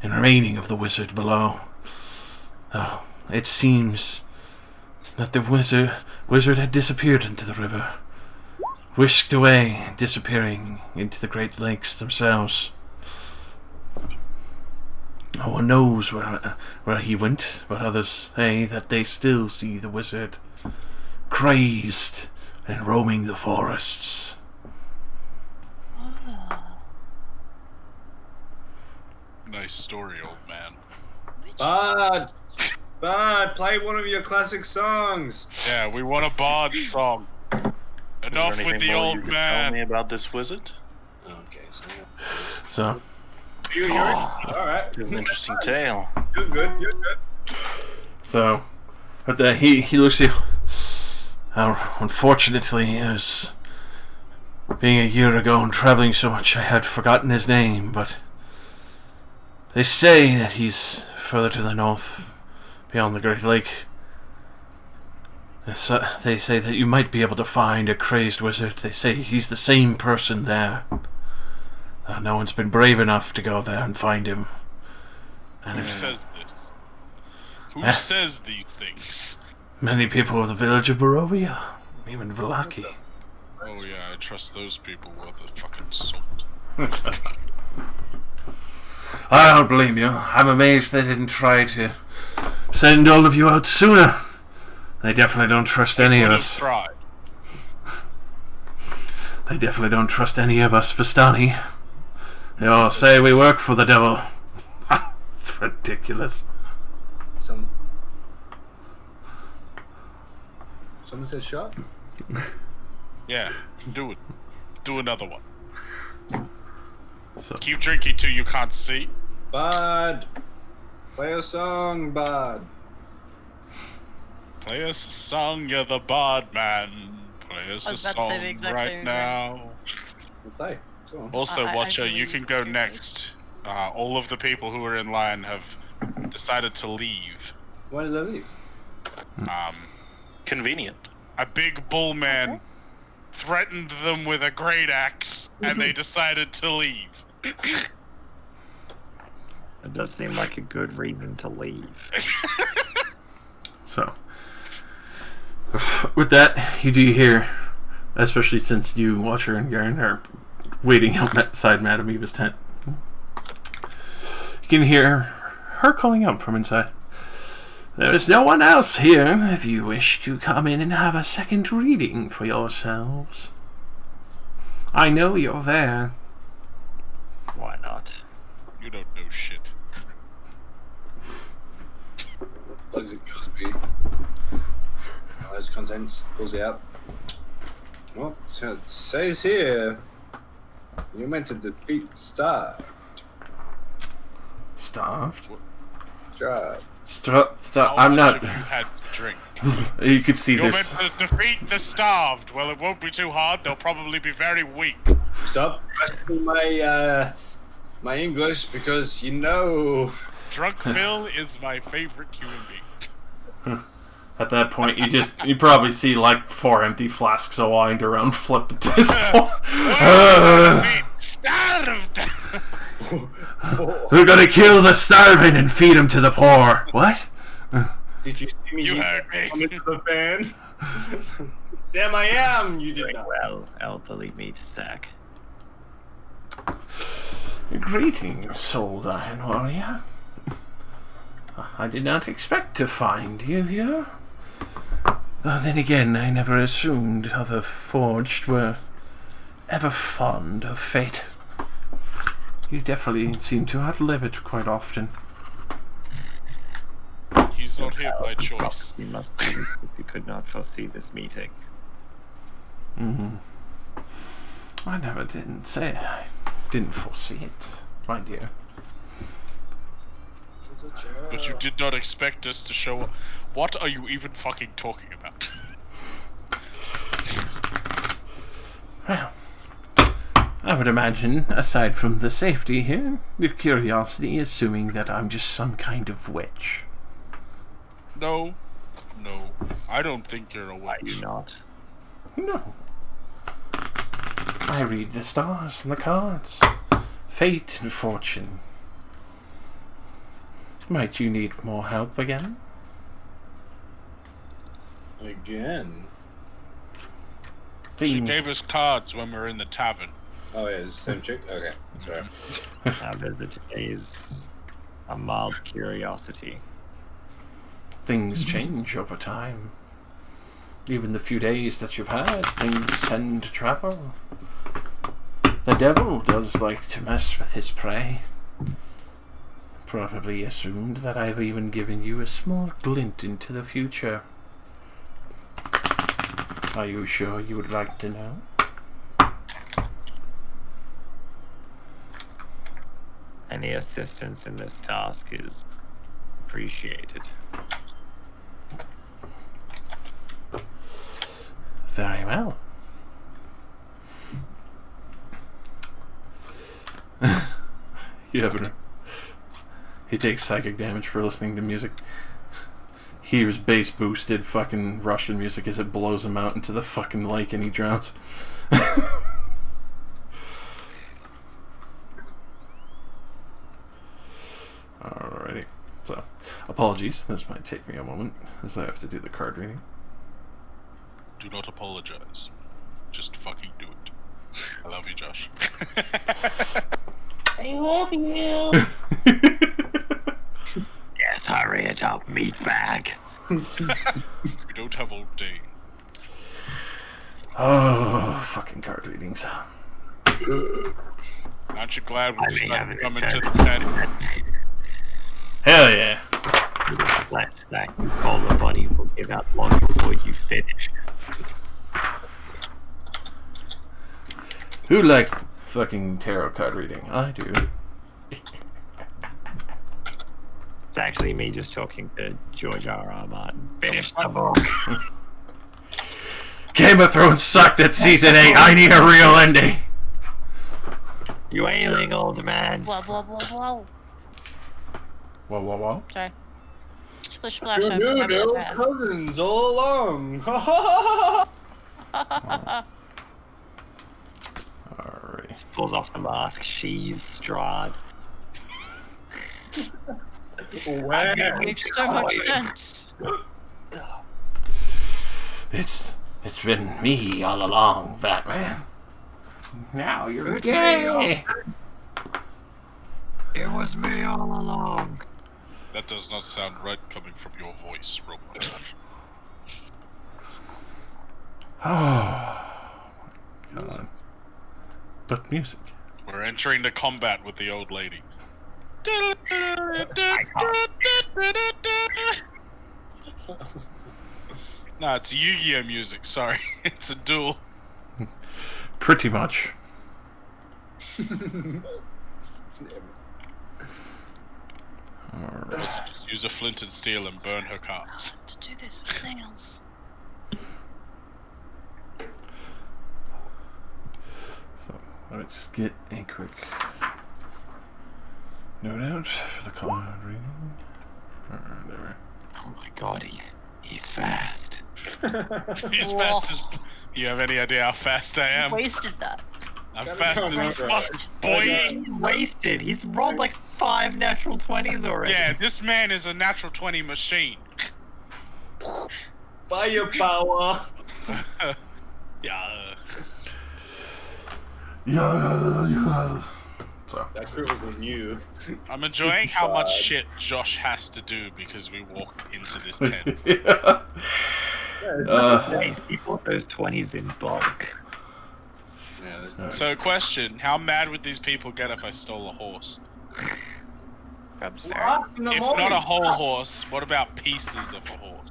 remaining of the wizard below. Oh, it seems that the wizard had disappeared into the river, whisked away, disappearing into the Great Lakes themselves. No one knows where he went, but others say that they still see the wizard, crazed and roaming the forests. Nice story, old man. Bard, play one of your classic songs. Yeah, we want a bard song. Enough with the old man. Tell me about this wizard. Okay, So. You hear it? Alright. It's an interesting tale. You're good. So, but he looks at you. Unfortunately, it was being a year ago and traveling so much, I had forgotten his name, but they say that he's further to the north, beyond the Great Lake. They say that you might be able to find a crazed wizard. They say he's the same person there. No one's been brave enough to go there and find him. And Who says this? Who says these things? Many people of the village of Barovia, even Velaki. Oh yeah, I trust those people worth a fucking salt. I don't blame you. I'm amazed they didn't try to send all of you out sooner. They definitely don't trust any of us. Tried. They definitely don't trust any of us, Vistani. They all say we work for the devil. It's ridiculous. Someone said shot? Yeah, do it. do another one. So Keep drinking till you can't see. Bud, play a song, Bud. Play us a song, you're the bard man. Play us I a was about to say the song exact right same thing. now. We'll play. Go on. Also, I Watcher, really you can go do next. All of the people who are in line have decided to leave. Why did I leave? Convenient. A big bull man threatened them with a great axe, and they decided to leave. It does seem like a good reason to leave. So, with that, you do hear, especially since you, Watcher, and Garen are waiting outside Madame Eva's tent, you can hear her calling out from inside. There is no one else here if you wish to come in and have a second reading for yourselves. I know you're there. Why not? You don't know shit. Plugs it USB. Those contents. Pulls it out. Well, so it says here you're meant to defeat Strahd. Starved? Strahd. How I'm much not. have you had to drink? You could see You're this. meant to defeat the starved. Well, it won't be too hard. They'll probably be very weak. Stop questioning my my English because you know. Drunk Bill is my favorite human being. At that point, you probably see like 4 empty flasks of wine around flip at this point. Starved! We're gonna kill the starving and feed them to the poor. What? Did you see me? You heard me. Come into the van. Sam, I am. You did Doing not. well, elderly meat sack. Greetings, old Iron Warrior. I did not expect to find you here. Though then again, I never assumed other Forged were ever fond of fate. You definitely seem to outlive it quite often. He's not here by choice. You must be if you could not foresee this meeting. I never didn't say I didn't foresee it, my dear. But you did not expect us to show up. What are you even fucking talking about? Well, I would imagine, aside from the safety here, your curiosity, assuming that I'm just some kind of witch. No. I don't think you're a Why witch. you not? No. I read the stars and the cards. Fate and fortune. Might you need more help again? Again. She gave us cards when we were in the tavern. Oh yeah, it's the same chick. Okay, sorry. Our visit is a mild curiosity. Things change over time. Even the few days that you've had, things tend to travel. The devil does like to mess with his prey. Probably assumed that I've even given you a small glint into the future. Are you sure you would like to know? Any assistance in this task is appreciated. Very well. You haven't. He takes psychic damage for listening to music. Hears bass boosted fucking Russian music as it blows him out into the fucking lake and he drowns. Alrighty. So, apologies. This might take me a moment as I have to do the card reading. Do not apologize. Just fucking do it. I love you, Josh. I love you. Yes, hurry it up, meatbag. We don't have all day. Oh, fucking card readings. Aren't you glad we I just may let have him an come into the eternity. tent? Hell yeah. Flashback, you call the body will give out long before you finish. Who likes fucking tarot card reading? I do. It's actually me just talking to George R.R. Martin. Finish the book. Game of Thrones sucked at season 8. I need a real ending. You ailing old man. Blah blah blah blah. Whoa, whoa, whoa. Sorry. Splish splash. You I'm knew having they a were bad. cousins all along. Alright. Pulls off the mask. She's Strahd. Wow. Makes so much sense. It's been me all along, Batman. Now you're It's gay. It was me all along. That does not sound right coming from your voice, Robot. Oh my god. But music. We're entering the combat with the old lady. No, it's Yu-Gi-Oh music, sorry. It's a duel. Pretty much. Alright. Let's just use a flint and steel and burn her cards. To do this with nails. So let me just get a quick note out for the card reading. Alright, there. Oh my god, he's fast. He's fast as... You have any idea how fast I am? Wasted that. I'm fast as fuck, boy! Wasted. He's rolled like 5 natural 20s already. Yeah, this man is a natural 20 machine. Firepower. Yeah. Yeah. So That crit was on you. I'm enjoying how much God. shit Josh has to do because we walked into this tent. yeah. Nice. He bought those 20s in bulk. Yeah, that's So, question: how mad would these people get if I stole a horse? Rub's fair. If not a whole horse, what about pieces of a horse?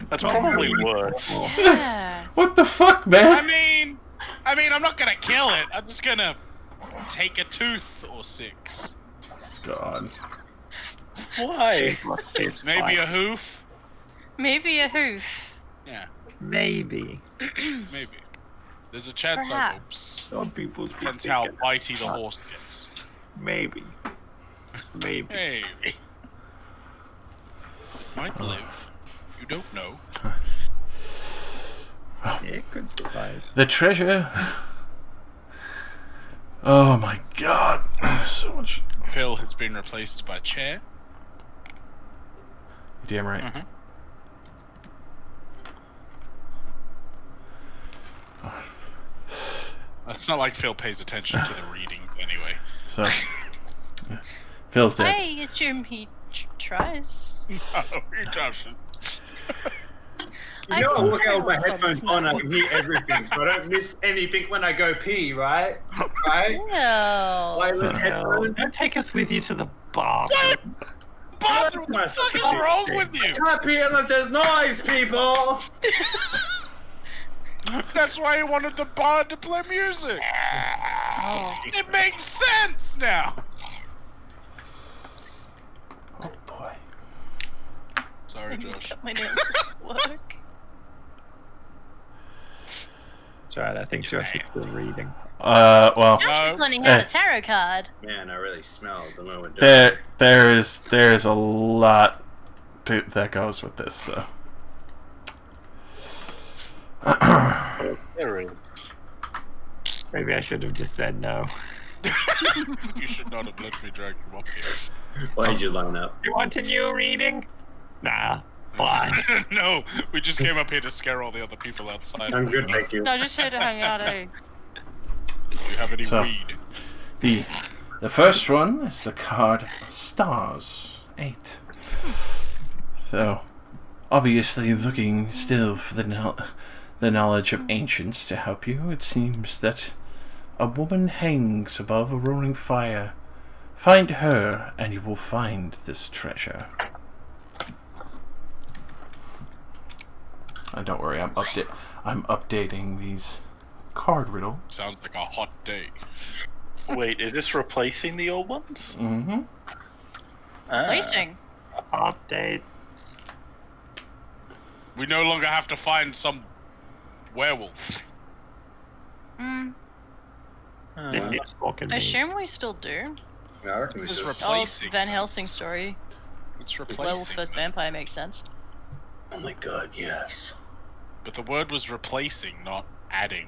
That's probably worse. Yeah. What the fuck, I man? mean, I'm not gonna kill it. I'm just gonna take a tooth or 6. God. Why? It's Maybe fine. a hoof. Maybe a hoof. Yeah, Maybe. maybe. There's a chance I will. Perhaps. Some people Depends how bitey the horse gets. Maybe. Maybe. Hey. It might live. You don't know. It could survive. The treasure. Oh my god. So much. Phil has been replaced by Chair. You're damn right. Mhm. It's not like Phil pays attention to the readings anyway. So. Phil's dead. I assume he tries. No, he doesn't. You know, I walk out with my I- headphones on, I can hear everything, so I don't miss anything when I go pee, right? Right? Ew. Wireless No, headphones. don't take us with you to the bar. Bob, what the fuck is wrong with you? Can't pee unless there's noise, people! That's why he wanted the bar to play music. Oh. It makes sense now. Oh boy. Sorry, Josh. My nails work. That's right, I think Josh is still reading. Well, Josh is learning Eh. how to tarot card. Man, I really smell the moment. there's a lot that goes with this. So. There is. Maybe I should have just said no. You should not have let me drag you up here. Why did you line up? You want a new reading? Nah. Bye. No, we just came up here to scare all the other people outside. I'm good, thank you. No, just here to hang out, eh? Do you have any So- weed? The first one is the card Stars 8. So, obviously looking still for the knowledge of ancients to help you, it seems that a woman hangs above a roaring fire. Find her, and you will find this treasure. And don't worry, I'm updating these card riddle. Sounds like a hot day. Wait, is this replacing the old ones? Mm-hmm. Placing. Update. We no longer have to find some werewolf. Hmm. This seems more I convenient. assume we still do. Yeah, I reckon we It's should. Oh, replacing. Van Helsing story. It's Werewolf replacing. vs. vampire makes sense. Oh my god, yes. But the word was replacing, not adding.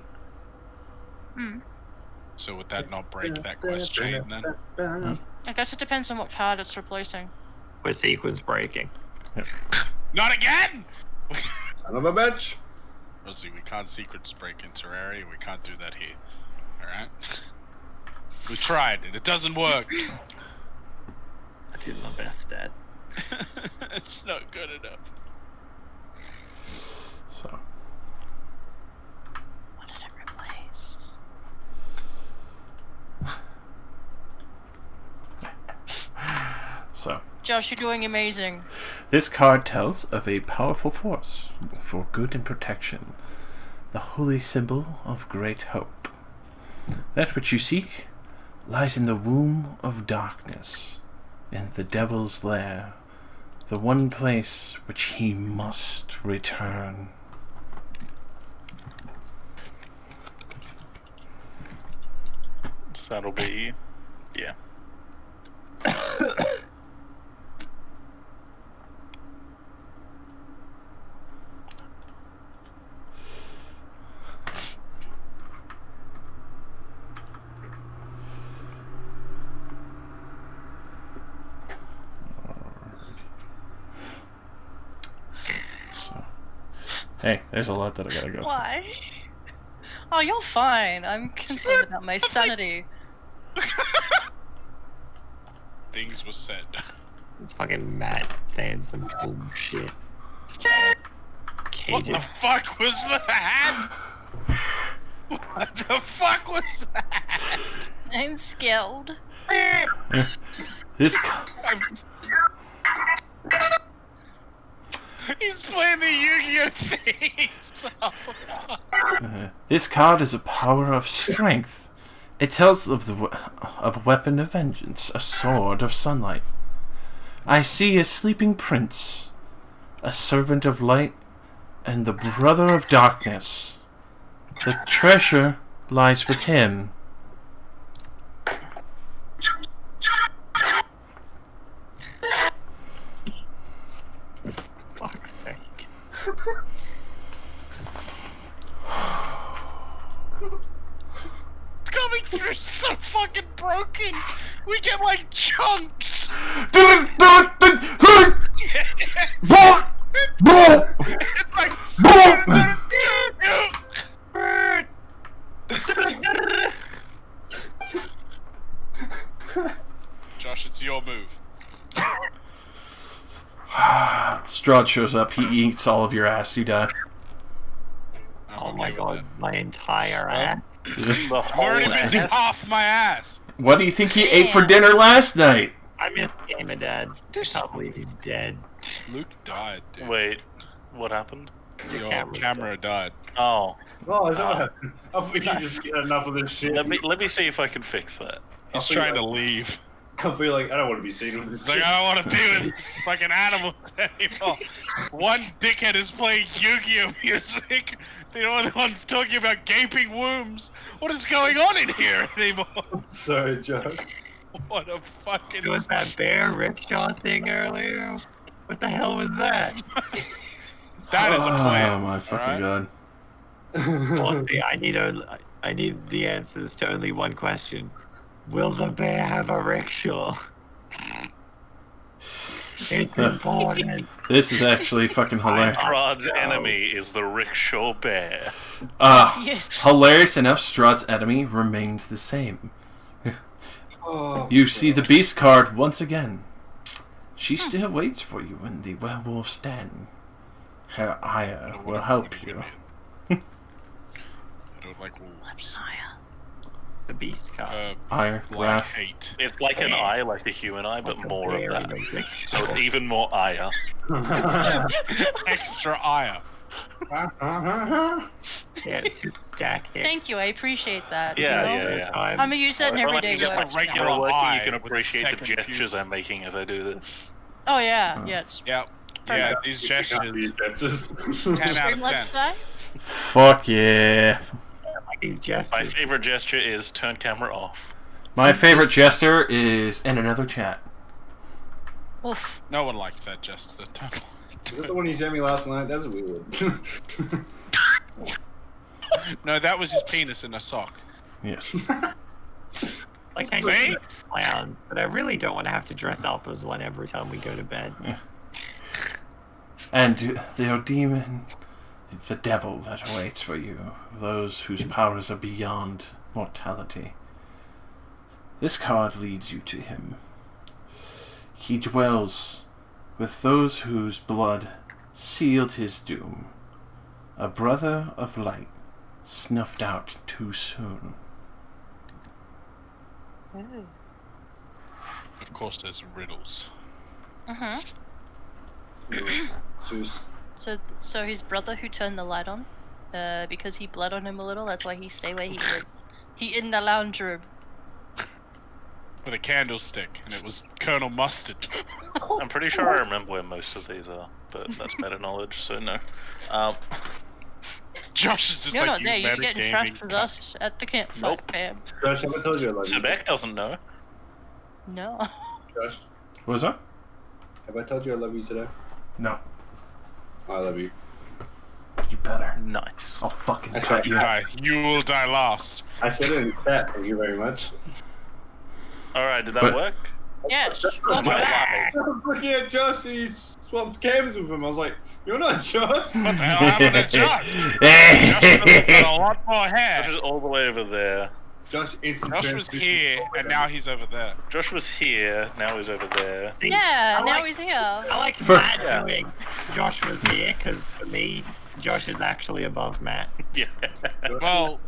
Hmm. So would that not break that quest chain then? I guess it depends on what card it's replacing. We're sequence breaking. Not again! Son of a bitch. Rosie, we can't secrets break in Terraria. We can't do that here. Alright? We tried it. It doesn't work. I did my best, Dad. It's not good enough. So, What did it replace? Josh, you're doing amazing. this card tells of a powerful force for good and protection, the holy symbol of great hope. That which you seek lies in the womb of darkness, in the devil's lair, the one place which he must return. So that'll be, yeah. So, hey, there's a lot that I gotta go through. Why? Oh, you're fine. I'm concerned about my sanity. Things were said. It's fucking Matt saying some cool shit. What the Cajun. fuck was that? What the fuck was that? I'm skilled. This He's playing the Yu-Gi-Oh theme song. this card is a power of strength. It tells of of a weapon of vengeance, a sword of sunlight. I see a sleeping prince, a servant of light, and the brother of darkness. The treasure lies with him. Fuck's sake. It's coming through so fucking broken. We get like chunks. It's like. Josh, it's your move. Strahd shows up, he eats all of your ass, you die. I'm Oh okay my with god, that. my entire ass. The I'm whole already missing ass. half my ass. What do you think he ate for Damn. dinner last night? I miss Gamer Dad. I can't believe he's dead. Luke died, dude. Wait, what happened? Your camera's camera died. Oh, Oh, is that what happened? I thought we could just get enough of this shit. let me see if I can fix that. He's feel trying to like- leave. I feel like I don't want to be seen with this He's like, shit. I don't want to be with these fucking animals anymore. One dickhead is playing Yu-Gi-Oh music. The other one's talking about gaping wombs. What is going on in here anymore? Sorry, Josh. What a fucking... There was that bear rickshaw thing earlier. What the hell was that? That is a plan. Oh my fucking alright? god. Well, see, I need the answers to only one question. Will the bear have a rickshaw? It's important. This is actually fucking hilarious. Strahd's enemy is the rickshaw bear. Yes. Hilarious enough, Strahd's enemy remains the same. Oh, You see the beast card once again. She still waits for you in the werewolf's den. Her ire will help you. I don't like wolves. The beast card. Ire, Like wrath. hate. It's like an eye, like a human eye, but Like a more bear of in that. a rickshaw. So it's even more ire. Extra ire. Yeah, it's just static. Thank you, I appreciate that. Yeah, you know? yeah. I'm gonna use that in Unless everyday you're just work. a regular You're working, eye you can with a appreciate the second gestures pupil. I'm making as I do this. Oh yeah, yeah. It's Yeah, Perfect. these You can't gestures. read gestures. 10 out of Streamlabs 10. style. Fuck yeah. Like these My gestures. favorite gesture is turn camera off. My favorite jester is in another chat. Oof. No one likes that gesture. Is that the one you sent me last night? That's weird. No, that was his penis in a sock. Yes. Like I See? go clown, but I really don't want to have to dress up as one every time we go to bed. And the demon, the devil that awaits for you, those whose powers are beyond mortality. This card leads you to him. He dwells with those whose blood sealed his doom. A brother of light, snuffed out too soon. Ooh. Of course, there's riddles. Zeus. So his brother who turned the light on, because he bled on him a little. That's why he stay where he is. He in the lounge room. With a candlestick, and it was Colonel Mustard. I'm pretty sure I remember where most of these are, but that's meta knowledge, so no. Josh is just You're like, not there. you You're getting metagaming trashed with cunt." us at the campfire, Nope. fam. Josh, have I told you I love you? Sebek doesn't know. No. Josh, What was that? have I told you I love you today? No. I love you. You better. Nice. I'll fucking That's cut right. you. Die. You will die last. I said it in chat. Thank you very much. Alright, did that But- work? Yes. Oh Welcome my back. God. I'm looking at Josh and he swapped cams with him. I was like, you're not Josh. What the hell happened to Josh? Josh got a lot more Josh hair. is all the way over there. Josh instant Josh was transition. here, and now he's over there. Josh was here, now he's over there. Yeah, I now like- he's here. I like For- Matt Yeah. doing Josh was here, because for me, Josh is actually above Matt. Yeah. Well,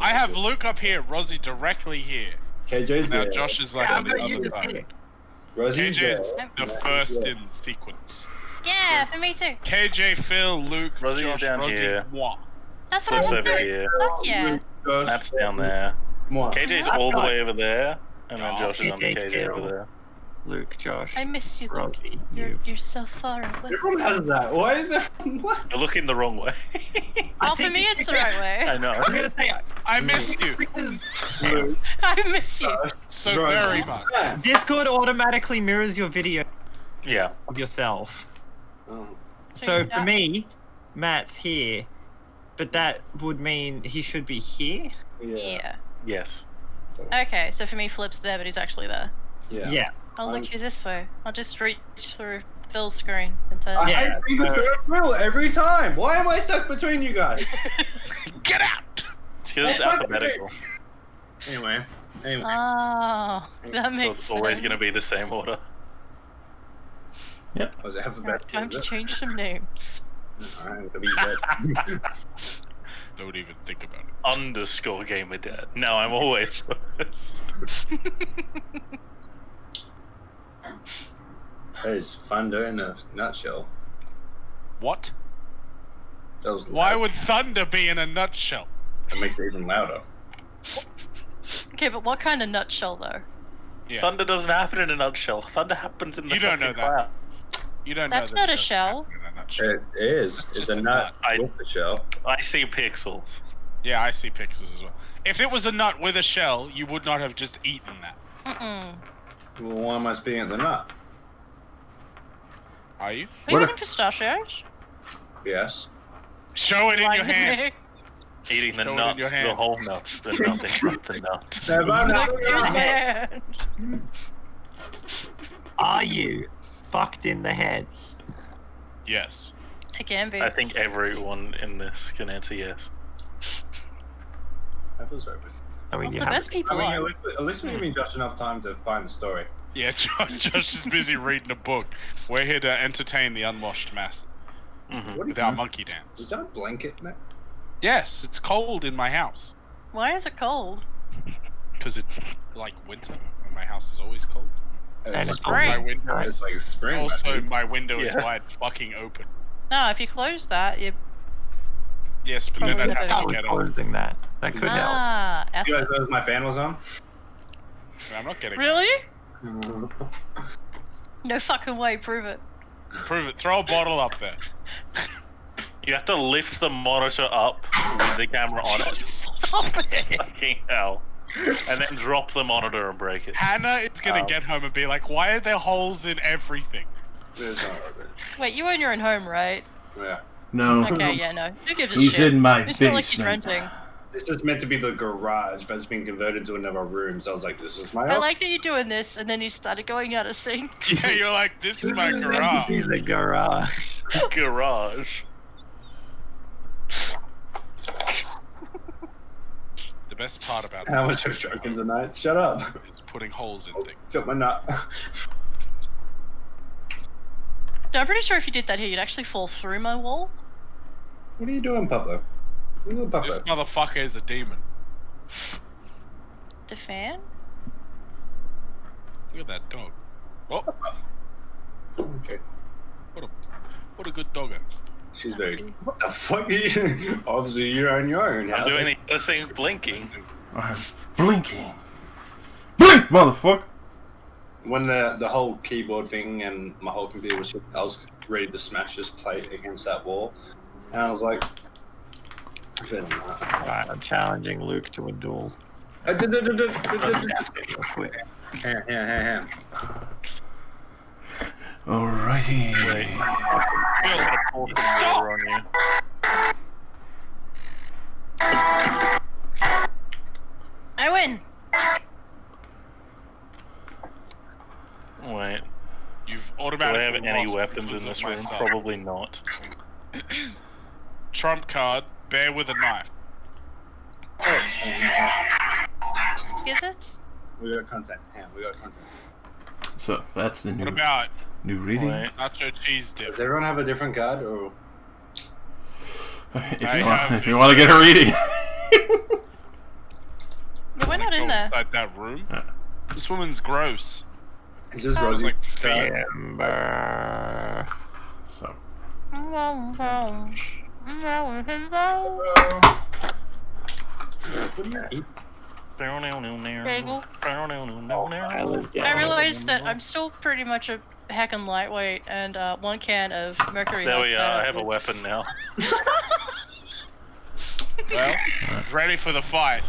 I have Luke up here, Rosie directly here. KJ's Now there. Josh is like How on the about you other just side. here? Rosie's KJ's there. the first in sequence. Yeah, for me too. KJ, Phil, Luke, Rosie's Josh, down Rosie, here. moi. That's what I Flip's want over to do. here. Fuck yeah. Josh. Matt's down there. Moi. KJ's I've all the got- way over there, and then Oh, Josh is under KJ KJ Carroll. over there. Luke, Josh, I miss you, Luke. Rosie, You're, you. you're so far away. Everyone has that. Why is everyone what? You're looking the wrong way. Oh, for me it's the right way. I know. I'm gonna say, I miss you because Luke, I miss you. so Right. very much. Yeah. Discord automatically mirrors your video Yeah. of yourself. Oh. So Yeah. for me, Matt's here, but that would mean he should be here. Yeah. Yes. Okay, so for me, Flip's there, but he's actually there. Yeah. I'll I'm- look you this way. I'll just reach through Phil's screen and turn. I Yeah, hate being the first wheel every time. Why am I stuck between you guys? Get out! It's because it's alphabetical, Anyway. Oh, that so makes it's always sense. going to be the same order. Was it alphabetical? Time to is it? change some names. Alright, it'll be Z. Don't even think about it. Underscore gamer dad. No, I'm always first. There's thunder in a nutshell. What? That was Why loud. would thunder be in a nutshell? That makes it even louder. Okay, but what kind of nutshell though? Yeah. Thunder doesn't happen in a nutshell. Thunder happens in the You don't know fucking that. cloud. You don't That's know not that a doesn't shell. happen in a nutshell. It is. It's It's just a a nut nut. with the shell. I see pixels. Yeah, I see pixels as well. If it was a nut with a shell, you would not have just eaten that. Well, why am I speaking at the nut? Are you? Are you What a- eating pistachios? Yes. Show it in your Lying to hand. me. Eating the Throw it in nuts, your hand. the whole nuts, the nothing but the nut. Never Like, here's my mind. hand. Are you fucked in the head? Yes. It can be. I think everyone in this can answer yes. That was open. I mean, you The have best people I mean, are. at least we're giving Josh enough time to find the story. Yeah, Josh is busy reading a book. We're here to entertain the unwashed masses Mm-hmm. What with is our that? monkey Is dance. that a blanket, Matt? Yes, it's cold in my house. Why is it cold? Because it's like winter, and my house is always cold. And it's Great. My window It's is like spring. also Matt. my window is Yeah. wide fucking open. No, if you close that, you Yes, but then Probably I'd have I to was get on. closing that. That could help. Ah, You guys effort. noticed my fan was on? I'm not getting Really? No fucking way, prove it. Prove it. Throw a bottle up there. You have to lift the monitor up with the camera on it. Stop it. Fucking hell. And then drop the monitor and break it. Hannah is gonna get home and be like, why are there holes in everything? There's no rubbish. Wait, you own your own home, right? Yeah. No. Okay, yeah, no. Who gives a He's shit? in my It's not like he's basement. renting. This is meant to be the garage, but it's been converted to another room. So I was like, this is my I office. like that you're doing this, and then he started going out of sync. Yeah, you're like, this is my In garage. the garage. Garage. The best part about How much I've drunken tonight? Shut up. is putting holes in things. Got my nut. No, I'm pretty sure if you did that here, you'd actually fall through my wall. What are you doing, Pablo? What are you doing, Pablo? This motherfucker is a demon. The fan? Look at that dog. Oh, Okay. what a good doggo. She's very. What the fuck? Are you? Obviously, you're on your own house. I'm doing the same blinking. I'm blinking. Blink, motherfucker! When the whole keyboard thing and my whole computer was, I was ready to smash this plate against that wall, and I was like, I better not. Alright, I'm challenging Luke to a duel. Here. Real quick. Alrighty. Wait. I'm gonna pour some water on you. I win! Wait. You've Do I automatically have any lost weapons because in of this my room? stuff. Probably not. Trump card, bear with a knife. Excuse us? We got content. Ham, we got content. So that's the What new about new reading. Wait. nacho cheese Does dip? everyone have a different card, or If you want to get a reading. No, we're not Go in there. inside that room. Yeah. This woman's gross. is this I It's Rosie? like feet. Ember. So What do you eat? Bagel. Yeah. I realized that I'm still pretty much a heckin' lightweight, and 1 can of mercury. There we health are. I have a benefits. weapon now. Well, ready for the fight.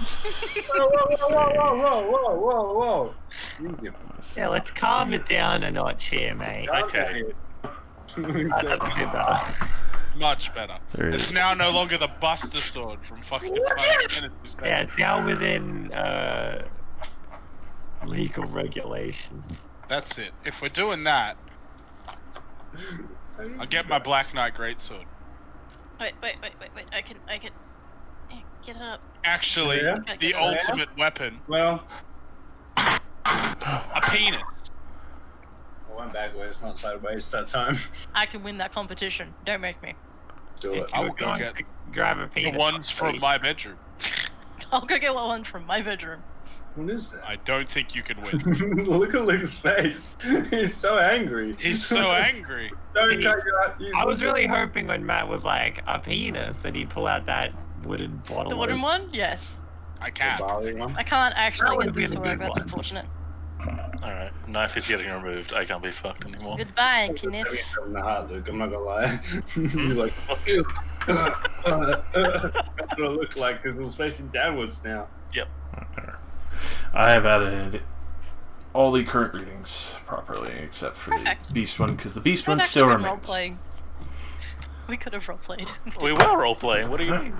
Whoa! Yeah, let's calm it down a notch here, mate. Okay. That's a bit better. Much better. There it It's is. now no longer the Buster Sword from fucking 5 minutes ago. Yeah, it's now within legal regulations. That's it. If we're doing that, I'll get my Black Knight Greatsword. Wait. I can. Yeah, get it up. Actually, Yeah? the Yeah. ultimate weapon, Well, a penis. I went backwards, not sideways that time. I can win that competition. Don't make me. Do it. I You're will go going get to grab a the peanut. ones from my bedroom. I'll go get one from my bedroom. What is that? I don't think you can win. Look at Luke's face. He's so angry. He's so angry. Don't See, cut your out. I was really hoping when Matt was like, a penis, that he'd pull out that wooden bottle. The wooden one? Yes. I can't. barley one. I can't That actually would've get this been to a work. good That's one. unfortunate. Alright. Knife is getting removed. I can't be fucked anymore. Goodbye, Having Kniff. it in the heart, Luke. I'm not gonna lie. You're like, fuck you. That's what it looked like because it was facing downwards now. I have added all the current readings properly, except for Perfect. the beast one, because the beast Could one have still actually been remains. role-playing. We could have roleplayed. We were role playing. What do you mean?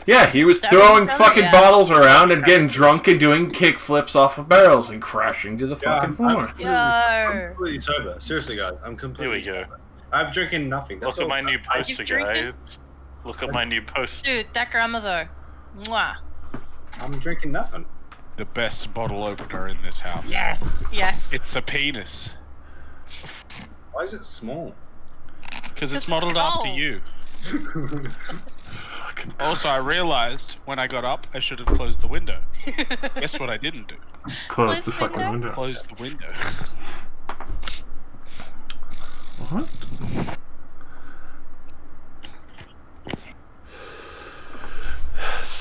Yeah, he was That throwing was fucking yeah. bottles around and getting drunk and doing kick flips off of barrels and crashing to the fucking floor. Yo. completely sober. Seriously, guys, I'm completely Here we go. sober. I've drinking nothing. That's Look at all. my new poster, You've drinking? guys. Look at my new poster. Dude, that grandma though. Mwah. I'm drinking nothing. The best bottle opener in this house. Yes! Yes. It's a penis. Why is it small? Because it's It's modeled after cold. you. Fucking Also, I realized when I got up, I should have closed the window. Guess what I didn't do? close Close the the fucking window? window. Close the window. What?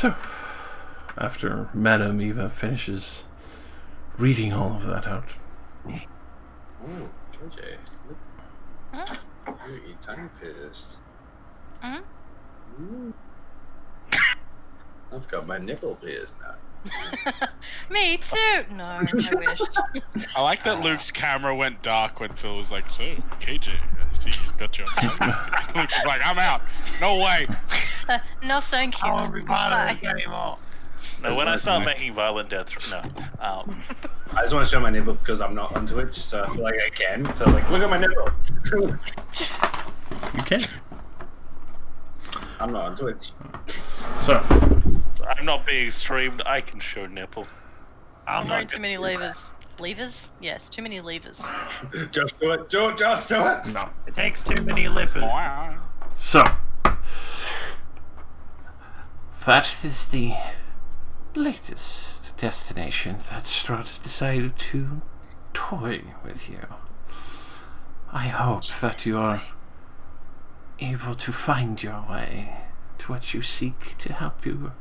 So, after Madame Eva finishes reading all of that out, Oh, JJ. Huh? You're tongue pierced. Mhm. Ooh. I've got my nipple pierced now. Me too. No, I wish. I like that Luke's camera went dark when Phil was like, "So, KJ, I see you got your." Luke was like, "I'm out. No way." No, thank you. I won't be part of Bye. this anymore. No, when I start making violent death, no. I just want to show my nipple because I'm not on Twitch, so I feel like I can. So, like, look at my nipples. you can. I'm not on Twitch. So, I'm not being streamed. I can show nipple. I'm wearing not too many levers. Levers? Yes, too many levers. Just do it. Just do it. no. It takes too many lippers. So, that is the latest destination that Strahd has decided to toy with you. I hope that you are able to find your way to what you seek to help you,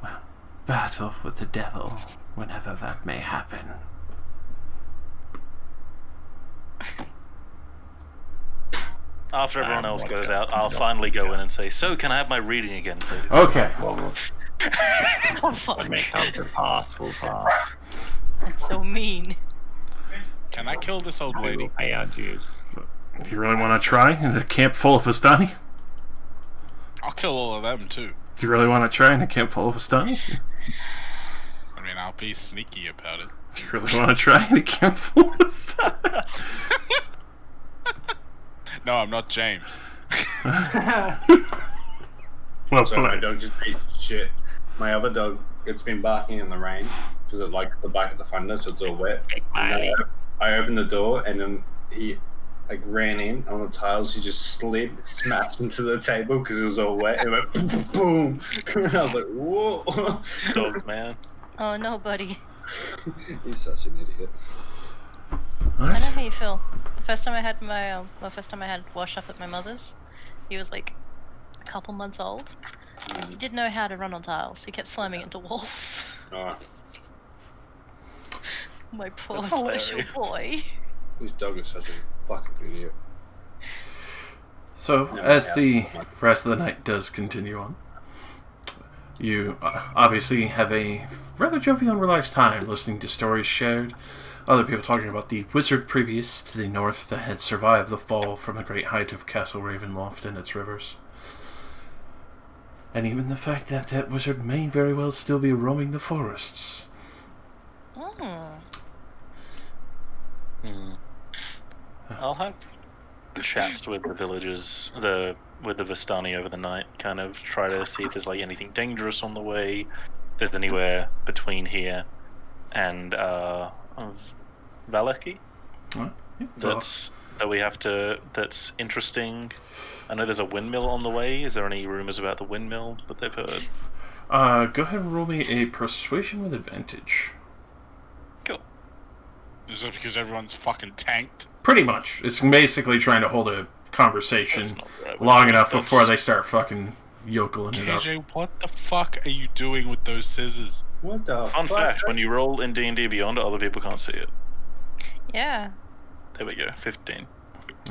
well, battle with the devil whenever that may happen. After everyone else goes out, I'll finally go in and say, "So, can I have my reading again, please?" Okay. Oh fuck. When they come to pass, we'll pass. That's so mean. Can I kill this old We will lady? pay our dues. Do you really want to try in a camp full of Vistani? I'll kill all of them too. Do you really want to try in a camp full of Vistani? I mean, I'll be sneaky about it. Do you really want to try in a camp full of Vistani? No, I'm not James. Well So my played. dog just ate shit. My other dog, it's been barking in the rain because it likes the back of the fender, so it's all wet. Big And money. I opened the door and then he like ran in on the tiles. He just slid, smashed into the table because it was all wet. It went boom, boom, boom. And I was like, whoa. Dog man. Oh no, buddy. He's such an idiot. I know how you feel. The first time I had first time I had wash up at my mother's, he was like a couple months old. And he didn't know how to run on tiles. He kept slamming into walls. Oh, My poor That's special hilarious. boy. this dog is such a fucking idiot. So, No, as yeah, the it's not. rest of the night does continue on, you obviously have a rather jovial and relaxed time listening to stories shared, other people talking about the wizard previous to the north that had survived the fall from the great height of Castle Ravenloft and its rivers. And even the fact that that wizard may very well still be roaming the forests. Oh. I'll have chats with the villagers, with the Vistani over the night. Kind of try to see if there's like anything dangerous on the way. If there's anywhere between here and Valaki that we have to. That's interesting. I know there's a windmill on the way. Is there any rumors about the windmill that they've heard? Go ahead and roll me a persuasion with advantage. Cool. Is it because everyone's fucking tanked? Pretty much. It's basically trying to hold a conversation That's not right. long enough That's- before they start fucking yokeling it up. KJ, what the fuck are you doing with those scissors? What the Fun fuck? fact: when you roll in D&D Beyond, other people can't see it. Yeah. There we go. 15.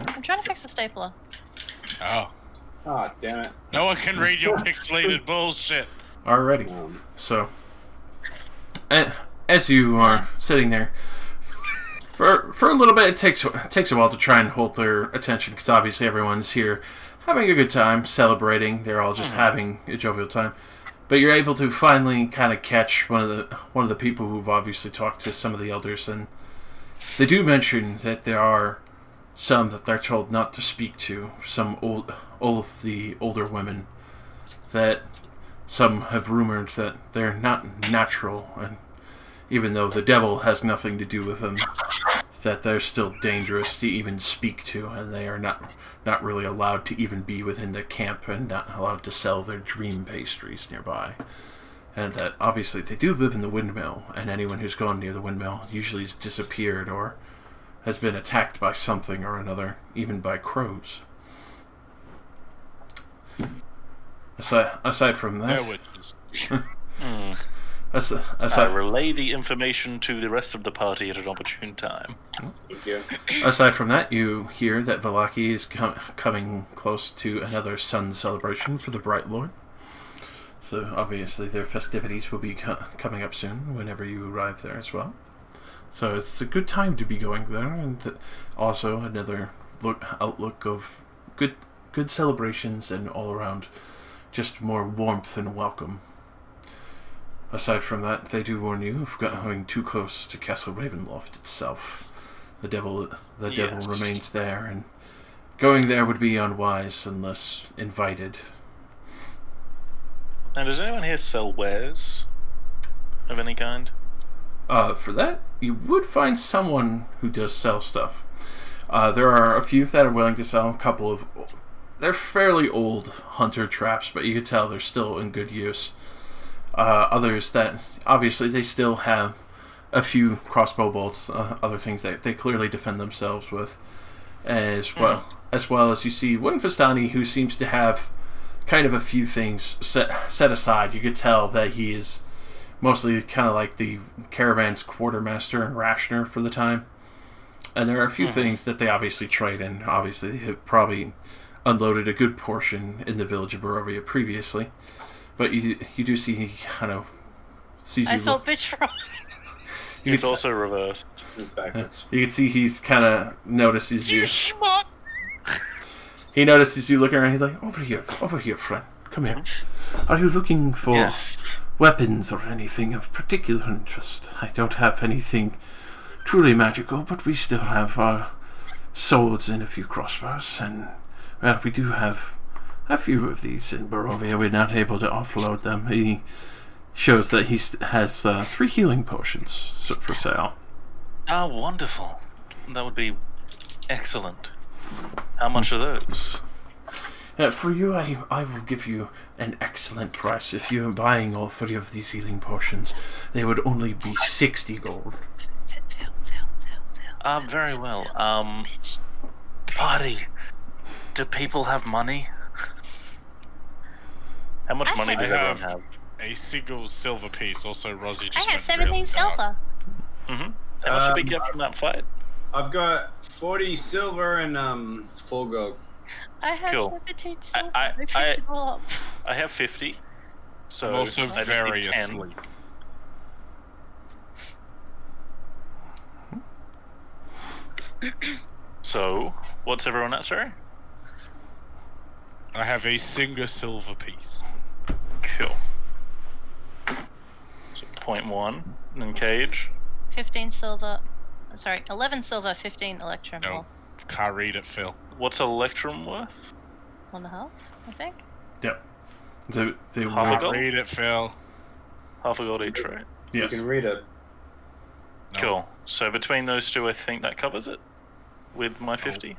I'm trying to fix the stapler. Oh. Ah, damn it. No one can read your pixelated bullshit. Alrighty. So, as you are sitting there, for a little bit, it takes a while to try and hold their attention because obviously everyone's here having a good time, celebrating. They're all just having a jovial time. But you're able to finally kind of catch one of the people who've obviously talked to some of the elders, and they do mention that there are some that they're told not to speak to. Some all of the older women that some have rumored that they're not natural, and even though the devil has nothing to do with them, that they're still dangerous to even speak to, and they are not really allowed to even be within the camp and not allowed to sell their dream pastries nearby. And that obviously they do live in the windmill, and anyone who's gone near the windmill usually has disappeared or has been attacked by something or another, even by crows. aside from that, They're witches. I aside, relay the information to the rest of the party at an opportune time. Thank you. aside from that, you hear that Vallaki is coming close to another sun celebration for the Bright Lord. So obviously their festivities will be coming up soon whenever you arrive there as well. So it's a good time to be going there, and also another outlook of good celebrations and all around just more warmth and welcome. Aside from that, they do warn you of going too close to Castle Ravenloft itself. The devil remains there, and going there would be unwise unless invited. And does anyone here sell wares of any kind? For that, you would find someone who does sell stuff. There are a few that are willing to sell a couple of... They're fairly old hunter traps, but you can tell they're still in good use. Others that, obviously, they still have a few crossbow bolts, other things that they clearly defend themselves with. As well as you see one Vistani who seems to have kind of a few things set aside. You could tell that he is mostly kind of like the caravan's quartermaster and rationer for the time. And there are a few things that they obviously trade in. Obviously, they have probably unloaded a good portion in the village of Barovia previously. But you do see he kind of sees you. I saw Bitchrock. It's also reversed. It's backwards. You can see he's kind of notices you. You schmuck! He notices you looking around. He's like, over here, friend. Come here. Are you looking for weapons or anything of particular interest? I don't have anything truly magical, but we still have our swords and a few crossbows, and well, we do have a few of these in Barovia. We're not able to offload them. He shows that he has 3 healing potions for sale. Ah, wonderful. That would be excellent. How much are those? For you, I will give you an excellent price. If you are buying all 3 of these healing potions, they would only be 60 gold. Very well. Party, do people have money? How much money does everyone have? A single silver piece. Also, Rosie just I have went 17 really dark. silver. How much did we get from that fight? I've got 40 silver and 4 gold. I have Cool. 17 silver. I- I picked I- it all up. I have 50. So I'm also I just need very 10. asleep. So, what's everyone at, sorry? I have a single silver piece. Cool. So 0.1 in Cage. 15 silver. Sorry, 11 silver, 15 electrum. No, can't read it, Phil. What's Electrum worth? 1.5, I think. Yep. So they Half a Can't gold? read it, Phil. Half a gold each, right? Yes. You can read it. No. Cool. So between those two, I think that covers it. With my 50.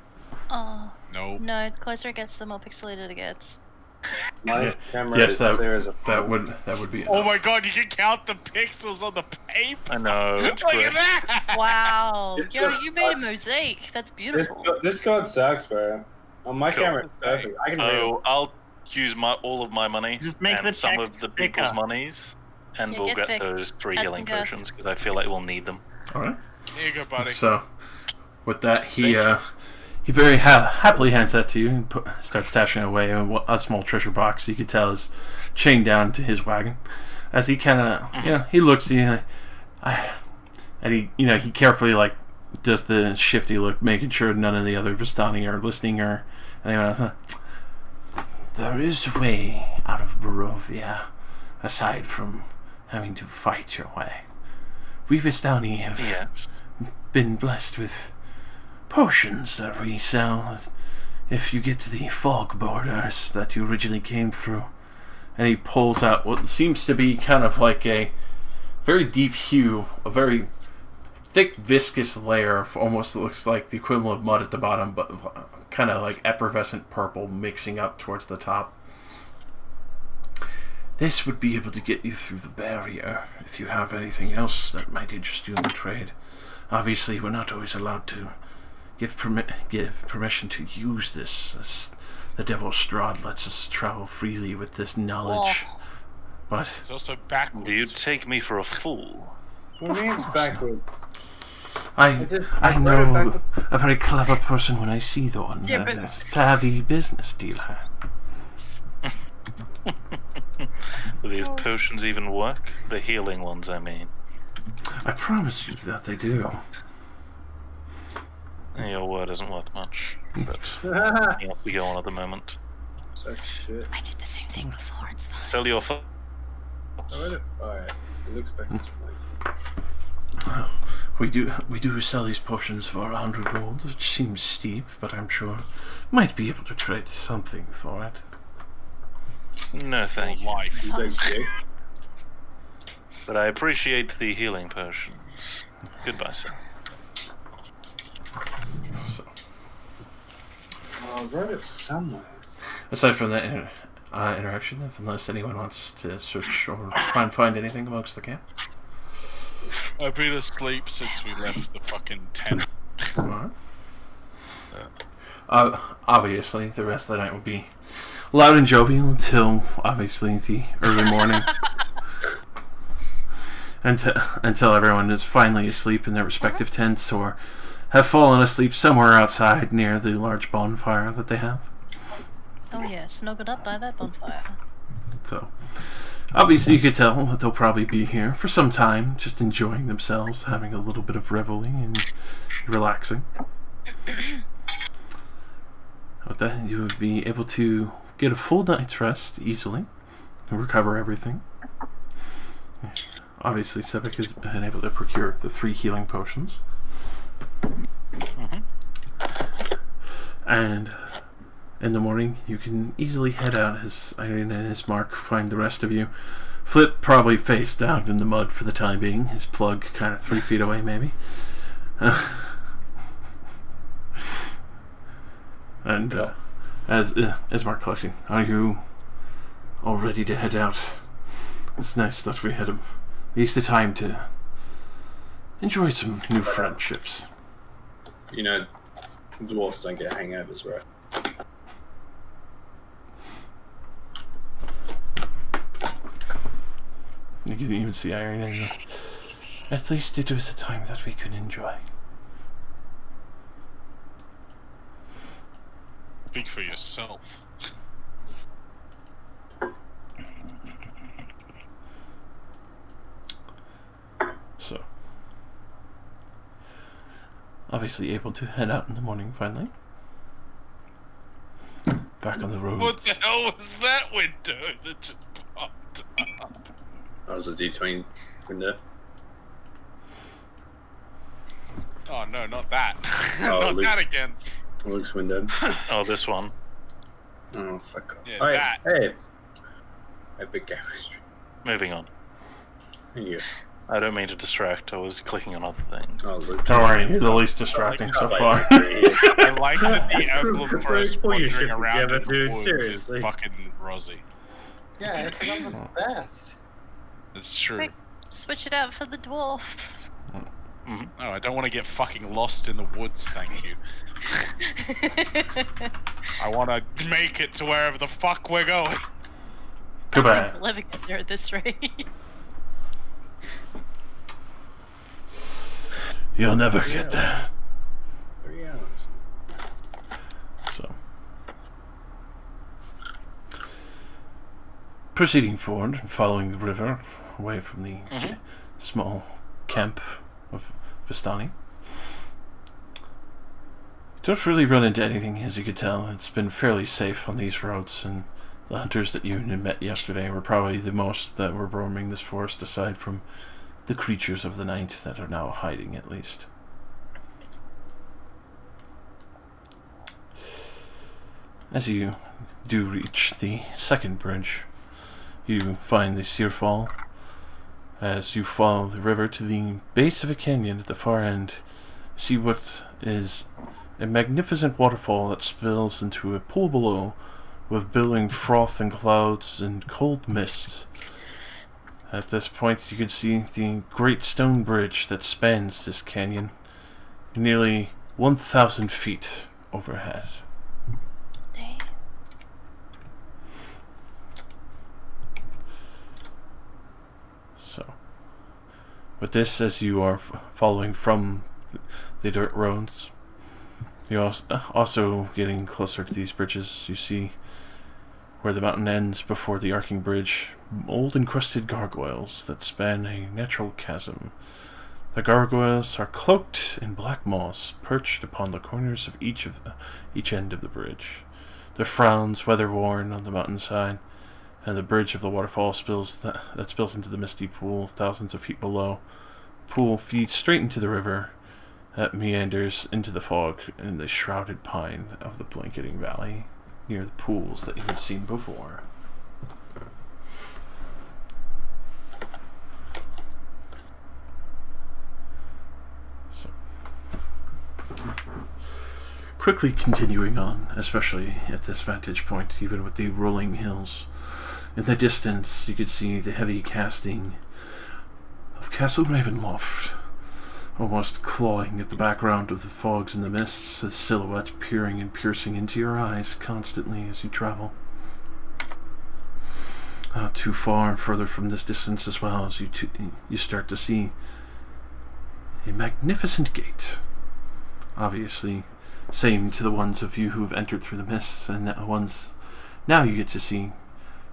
Oh, No. no, the closer it gets, the more pixelated it gets. My camera Yes, is clear as a that would be. Oh enough. my god, you can count the pixels on the paper. I know, it's Look great. at that! Wow, It's yo, good. you made a mosaic. That's beautiful. This code sucks, bro. On my Cool. camera, it's perfect. I can read So it. I'll use all of my money Just make and the some text of the thicker. people's monies, and Yeah, we'll get get thick. those 3 Add healing some gas. potions because I feel like we'll need them. All right. Here you go, buddy. So, with that, he Thank he very happily hands that to you and starts stashing away in a small treasure box. You could tell is chained down to his wagon. As he kind of, he looks at you, and he carefully does the shifty look, making sure none of the other Vistani are listening or anyone else. There is a way out of Barovia, aside from having to fight your way. We Vistani have Yes. been blessed with potions that we sell if you get to the fog borders that you originally came through. And he pulls out what seems to be kind of like a very deep hue, a very thick viscous layer of almost looks like the equivalent of mud at the bottom, but kind of like effervescent purple mixing up towards the top. This would be able to get you through the barrier if you have anything else that might interest you in the trade. Obviously, we're not always allowed to give permission to use this the devil Strahd lets us travel freely with this knowledge. Oh. But It's also backwards. Do you take me for a fool? What do you mean it's backward? I I know a very clever person when I see the one. Yeah, but- A savvy business dealer. Do these potions even work? The healing ones, I mean. I promise you that they do. Your word isn't worth much, but you have to go on at the moment. Such shit. I did the same thing before. It's fine. Still your Alright. It looks back. We do sell these potions for 100 gold, which seems steep, but I'm sure might be able to trade something for it. No, thank you. Life. You big dick. But I appreciate the healing potions. Goodbye, sir. So, I wrote it somewhere. aside from that interaction, unless anyone wants to search or try and find anything amongst the camp. I've been asleep since we left the fucking tent. Alright. Obviously, the rest of the night will be loud and jovial until, obviously, the early morning. Until everyone is finally asleep in their respective tents or have fallen asleep somewhere outside near the large bonfire that they have. Oh yeah, snuggled up by that bonfire. So, obviously, you could tell that they'll probably be here for some time, just enjoying themselves, having a little bit of revelry and relaxing. With that, you would be able to get a full night's rest easily and recover everything. Obviously, Sebek has been able to procure the 3 healing potions. And in the morning, you can easily head out as Irene and his Mark find the rest of you. Flip probably face down in the mud for the time being, his plug kind of 3 feet away maybe. And as Mark collecting, are you all ready to head out? It's nice that we had at least a time to enjoy some new friendships. You know, dwarves don't get hangovers, right? You can even see Irene. At least it was a time that we could enjoy. Speak for yourself. So, obviously able to head out in the morning finally. Back on the road. What the hell was that window that just popped up? That was a D20 window. Oh no, not that. Oh, not Luke. that again. Luke's window. Oh, this one. Oh, fuck off. Yeah, Oh, that. Hey. Epic chemistry. Moving on. Thank you. I don't mean to distract, I was clicking on other things. Oh, Luke. Don't worry, you're the least distracting so far. I like that the emblem for us Pull your wandering shit around together, in the dude, woods seriously. is fucking Rosie. Yeah, it's one of the best. It's true. Quick, switch it out for the dwarf. No, I don't want to get fucking lost in the woods, thank you. I want to make it to wherever the fuck we're going. Goodbye. We'll never get there at this rate. You'll never get there. 3 hours. So, proceeding forward and following the river away from the small camp of Vistani. Don't really run into anything, as you could tell. It's been fairly safe on these roads, and the hunters that you met yesterday were probably the most that were roaming this forest, aside from the creatures of the night that are now hiding, at least. As you do reach the second bridge, you find the Searfall. As you follow the river to the base of a canyon at the far end, see what is a magnificent waterfall that spills into a pool below, with billowing froth and clouds and cold mist. At this point, you can see the great stone bridge that spans this canyon, nearly 1,000 feet overhead. Damn. With this, as you are following from the dirt roads, you're also getting closer to these bridges. You see where the mountain ends before the arcing bridge, old encrusted gargoyles that span a natural chasm. The gargoyles are cloaked in black moss, perched upon the corners of each end of the bridge. Their frowns weather-worn on the mountainside, and the bridge of the waterfall spills into the misty pool thousands of feet below. The pool feeds straight into the river that meanders into the fog in the shrouded pine of the blanketing valley near the pools that you had seen before. So, quickly continuing on, especially at this vantage point, even with the rolling hills. In the distance, you could see the heavy casting of Castle Ravenloft, almost clawing at the background of the fogs and the mists, the silhouette peering and piercing into your eyes constantly as you travel. Not too far further from this distance as well, as you start to see a magnificent gate. Obviously, same to the ones of you who have entered through the mists, and now you get to see.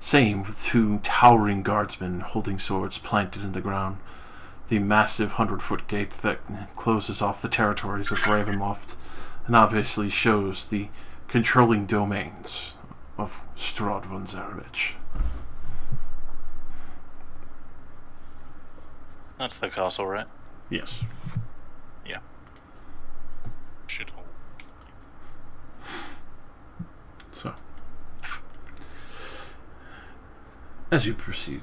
Same with two towering guardsmen holding swords planted in the ground. The massive 100-foot gate that closes off the territories of Ravenloft, and obviously shows the controlling domains of Strahd von Zarevich. That's the castle, right? Yes. Yeah. Shithole. So, as you proceed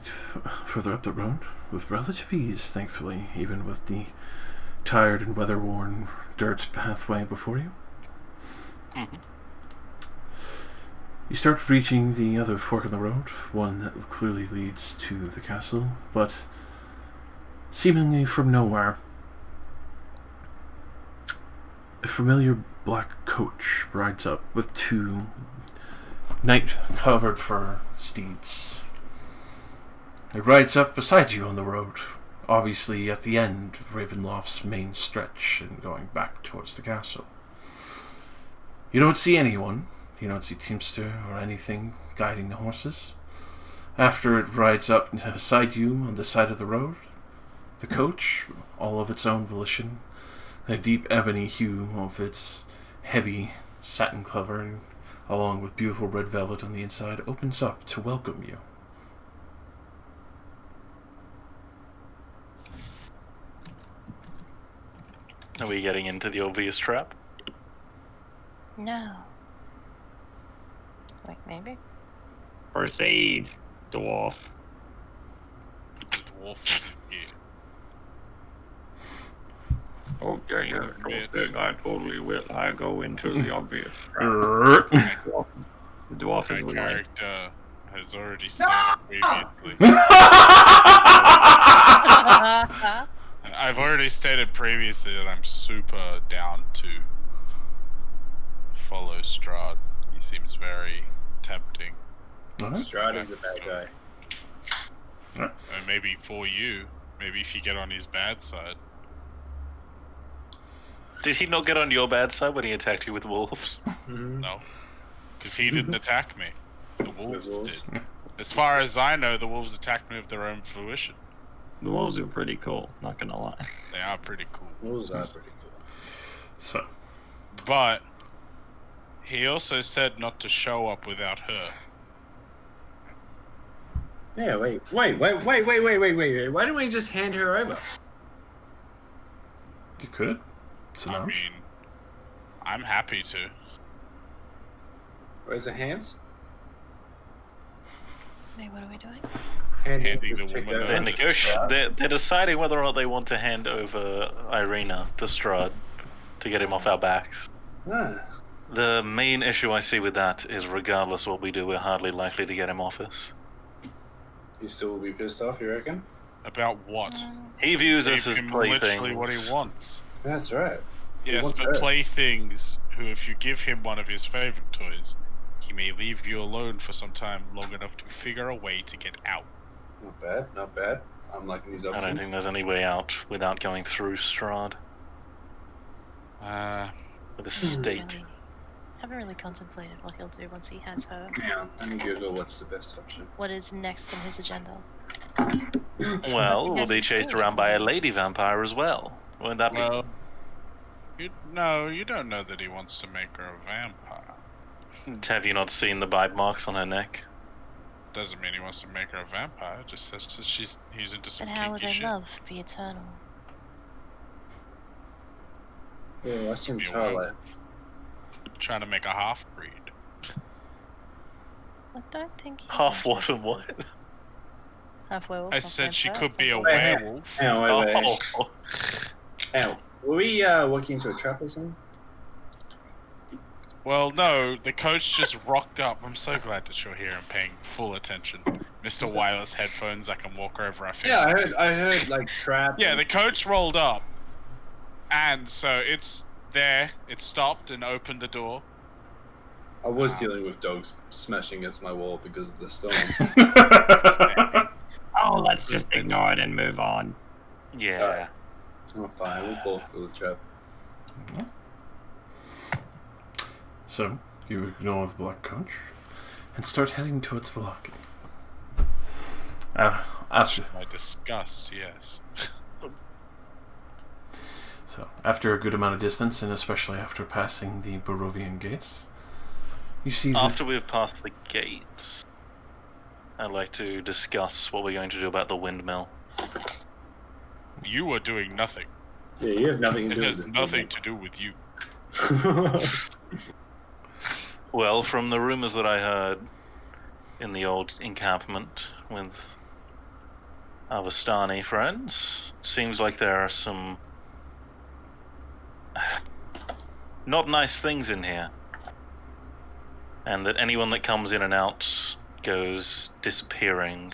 further up the road, with relative ease, thankfully, even with the tired and weather-worn dirt pathway before you, you start reaching the other fork in the road, one that clearly leads to the castle, but seemingly from nowhere, a familiar black coach rides up with two night-covered fur steeds. It rides up beside you on the road, obviously at the end of Ravenloft's main stretch and going back towards the castle. You don't see anyone. You don't see Teamster or anything guiding the horses. After it rides up beside you on the side of the road, the coach, all of its own volition, the deep ebony hue of its heavy satin covering, along with beautiful red velvet on the inside, opens up to welcome you. Are we getting into the obvious trap? No. Like, maybe? Proceed, dwarf. The dwarf isn't here. Okay, Sure, bitch. I totally will. I go into the obvious trap. The dwarf is My willing. character has already stated previously. I've already stated previously that I'm super down to follow Strahd. He seems very tempting. Strahd is the bad guy. And maybe for you, maybe if you get on his bad side. Did he not get on your bad side when he attacked you with wolves? No. Because he didn't attack me. The wolves did. As far as I know, the wolves attacked me of their own fruition. The wolves are pretty cool, not gonna lie. They are pretty cool. Wolves are pretty cool. So, But he also said not to show up without her. Yeah, wait. Why don't we just hand her over? you could. It's an I option. mean, I'm happy to. Where's the hands? Wait, what are we doing? Handing the chick woman over. They're deciding whether or not they want to hand over Irina to Strahd to get him off our backs. Ah. The main issue I see with that is regardless of what we do, we're hardly likely to get him off us. You still will be pissed off, you reckon? About what? He views us Give as him playthings. literally what he wants. That's right. Yes, wants but her. playthings who, if you give him one of his favorite toys, he may leave you alone for some time long enough to figure a way to get out. Not bad, not bad. I'm liking these I options. don't think there's any way out without going through Strahd with a stake. Haven't really contemplated what he'll do once he has her. Yeah, let me Google what's the best option. What is next on his agenda? Well, He we'll has be his chased queen. around by a lady vampire as well. Won't that Well, be? you don't know that he wants to make her a vampire. Have you not seen the bite marks on her neck? Doesn't mean he wants to make her a vampire. It just says that he's into some But how would kinky her shit. love be eternal? Yeah, I seem Be a Twilight. werewolf. Trying to make a half breed. I don't think he's Half what interested. and what? Half werewolf. I half said she vampire, could be a something. Wait, hang on. werewolf. Hang on, wait. Oh, Hang on. Were we walking into a trap or something? Well, no, the coach just rocked up. I'm so glad that you're here and paying full attention. Mr. Wireless headphones, I can walk wherever I feel. Yeah, I heard like trap. Yeah, the coach rolled up. And so it's there. It stopped and opened the door. I was dealing with dogs smashing against my wall because of the storm. Oh, let's just ignore it and move on. yeah. Oh, fine, we'll fall for the trap. So, you ignore the black coach and start heading towards Velaki. After, My disgust, yes. so, after a good amount of distance, and especially after passing the Barovian gates, you see the... After we've passed the gates, I'd like to discuss what we're going to do about the windmill. You are doing nothing. Yeah, you have nothing to It do has with it. nothing to do with you. Well, from the rumors that I heard in the old encampment with our Vistani friends, seems like there are some not nice things in here. And that anyone that comes in and out goes disappearing,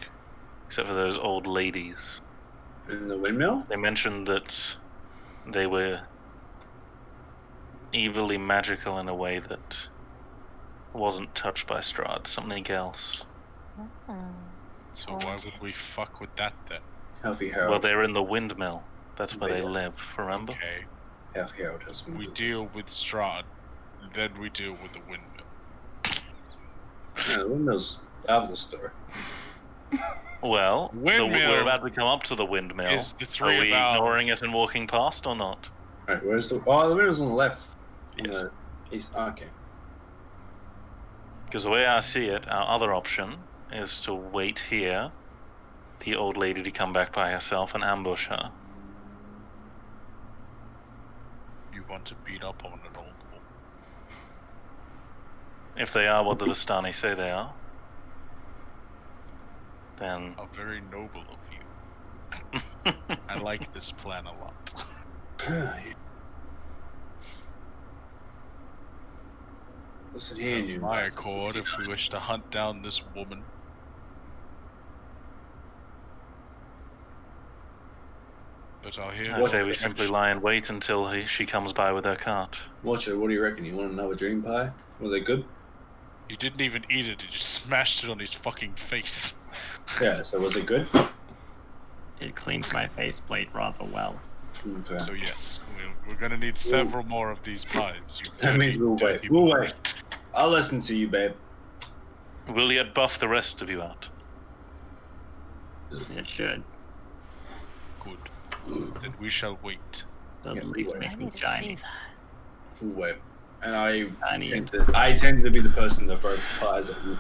except for those old ladies. In the windmill? They mentioned that they were evilly magical in a way that wasn't touched by Strahd, something else. So why would we fuck with that then? Healthy Harold. Well, they're in the windmill. That's where they Yeah. live, remember? Okay. Healthy Harold has some We good- deal with Strahd, then we deal with the windmill. Yeah, the windmill's out of the story. Well, Windmill we're about to come up to the windmill. is the Are three we of ours. ignoring it and walking past or not? Right, where's the... Oh, the windmill's on the left. On Yes. the east. Oh, okay. Because the way I see it, our other option is to wait here, the old lady to come back by herself and ambush her. You want to beat up on an old woman. If they are what the Vistani say they are, then How very noble of you. I like this plan a lot. Listen here, Of you my bastards. accord, if we wish to hunt down this woman. But I'll hear I no say we simply objection. lie in wait until she comes by with her cart. Watcher, what do you reckon? You want another dream pie? Were they good? You didn't even eat it, you just smashed it on his fucking face. Yeah, so was it good? It cleans my faceplate rather well. Okay. So yes, we're gonna need several more of these pies. You That means dirty, we'll dirty wait. We'll boy. wait. I'll listen to you, babe. Will yet buff the rest of you out. It should. Good. Then we shall wait. At Yeah, least wait. make I me need to see shiny. We'll wait. And I need- tend to be the person that throws pies at you.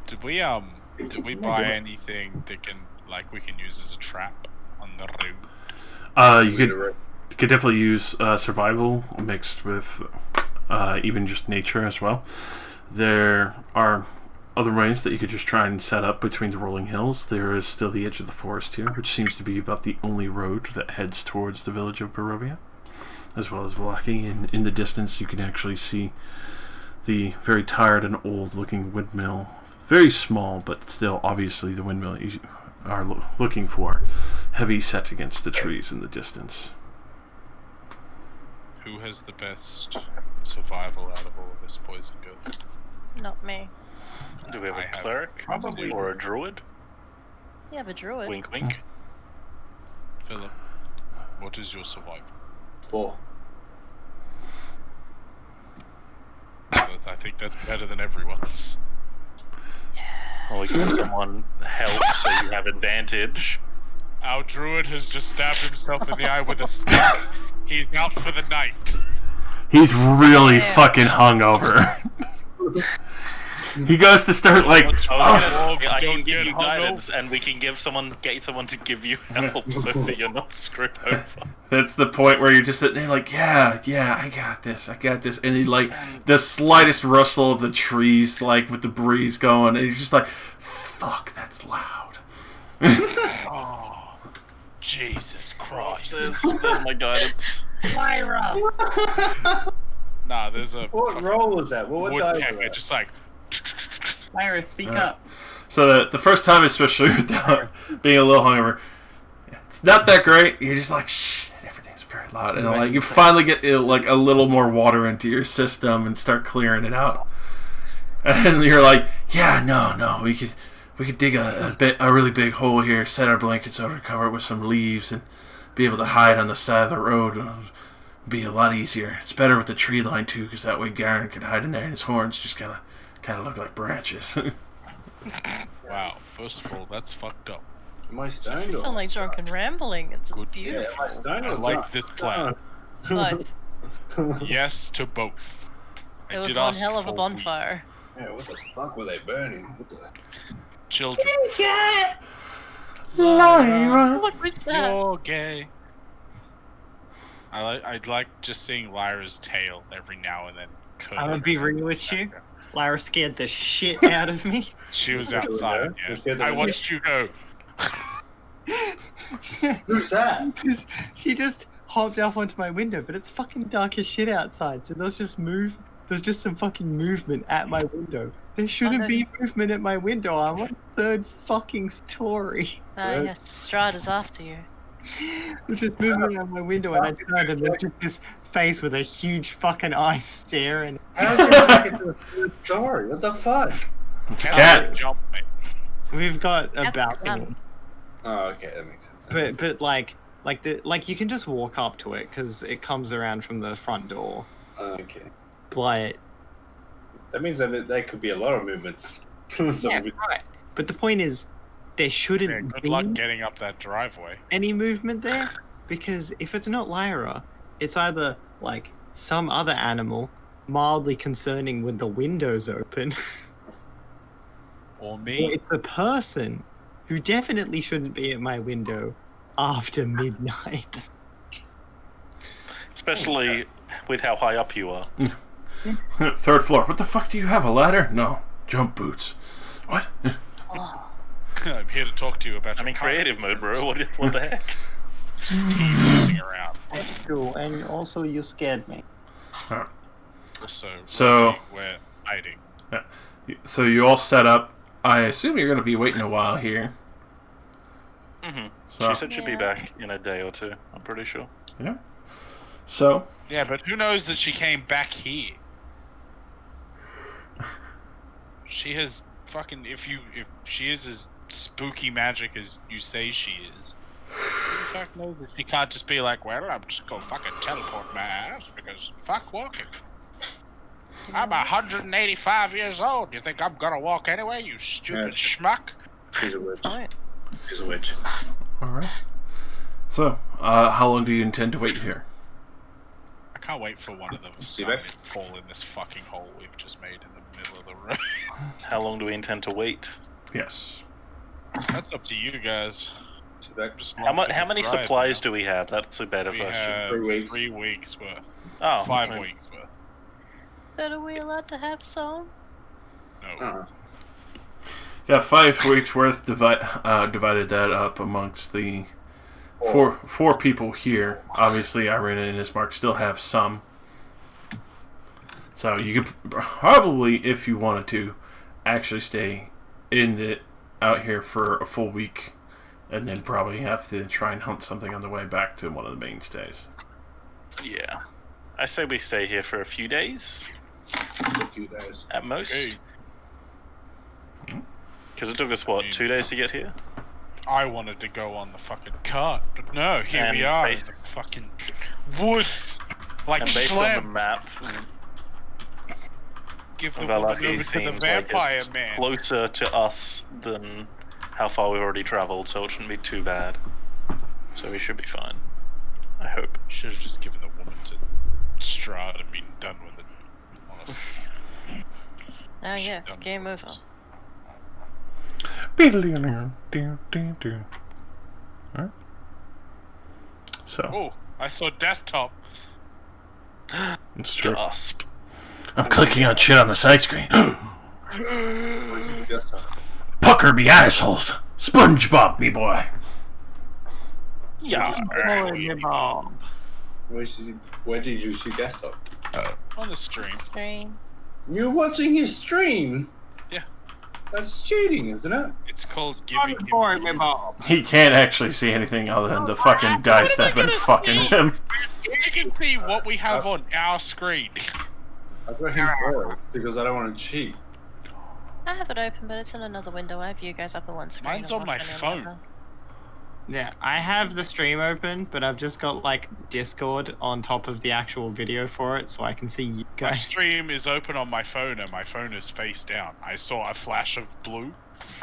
Did we buy anything that we can use as a trap on the road? You could definitely use survival mixed with even just nature as well. There are other ways that you could just try and set up between the rolling hills. There is still the edge of the forest here, which seems to be about the only road that heads towards the village of Barovia, as well as Velaki. And in the distance, you can actually see the very tired and old-looking windmill. Very small, but still obviously the windmill you are looking for. Heavy set against the trees in the distance. Who has the best survival out of all of this, boys and girls? Not me. Do we have I a have cleric? probably- Or a druid? Yeah, but druid. Wink, wink. Philip, what is your survival? 4. I think that's better than everyone's. Or give someone help so you have advantage. Our druid has just stabbed himself in the eye with a stick. He's out for the night. He's really fucking hungover. He goes to start like, I Dogs can don't give get you hungover. guidance, and we can get someone to give you help so that you're not screwed over. that's the point where you're just sitting there like, yeah, I got this. And he like, the slightest rustle of the trees, like with the breeze going, and you're just like, fuck, that's loud. Oh, Jesus Christ. There's my guidance. Lyra! Nah, there's a What role was that? What dice was woodpecker that? just like... Lyra, speak up. So the first time, especially without being a little hungover, it's not that great. You're just like, shit, everything's very loud, and like you finally get like a little more water into your system and start clearing it out, and you're like, yeah, no, we could dig a really big hole here, set our blankets over, cover it with some leaves, and be able to hide on the side of the road. It'll be a lot easier. It's better with the tree line too, because that way Garen can hide in there, and his horns just kind of look like branches. Wow, first of all, that's fucked up. Am I You stoned? sound like drunk and rambling. It's Good. beautiful. Am I stoned I or like drunk? this plan. But Yes to both. I it was did one ask hell of a for bonfire. Yeah, what the fuck were they burning? What the... Children, Lyra. What was that? you're gay. I'd like just seeing Lyra's tail every now and then. I'm gonna be real with you. Lyra scared the shit out of me. She was Scared of outside. her? You're scared Yeah. of I her? watched you go. Who's that? She just hopped up onto my window, but it's fucking dark as shit outside, so there's just some fucking movement at my window. There shouldn't be movement at my window. I'm on the 3rd fucking story. Yes, Strahd is after you. There's just movement at my window, and I turned, and there's just this face with a huge fucking eye staring. How did you make it to the 3rd story? What the fuck? It's a How cat. did it jump, mate? We've got a That's balcony, fun. Oh, okay, that makes sense. but like you can just walk up to it because it comes around from the front door. Okay. But That means that there could be a lot of movements. yeah, right. But the point is, there shouldn't Yeah, good be luck getting up that driveway. any movement there, because if it's not Lyra, it's either like some other animal mildly concerning with the windows open, Or or me. it's a person who definitely shouldn't be at my window after midnight. Especially with how high up you are. 3rd floor. What the fuck do you have? A ladder? No. Jump boots. What? I'm here to talk to you about I'm in your creative mode, bro. What the heck? Just teasing around. That's true, and also you scared me. So we're hiding. So you all set up. I assume you're going to be waiting a while here. Mm-hmm. So She said she'd be back in a day or two, I'm pretty sure. yeah. So Yeah, but who knows that she came back here? She has fucking if she is as spooky magic as you say she is. Who the fuck knows that she can't just be like, well, I'm just gonna fucking teleport my ass because fuck walking. I'm 185 years old. You think I'm gonna walk anyway, you stupid schmuck? She's a witch. Oh, She's a witch. all right. So how long do you intend to wait here? I can't wait for one of them See to back? fall in this fucking hole we've just made in the middle of the road. How long do we intend to wait? Yes. That's up to you guys. She's back. Just How long for how this many ride, supplies man. do we have? That's a better We question. have 3 weeks. 3 weeks worth. Oh, 5 okay. weeks worth. but are we allowed to have some? No. Uh-uh. Yeah, 5 weeks worth. Divided that up amongst the four people here. Obviously, Irina and Ismark still have some. So you could probably, if you wanted to, actually stay out here for a full week, and then probably have to try and hunt something on the way back to one of the mainstays. Yeah. I say we stay here for a few days, A few days. at most. Okay. Because it took us, what, 2 days to get here? I wanted to go on the fucking cart, but no, here And we are in based- the fucking woods. Like And based on the Schlem, map, give the woman Valaki over to the seems like vampire it's man. closer to us than how far we've already travelled, so it shouldn't be too bad. So we should be fine. I hope. Should have just given the woman to Strahd and been done with it. Honestly. Oh yeah, it's Done game for over. us. Alright. So, Oh, I saw desktop. it's true. Gasp. I'm clicking on shit on the side screen. Just Pucker me assholes. SpongeBob me boy. Yeah. where did you see desktop? On the stream. Screen. You're watching his stream. Yeah. That's cheating, isn't it? It's called giving him. He can't actually see anything other than the fucking dice that have been fucking him. You can see what we have on our screen. I've got him bored because I don't want to cheat. I have it open, but it's in another window. I have you guys up on one screen. Mine's and on my Washington phone. the other. Yeah, I have the stream open, but I've just got like Discord on top of the actual video for it, so I can see you My guys. stream is open on my phone and my phone is face down. I saw a flash of blue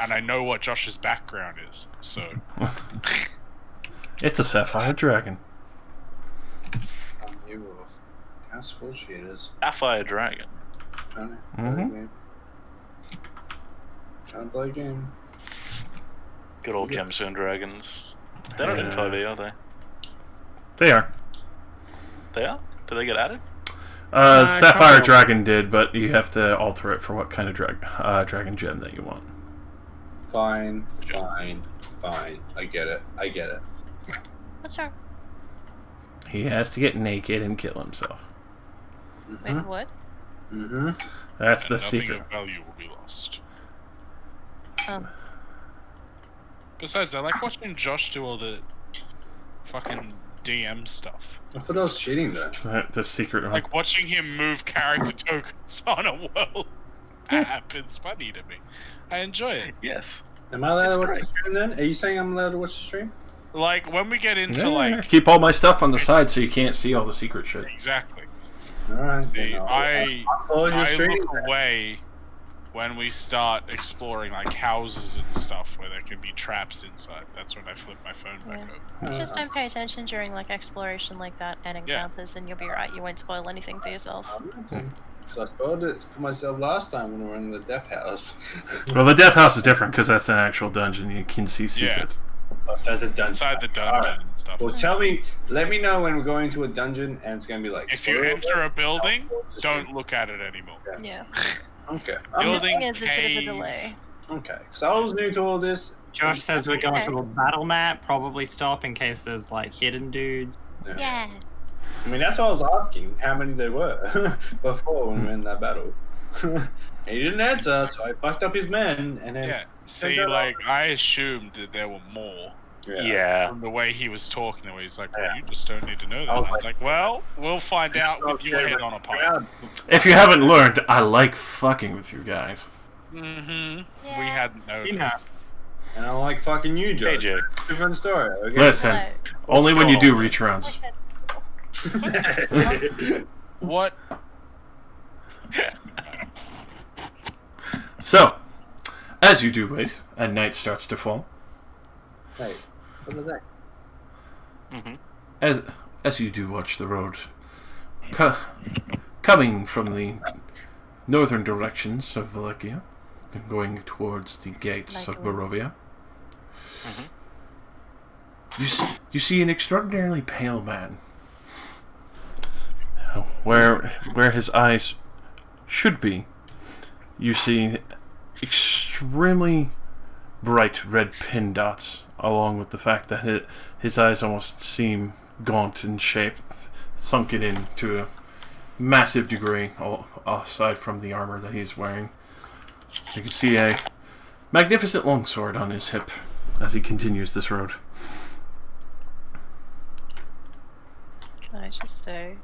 and I know what Josh's background is, so. It's a sapphire dragon. You were ass bullshitters. Sapphire Dragon. Trying to play Mhm. a game. Trying to play a game. Good old Yeah. gemstone dragons. They're not in 5e, are they? They are. They are? Do they get added? Sapphire couple. dragon did, but you have to alter it for what kind of dragon gem that you want. Fine. I get it. What's wrong? He has to get naked and kill himself. Wait, what? Mm-hmm. That's And the nothing secret. of value will be lost. Besides, I like watching Josh do all the fucking DM stuff. I thought I was cheating though. The secret one. Like watching him move character tokens on a world app is funny to me. I enjoy it. Yes. Am I allowed It's to watch great. the stream then? Are you saying I'm allowed to watch the stream? Like when we get into Yeah, like keep all my stuff on the side so you can't see all the secret shit. exactly. Alright. See, I I look away when we start exploring like houses and stuff where there can be traps inside. That's when I flip my phone back Yeah. over. Just don't pay attention during like exploration like that and encounters, and you'll be right. You won't spoil anything for yourself. So I spoiled it for myself last time when we were in the death house. Well, the death house is different because that's an actual dungeon. You can see secrets. That's a dungeon. Inside the dungeon Alright. and stuff. Well, let me know when we're going to a dungeon and it's gonna be like. If you enter a building, don't look at it anymore. Yeah. Okay. The Building, thing is, there's a bit of a cave. delay. Okay. So I was new to all this. Josh says we're going Okay. to a battle map. Probably stop in case there's like hidden dudes. Yeah. I mean, that's what I was asking. How many there were before when we were in that battle. He didn't answer, so I fucked up his men, and then Yeah. See, like I assumed that there were more. Yeah. From the way he was talking, the way he's like, well, Yeah. you just don't need to know that. I I was was like, well, we'll find out with your head on a pike. If you haven't learned, I like fucking with you guys. Mm-hmm. Yeah. We hadn't noticed. You know. And I don't like fucking you, Joe. KJ. Different story. Okay. Listen, No. only when you do go. reach rounds. What? So, as you do wait, and night starts to fall, Hey, what was that? Mm-hmm. as you do watch the road coming from the northern directions of Valekia, going towards the gates of Barovia, you see an extraordinarily pale man. Where his eyes should be, you see extremely bright red pin dots, along with the fact that his eyes almost seem gaunt in shape, sunken in to a massive degree, aside from the armor that he's wearing. You can see a magnificent longsword on his hip as he continues this road. Can I just say,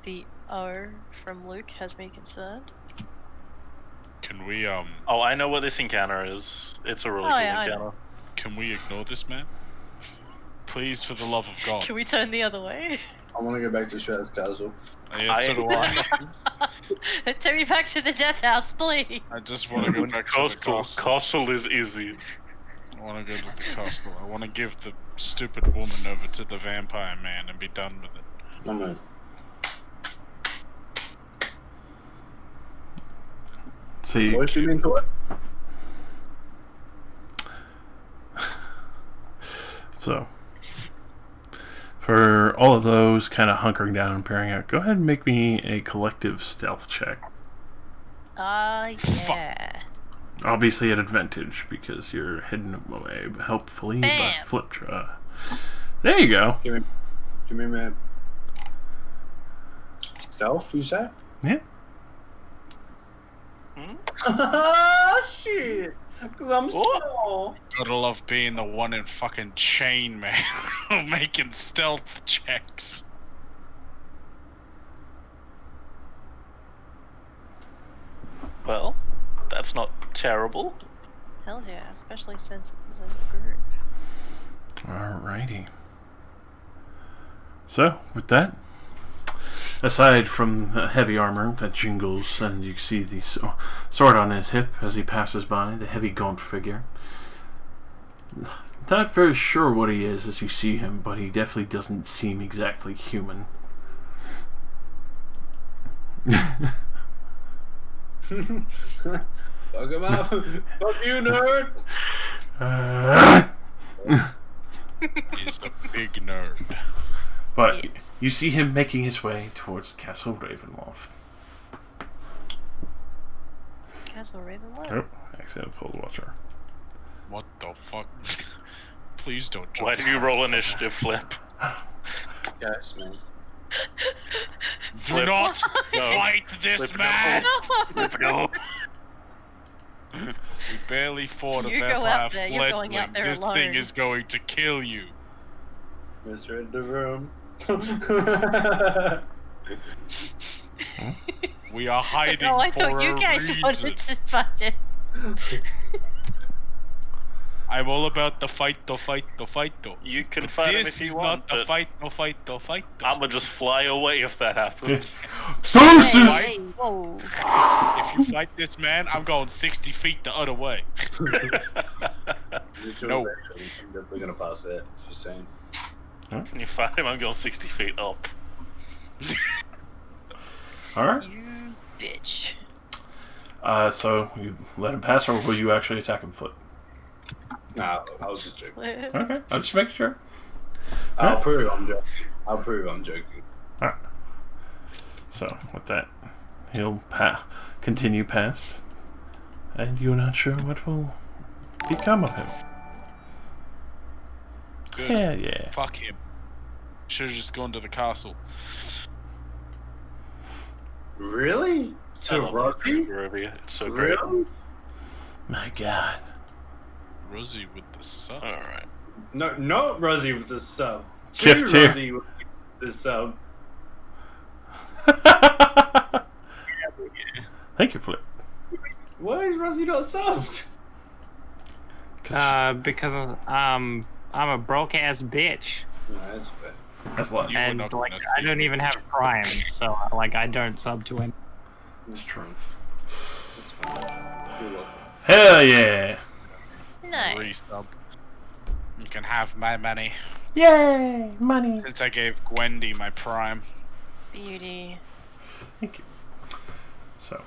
the O from Luke has me concerned. Can we Oh, I know what this encounter is. It's a really Oh, cool yeah, I know. encounter. Can we ignore this man? Please, for the love of God. Can we turn the other way? I want to go back to Strahd's castle. Yeah, so do I. Turn me back to the death house, please. I just want to go back to the castle. Castle is easy. I want to go to the castle. I want to give the stupid woman over to the vampire man and be done with it. No, man. See, What's she into it? so for all of those kind of hunkering down and pairing out, go ahead and make me a collective stealth check. Yeah. Obviously at advantage because you're hidden away helpfully by Bam. Fliptra. There you go. Give me my stealth, you say? Yeah. Shit! Because I'm small. Gotta love being the one in fucking chainmail making stealth checks. Well, that's not terrible. Hell yeah, especially since it's as a group. Alrighty. So, with that, aside from the heavy armor that jingles and you see the sword on his hip as he passes by, the heavy gaunt figure. Not very sure what he is as you see him, but he definitely doesn't seem exactly human. Fuck him up. Fuck you, nerd. He's a big nerd. But Yes. you see him making his way towards Castle Ravenloft. Castle Ravenloft? Oh, accident pulled watcher. What the fuck? Please don't jump. Why did you roll initiative, Flip? Yes, man. Do Flip. not No. fight this Flip, man! Flip, no. We barely fought a You go vampire out there, you're going out fledgling. there This alone. thing is going to kill you. Mr. in the room. We are hiding Oh, I for thought you a guys reason. wanted to fight it. I'm all about the fight, the fight, the fight, though. You can fight him This if is you want, not the but fight, no fight, no fight, though. I'm gonna just fly away if that happens. Deuces! Hey, whoa. If you fight this man, I'm going 60 feet the other way. No. I'm definitely gonna pass it. Just saying. You fight him, I'm going 60 feet up. Alright. You bitch. So you let him pass, or will you actually attack him foot? Nah, I was just joking. Okay, I'm just making sure. I'll prove I'm joking. I'll prove I'm joking. Alright. So, with that, he'll continue past, and you're not sure what will become of him. Good. Yeah, yeah. Fuck him. Should've just gone to the castle. Really? I To love Rocky? Barovia. It's so great. Really? My God. Rosie with the sub. Alright. No, not Rosie with the sub. Gift To tier. Rosie with the sub. Thank you, Flip. Why is Rosie not subbed? Because I'm a broke ass bitch, No, that's fair. That's less. You were and not like gonna I see don't me. even have Prime, so like I don't sub to him. That's true. That's fine. You're welcome. Hell yeah. Nice. Resub. You can have my money. Yay, money. Since I gave Gwendy my prime. Beauty. Thank you. So,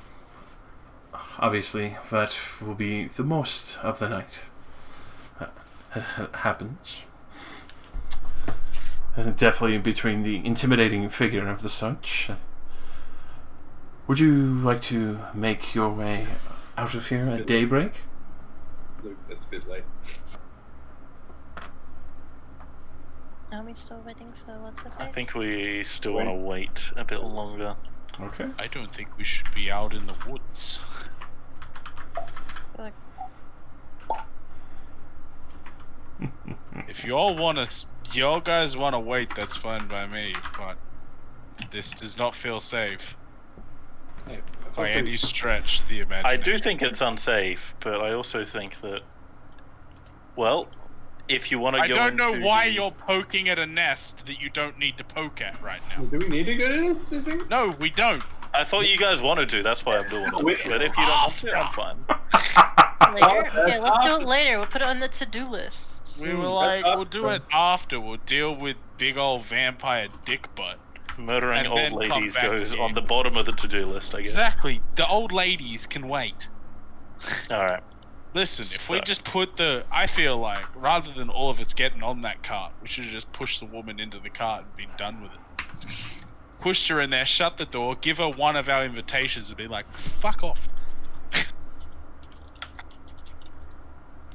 obviously, that will be the most of the night. Happens. And definitely between the intimidating figure of the such. Would you like to make your way out of here at daybreak? Look, that's a bit late. Are we still waiting for what's her face? I think we still want to wait a bit longer. Okay. I don't think we should be out in the woods. Like, If y'all y'all guys wanna wait, that's fine by me, but this does not feel safe Hey, by any stretch of the imagination. I do think it's unsafe, but I also think that, well, If you want to I go don't know into why the- you're poking at a nest that you don't need to poke at right now. Do we need to go to this? You think? No, we don't. I thought you guys wanted to, that's why I'm doing it. Wait. But if you don't want to, I'm fine. Later? Okay, let's do it later. We'll put it on the to-do list. We were that's like, we'll do awesome. it after. We'll deal with big old vampire dick butt. Murdering And old then come ladies back goes again. on the bottom of the to-do list, I guess. Exactly. The old ladies can wait. Alright. Listen, if we So- just put the... I feel like, rather than all of us getting on that cart, we should just push the woman into the cart and be done with it. Pushed her in there, shut the door, give her one of our invitations and be like, fuck off.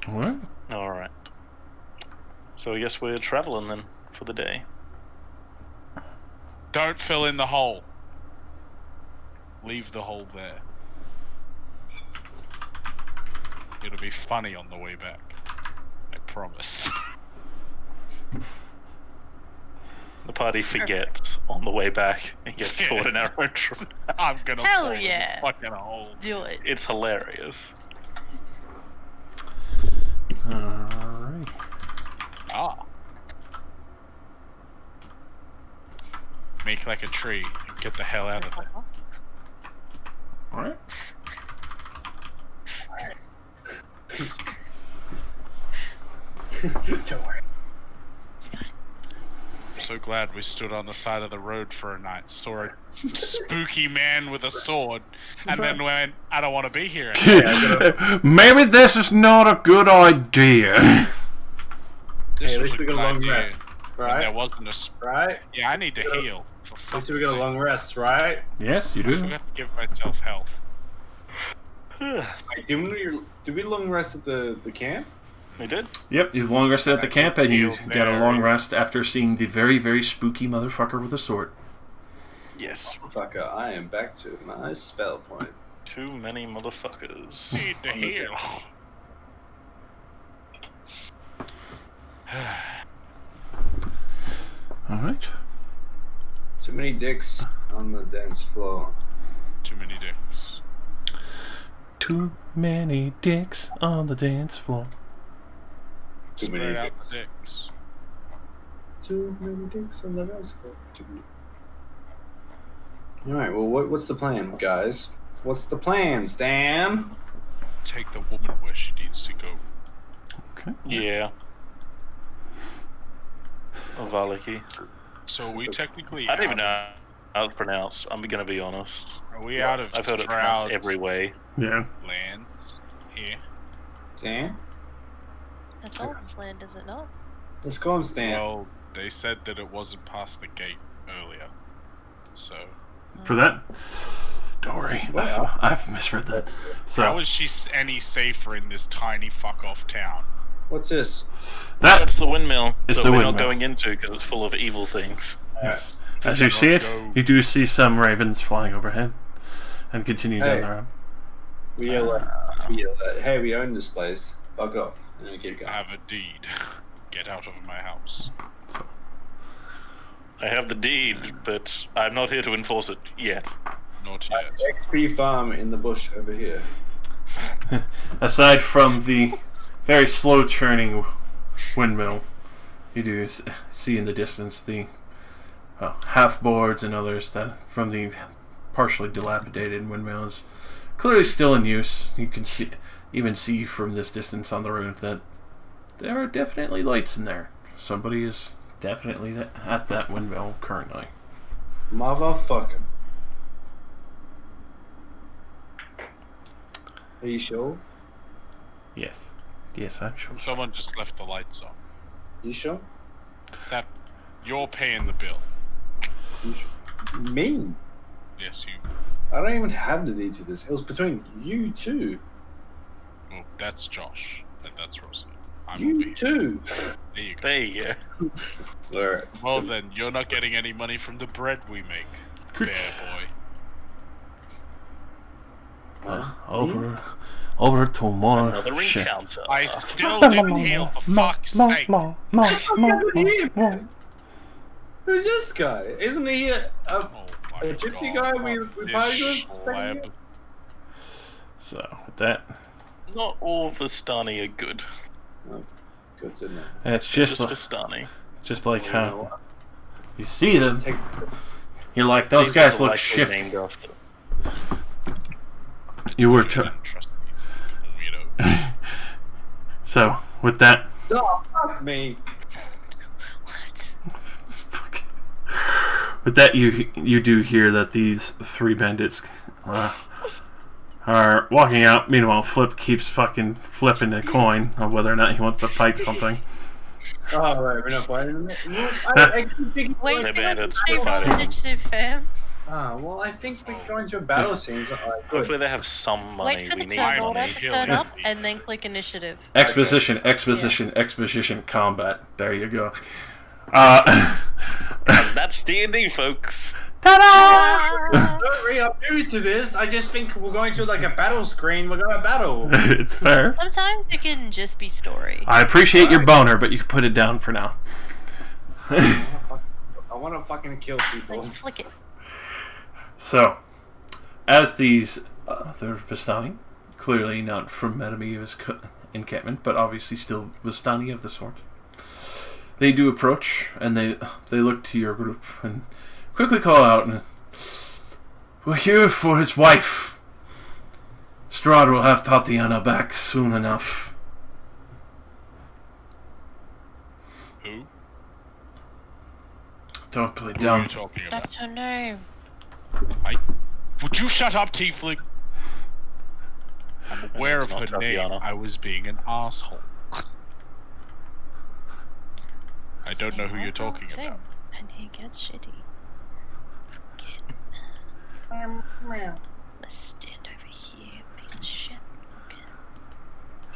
What? Alright. So I guess we're traveling then for the day. Don't fill in the hole. Leave the hole there. It'll be funny on the way back. I promise. The party forgets on the way back and gets Yeah. caught in our own trap. I'm gonna Hell fall in the yeah. fucking hole. Do it. It's hilarious. Alright. Ah. Make like a tree and get the hell out of there. Alright. Don't worry. I'm so glad we stood on the side of the road for a night, saw a spooky man with a sword, and then went, I don't want to be here anymore. Maybe this is not a good idea. This Hey, at was least a we got a good long idea. rest, When right? there wasn't a Right? Yeah, I need to heal. For At fuck's least we got a sake. long rest, right? Yes, you I do. forgot to give myself health. Like, did we long rest at the camp? We did? Yep, you long rested at the camp, and you Heal got a there. long rest after seeing the very, very spooky motherfucker with a sword. Yes. Fucker, I am back to my spell point. Too many motherfuckers. Need to heal. Alright. Too many dicks on the dance floor. Too many dicks. Too many dicks on the dance floor. Too many Spread out dicks. the dicks. Too many dicks on the dance floor. Alright, well, what's the plan, guys? What's the plan, Stan? Take the woman where she needs to go. Okay. Yeah. Valaki. So we technically I don't out even know how it's pronounced. I'm gonna be honest. Are we out of I've heard it pronounced Stroud's every way. Yeah. lands here? Stan? That's all this land, is it not? Let's go on, Stan. Well, they said that it wasn't past the gate earlier. So For that, don't worry. Well. I've misread that. So how is she any safer in this tiny fuck off town? What's this? that That's the windmill It's that the we're windmill. not going into because it's full of evil things. yes. As you see it, you do see some ravens flying overhead, and continue down Hey. the road. We yell at, hey, we own this place. Fuck off. And we keep I going. have a deed. Get out of my house. I have the deed, but I'm not here to enforce it yet. Not yet. XP farm in the bush over here. Aside from the very slow churning windmill, you do see in the distance the half boards and others that from the partially dilapidated windmill is clearly still in use. You can even see from this distance on the road that there are definitely lights in there. Somebody is definitely at that windmill currently. Motherfucker. Are you sure? Yes. Yes, I'm sure. Someone just left the lights on. You sure? That you're paying the bill. You sure? Me? Yes, you. I don't even have the deed to this. It was between you two. Well, that's Josh, and that's Rosie. I'm over You here. two. There you go. There you go. Alright. Well then, you're not getting any money from the bread we make, bear boy. Over tomorrow. Another Shit. encounter. I still didn't heal, for fuck's sake. Who's this guy? Isn't he a Oh my gypsy God, guy we this partied with? schleb. So with that, Not all Vistani are good. Good to know. And it's just Vistani. just like Well, you know how what? you see them. Take- You're like, those Seems guys like look a likely shifty. named after. You were I to- don't trust these weirdos. So with that, Oh, fuck me. What? with that, you do hear that these three bandits are walking out. Meanwhile, Flip keeps fucking flipping a coin of whether or not he wants to fight something. Oh, right, we're not fighting it. I keep thinking, Wait, The can bandits I were roll fighting them. initiative, fam? well, I think we're going to a battle scene. So, alright, good. Hopefully they have some money. Wait for We the need turn money. order money. to Kill turn up, enemies. and then click initiative. Exposition, exposition, combat. There you go. And that's D&D, folks. Ta-da! Sorry, I'm new to this. I just think we're going to like a battle screen. We're gonna battle. It's fair. Sometimes it can just be story. I appreciate your boner, but you can put it down for now. I want to fucking kill people. Let's flick it. So, as these other Vistani, clearly not from Metameva's encampment, but obviously still Vistani of the sort, they do approach, and they look to your group and quickly call out, and, "We're here for his wife. Strahd will have Tatiana back soon enough." Who? Don't play Who are dumb. you talking about? That's her name. Would you shut up, Tiefling? I'm aware of It's her not name. Tatiana. I was being an asshole. I don't know who you're talking about. And he gets shitty. Let's stand over here, piece of shit.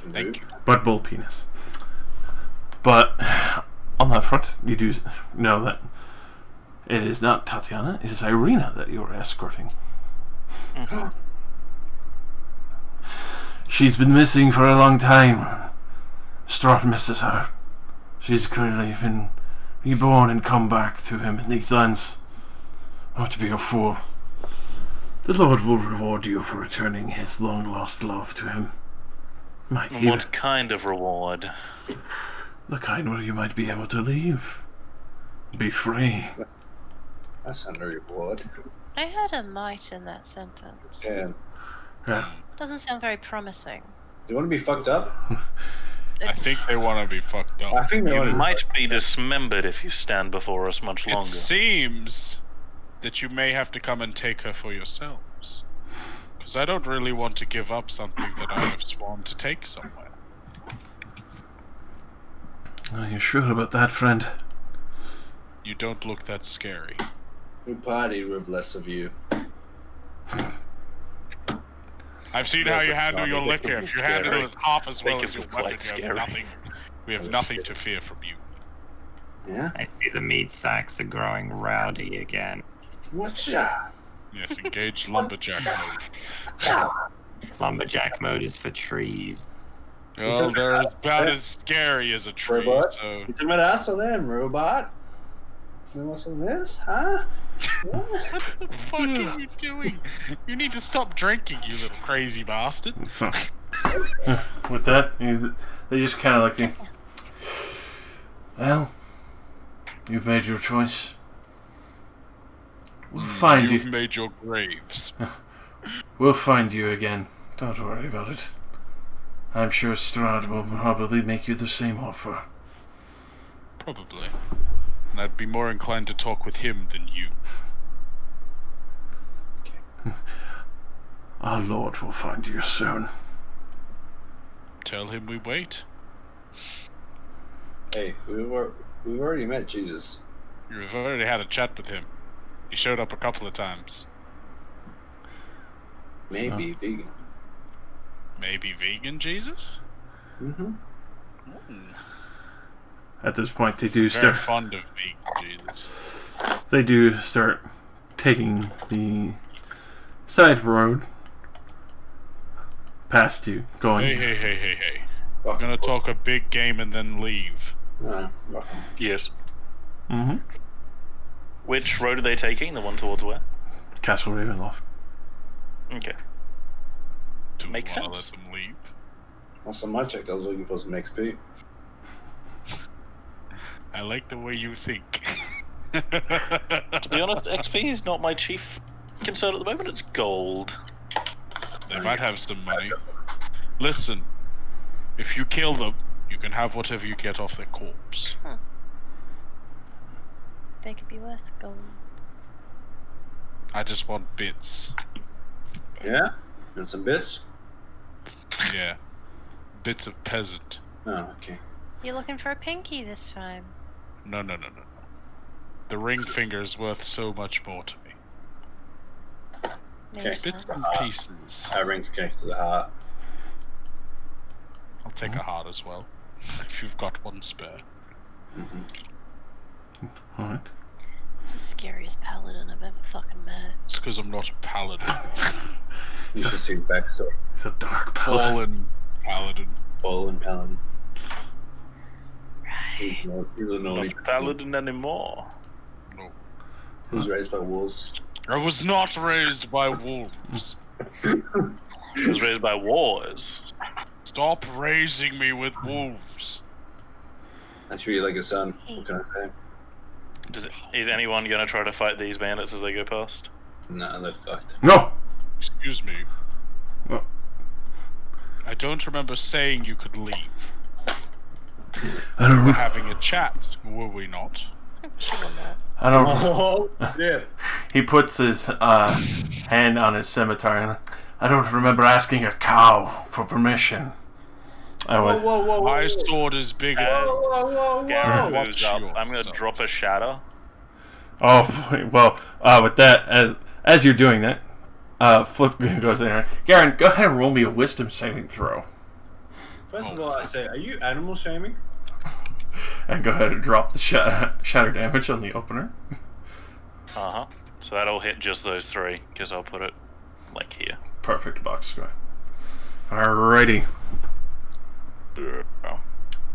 Thank you. But bull penis. But on that front, you do know that it is not Tatiana, it is Irina that you are escorting. She's been missing for a long time. Strahd misses her. She's clearly been reborn and come back to him in these lands. Not to be a fool. The Lord will reward you for returning his long-lost love to him. Might And even what kind of reward? the kind where you might be able to leave. Be free. That's not very reward. I heard a might in that sentence. Yeah. Yeah. Doesn't sound very promising. Do you want to be fucked up? I think they want to be fucked up. I think they You want to. might be dismembered if you stand before us much It longer. seems that you may have to come and take her for yourselves. Because I don't really want to give up something that I have sworn to take somewhere. Are you sure about that, friend? You don't look that scary. We party with less of you. I've seen Yeah, how you but handle Johnny, your they liquor. could be If you handle scary. it half as They well could as your be quite weapon, scary. we have nothing to fear from you. Yeah? I see the meat sacks are growing rowdy again. What's that? Yes, engage lumberjack mode. Lumberjack mode is for trees. Well, they're about as scary as a tree, Robot? so... You talking about us or them, robot? You want some of this, huh? What the fuck are you doing? You need to stop drinking, you little crazy bastard. So, with that, they just kind of look at you. Well, you've made your choice. We'll find You've you. made your graves. We'll find you again. Don't worry about it. I'm sure Strahd will probably make you the same offer. Probably. And I'd be more inclined to talk with him than you. Our Lord will find you soon. Tell him we wait. Hey, we've already met Jesus. You've already had a chat with him. He showed up a couple of times. Maybe vegan. Maybe vegan Jesus? Mm-hmm. At this point, they do Very start. fond of vegan Jesus. They do start taking the side road past you, going. Hey. We're gonna talk a big game and then leave. Yes. Mm-hmm. Which road are they taking? The one towards where? Castle Ravenloft. Okay. Do we Makes wanna sense. let them leave? Also, my check, I was looking for some XP. I like the way you think. To be honest, XP is not my chief concern at the moment. It's gold. They might have some money. Listen, if you kill them, you can have whatever you get off their corpse. Huh. They could be worth gold. I just want bits. Yeah? And some bits? Yeah. Bits of peasant. Oh, okay. You're looking for a pinky this time. No. The ring finger is worth so much more to me. Maybe Okay. so. Bits and pieces. That ring's connected to the heart. I'll take a heart as well. If you've got one spare. Alright. It's the scariest paladin I've ever fucking met. It's because I'm not a paladin. You should see the backstory. It's a dark paladin. Fallen paladin. Fallen paladin. Right. He was a naughty Not paladin anymore. No. He was raised by wolves. I was not raised by wolves. He was raised by wars. Stop raising me with wolves. I treat you like a son. What can I say? Is anyone gonna try to fight these bandits as they go past? Nah, they're fucked. No! Excuse me. What? I don't remember saying you could leave. I don't We're know. having a chat, were we not? Sure not. I don't Oh, yeah. He puts his hand on his scimitar and I don't remember asking a cow for permission. I Whoa, would. whoa, whoa, whoa. My sword is bigger. Whoa, whoa, Garen whoa. moves up. Watch I'm gonna yourself. drop a shatter. Oh well. With that, as you're doing that, Flip goes in there. Garen, go ahead and roll me a wisdom saving throw, First of all, I say, are you animal shaming? and go ahead and drop the shatter damage on the opener. So that'll hit just those three, because I'll put it like here. Perfect box score. Alrighty.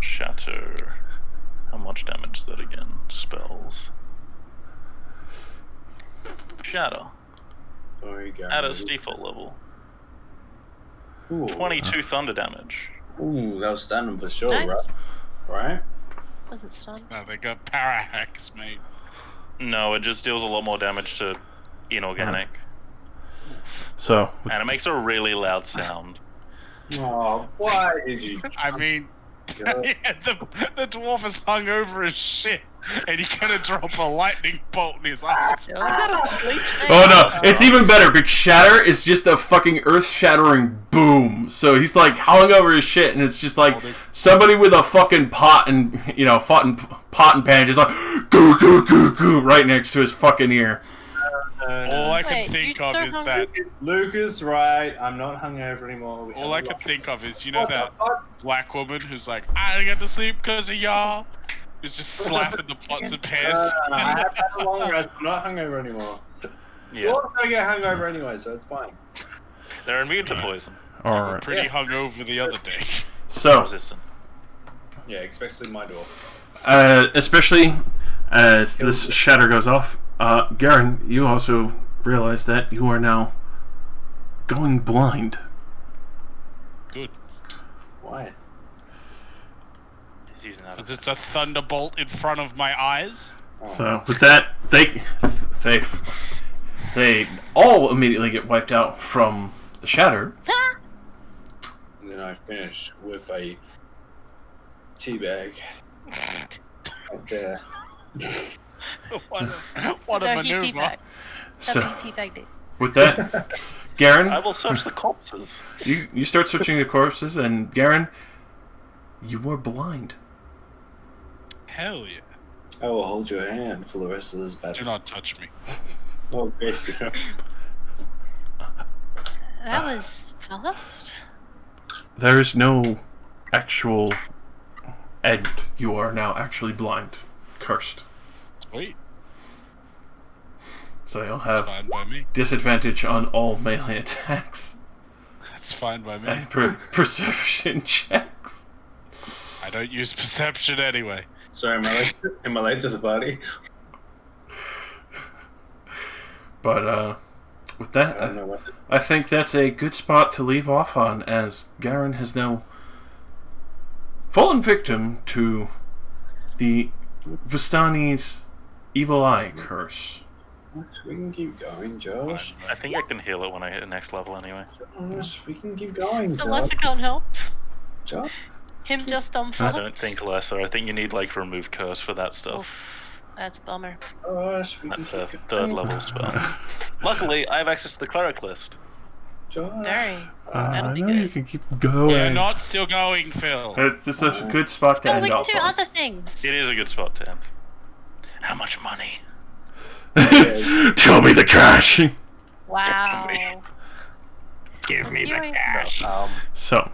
Shatter. How much damage is that again? Spells. Shatter. Sorry, Garen. At its default level. Ooh. 22 thunder damage. Ooh, that was standing for sure, Nice. right? Right? Wasn't stunned. No, they got para hacks, mate. No, it just deals a lot more damage to inorganic. So And it makes a really loud sound. Oh, why did you? I mean, God. yeah, the dwarf is hung over his shit, and he's gonna drop a lightning bolt in his ass. Oh no, it's even better because Shatter is just a fucking earth-shattering boom. So he's like howling over his shit, and it's just like somebody with a fucking pot and pot and pan just like goo goo goo goo right next to his fucking ear. All I can Wait, think you're of so is hungry? that. Lucas, right? I'm not hungover anymore. All I can think of is, you know What the that fuck? black woman who's like, I didn't get to sleep because of y'all. Who's just slapping the pots and pans. I have had a long rest. I'm not hungover anymore. Yeah, Dwarves don't get hungover anyway, so it's fine. they're immune to poison. We're Alright. pretty Yes. hungover the other day. So Resistant. Yeah, especially my dwarf. especially as this shatter goes off, Garen, you also realize that you are now going blind. Good. Why? He's using that. Because it's a thunderbolt in front of my eyes. Oh. So with that, they all immediately get wiped out from the shatter. And then I finish with a tea bag. Right there. What a No, he maneuver. teabagged. So He teabagged it. with that, Garen, I will search the corpses. you start searching the corpses, and Garen, you are blind. Hell yeah. I will hold your hand for the rest of this Do battle. not touch me. Okay, sir. That was fast. There is no actual end. You are now actually blind, cursed. Sweet. So you'll That's have fine by me. disadvantage on all melee attacks That's fine by me. and perception checks. I don't use perception anyway. Sorry, am I late to the party? But with I that, don't know what. I think that's a good spot to leave off on, as Garen has now fallen victim to the Vistani's evil eye curse. We can keep going, Josh. I think I can heal it when I hit the next level anyway. Josh, we can keep going, So Josh. Lesser can't help. Josh. Him just on I foot. don't think lesser. I think you need like remove curse for that stuff. Oof, that's a bummer. Josh, we can That's a keep third going. level spell. Luckily, I have access to the cleric list. Josh. Very. That'll I be know good. you can keep going. We're not still going, Phil. It's just a good spot to Oh, end we can off do on. other things. It is a good spot to end. How much money? Tell me the cash. Wow. Give me the You ain't- cash. So,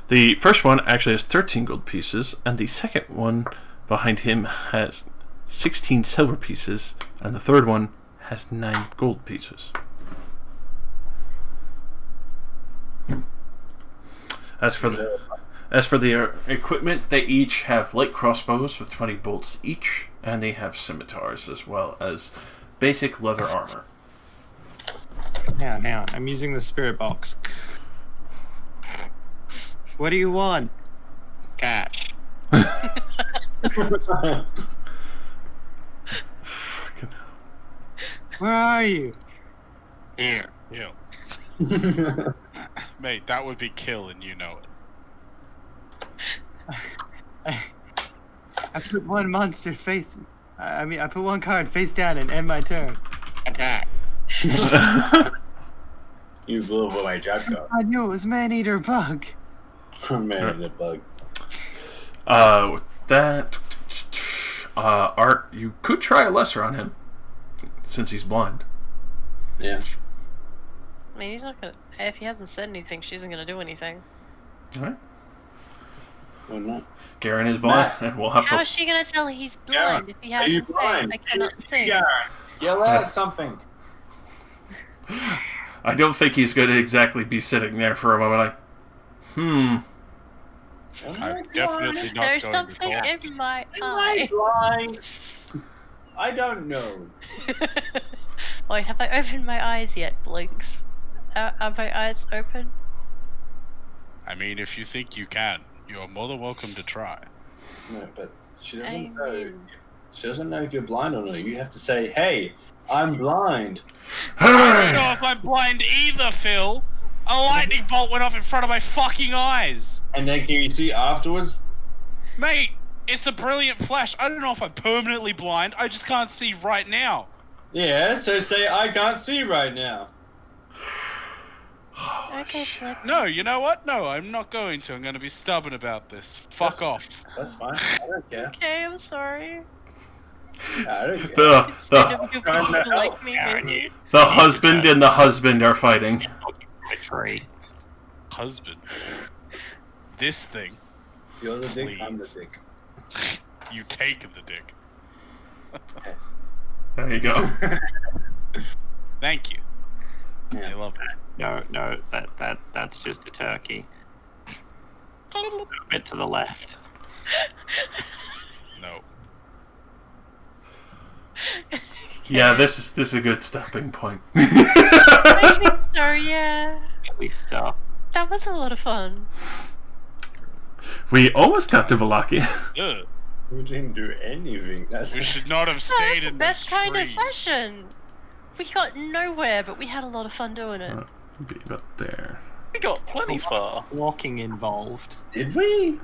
the first one actually has 13 gold pieces, and the second one behind him has 16 silver pieces, and the third one has 9 gold pieces. As for the equipment, they each have light crossbows with 20 bolts each, and they have scimitars as well as basic leather armor. Now, I'm using the spirit box. What do you want? Cash. Where are you? Here. Kill. Mate, that would be kill and you know it. I put one monster face. I put one card face down and end my turn. Attack. You blew up my job card. I knew it was man-eater bug. Man, the bug. With that, Art, you could try a lesser on him, since he's blind. Yeah. I mean, he's not gonna. If he hasn't said anything, she isn't gonna do anything. Alright. Why not? Garen is blind, and we'll have How to... is she gonna tell he's Yeah. blind if he Are you hasn't said, blind? I cannot see? Garen, yell out something. I don't think he's going to exactly be sitting there for a moment like, I'm definitely not There's going to something call. in my Am I eye. blind? I don't know. Wait, have I opened my eyes yet, Blinks? Are my eyes open? I mean, if you think you can, you're more than welcome to try. No, but she I doesn't know. mean, She doesn't know if you're blind or not. You have to say, "Hey, I'm blind." I don't know if I'm blind either, Phil. A lightning bolt went off in front of my fucking eyes. And then can you see afterwards? Mate, it's a brilliant flash. I don't know if I'm permanently blind. I just can't see right now. Yeah. So say, "I can't see right now." okay, Flip. No, you know what? No, I'm not going to. I'm going to be stubborn about this. Fuck off. That's fine. I don't care. Okay, I'm sorry. I don't care. Instead The, of you trying to people like help. me, maybe. the husband and the husband are fighting. Tree. Husband. This thing. You're the dick. I'm the Please. dick. You take the dick. There you go. Thank you. I Yeah. love it. No, that's just a turkey. A bit to the left. No. Yeah, this is a good stopping point. I think so, yeah. We stop. That was a lot of fun. We almost got to Valakia. Ugh. We didn't do anything. That's We should not have That's stayed the in best this kind of tree. session. We got nowhere, but we had a lot of fun doing it. Be about there. We got plenty far. Walking involved. Did we?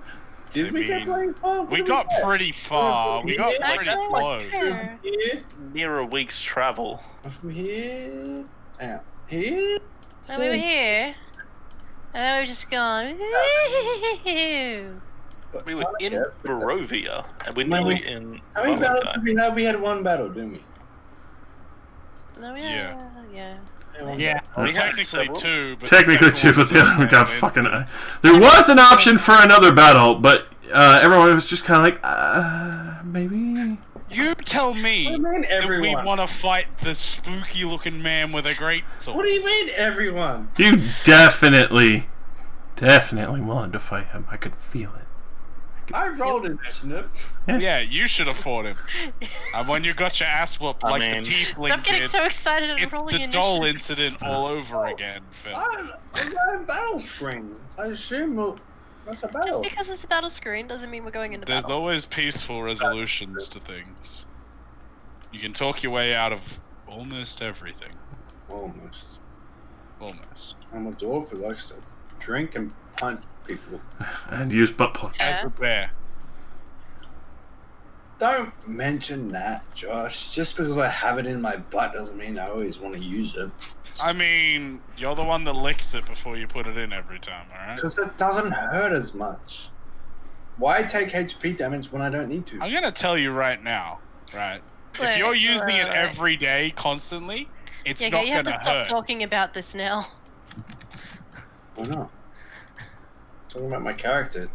Did we get mean, very far? We got pretty far. We got Yeah, pretty Actually, close. that's fair. Here, Near a week's travel. from here, out here. And we were here, and then we were just gone. We were in Barovia, and we're nearly in How many battles Valentine. did we have? We had one battle, didn't we? No, Yeah. yeah. Yeah. We had Technically several. two, but Technically the two, second but one the other one was got in fucking... into- There was an option for another battle, but everyone was just kind of like, maybe... You tell me What do you mean, that we everyone? want to fight the spooky-looking man with a great sword. What do you mean, everyone? You definitely wanted to fight him. I could feel it. I rolled initiative. Yeah, you should have fought him. And when you got your ass whooped I like mean- the tiefling Stop getting did, so excited and it's rolling the doll initiative. incident all over again, Phil. I'm in battle screen. I assume What's a Just battle? because it's a battle screen doesn't mean we're going into There's battle. always peaceful resolutions to things. You can talk your way out of almost everything. Almost. Almost. I'm a dwarf who likes to drink and punch people. And use butt plugs. As a bear. Don't mention that, Josh. Just because I have it in my butt doesn't mean I always want to use it. I mean, you're the one that licks it before you put it in every time, alright? Because it doesn't hurt as much. Why take HP damage when I don't need to? I'm gonna tell you right now, right? If Wait, you're using it wait. every day, constantly, it's Yeah, not you have gonna to stop hurt. talking about this now. Why not? Talking about my character.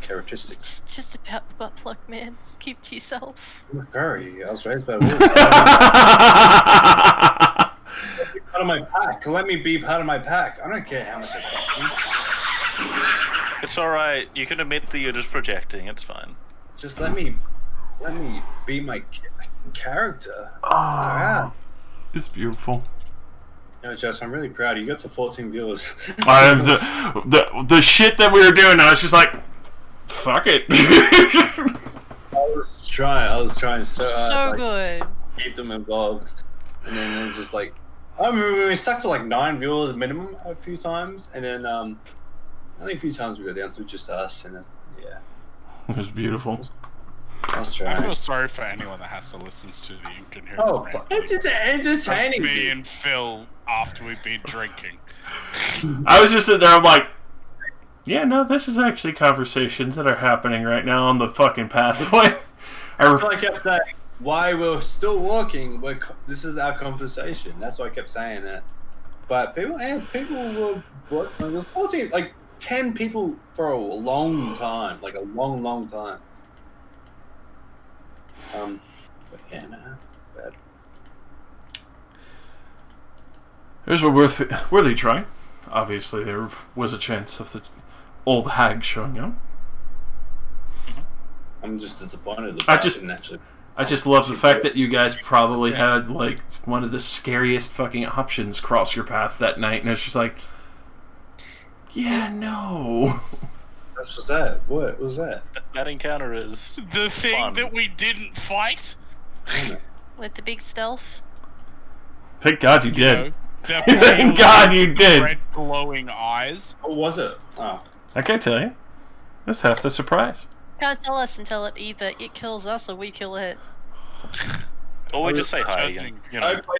Characteristics. It's just about the butt plug, man. Just keep to yourself. I'm a furry. I was raised by wolves. Part of my pack. Let me be part of my pack. I don't care how much it costs me. It's alright, you can admit that you're just projecting, it's fine. Just let me be my character. Oh, Alright. it's beautiful. No, Josh, I'm really proud. You got to 14 viewers. I am the shit that we were doing. I was just like, fuck it. I was trying so hard. So like, good. keep them involved, and then it's just like, I remember we stuck to like 9 viewers minimum a few times, and then only a few times we got down to just us, and then yeah, It was beautiful. I was I trying. feel sorry for anyone that has to listen to the incoherent Oh, rambling it's of entertaining. me and Phil after we've been drinking. I was just sitting there, I'm like, yeah, no, this is actually conversations that are happening right now on the fucking pathway. That's why I kept saying, why we're still walking, this is our conversation. That's why I kept saying that. But people were, there was 14, like 10 people for a long time, like a long time. But yeah, no, bad. It was a worthy try. Obviously, there was a chance of the old hag showing up. I'm just disappointed that I that just- didn't actually. I just love the fact that you guys probably had like one of the scariest fucking options cross your path that night, and it's just like, yeah, no. What was that? What was that? That encounter is The thing fun. that we didn't fight, With the big stealth. Thank God you you did. know, the Thank God you did. red glowing eyes. What was it? Oh, I can't tell you. That's half the surprise. Can't tell us until it kills us or we kill it. Or we just say hi Judging, again. you I know, played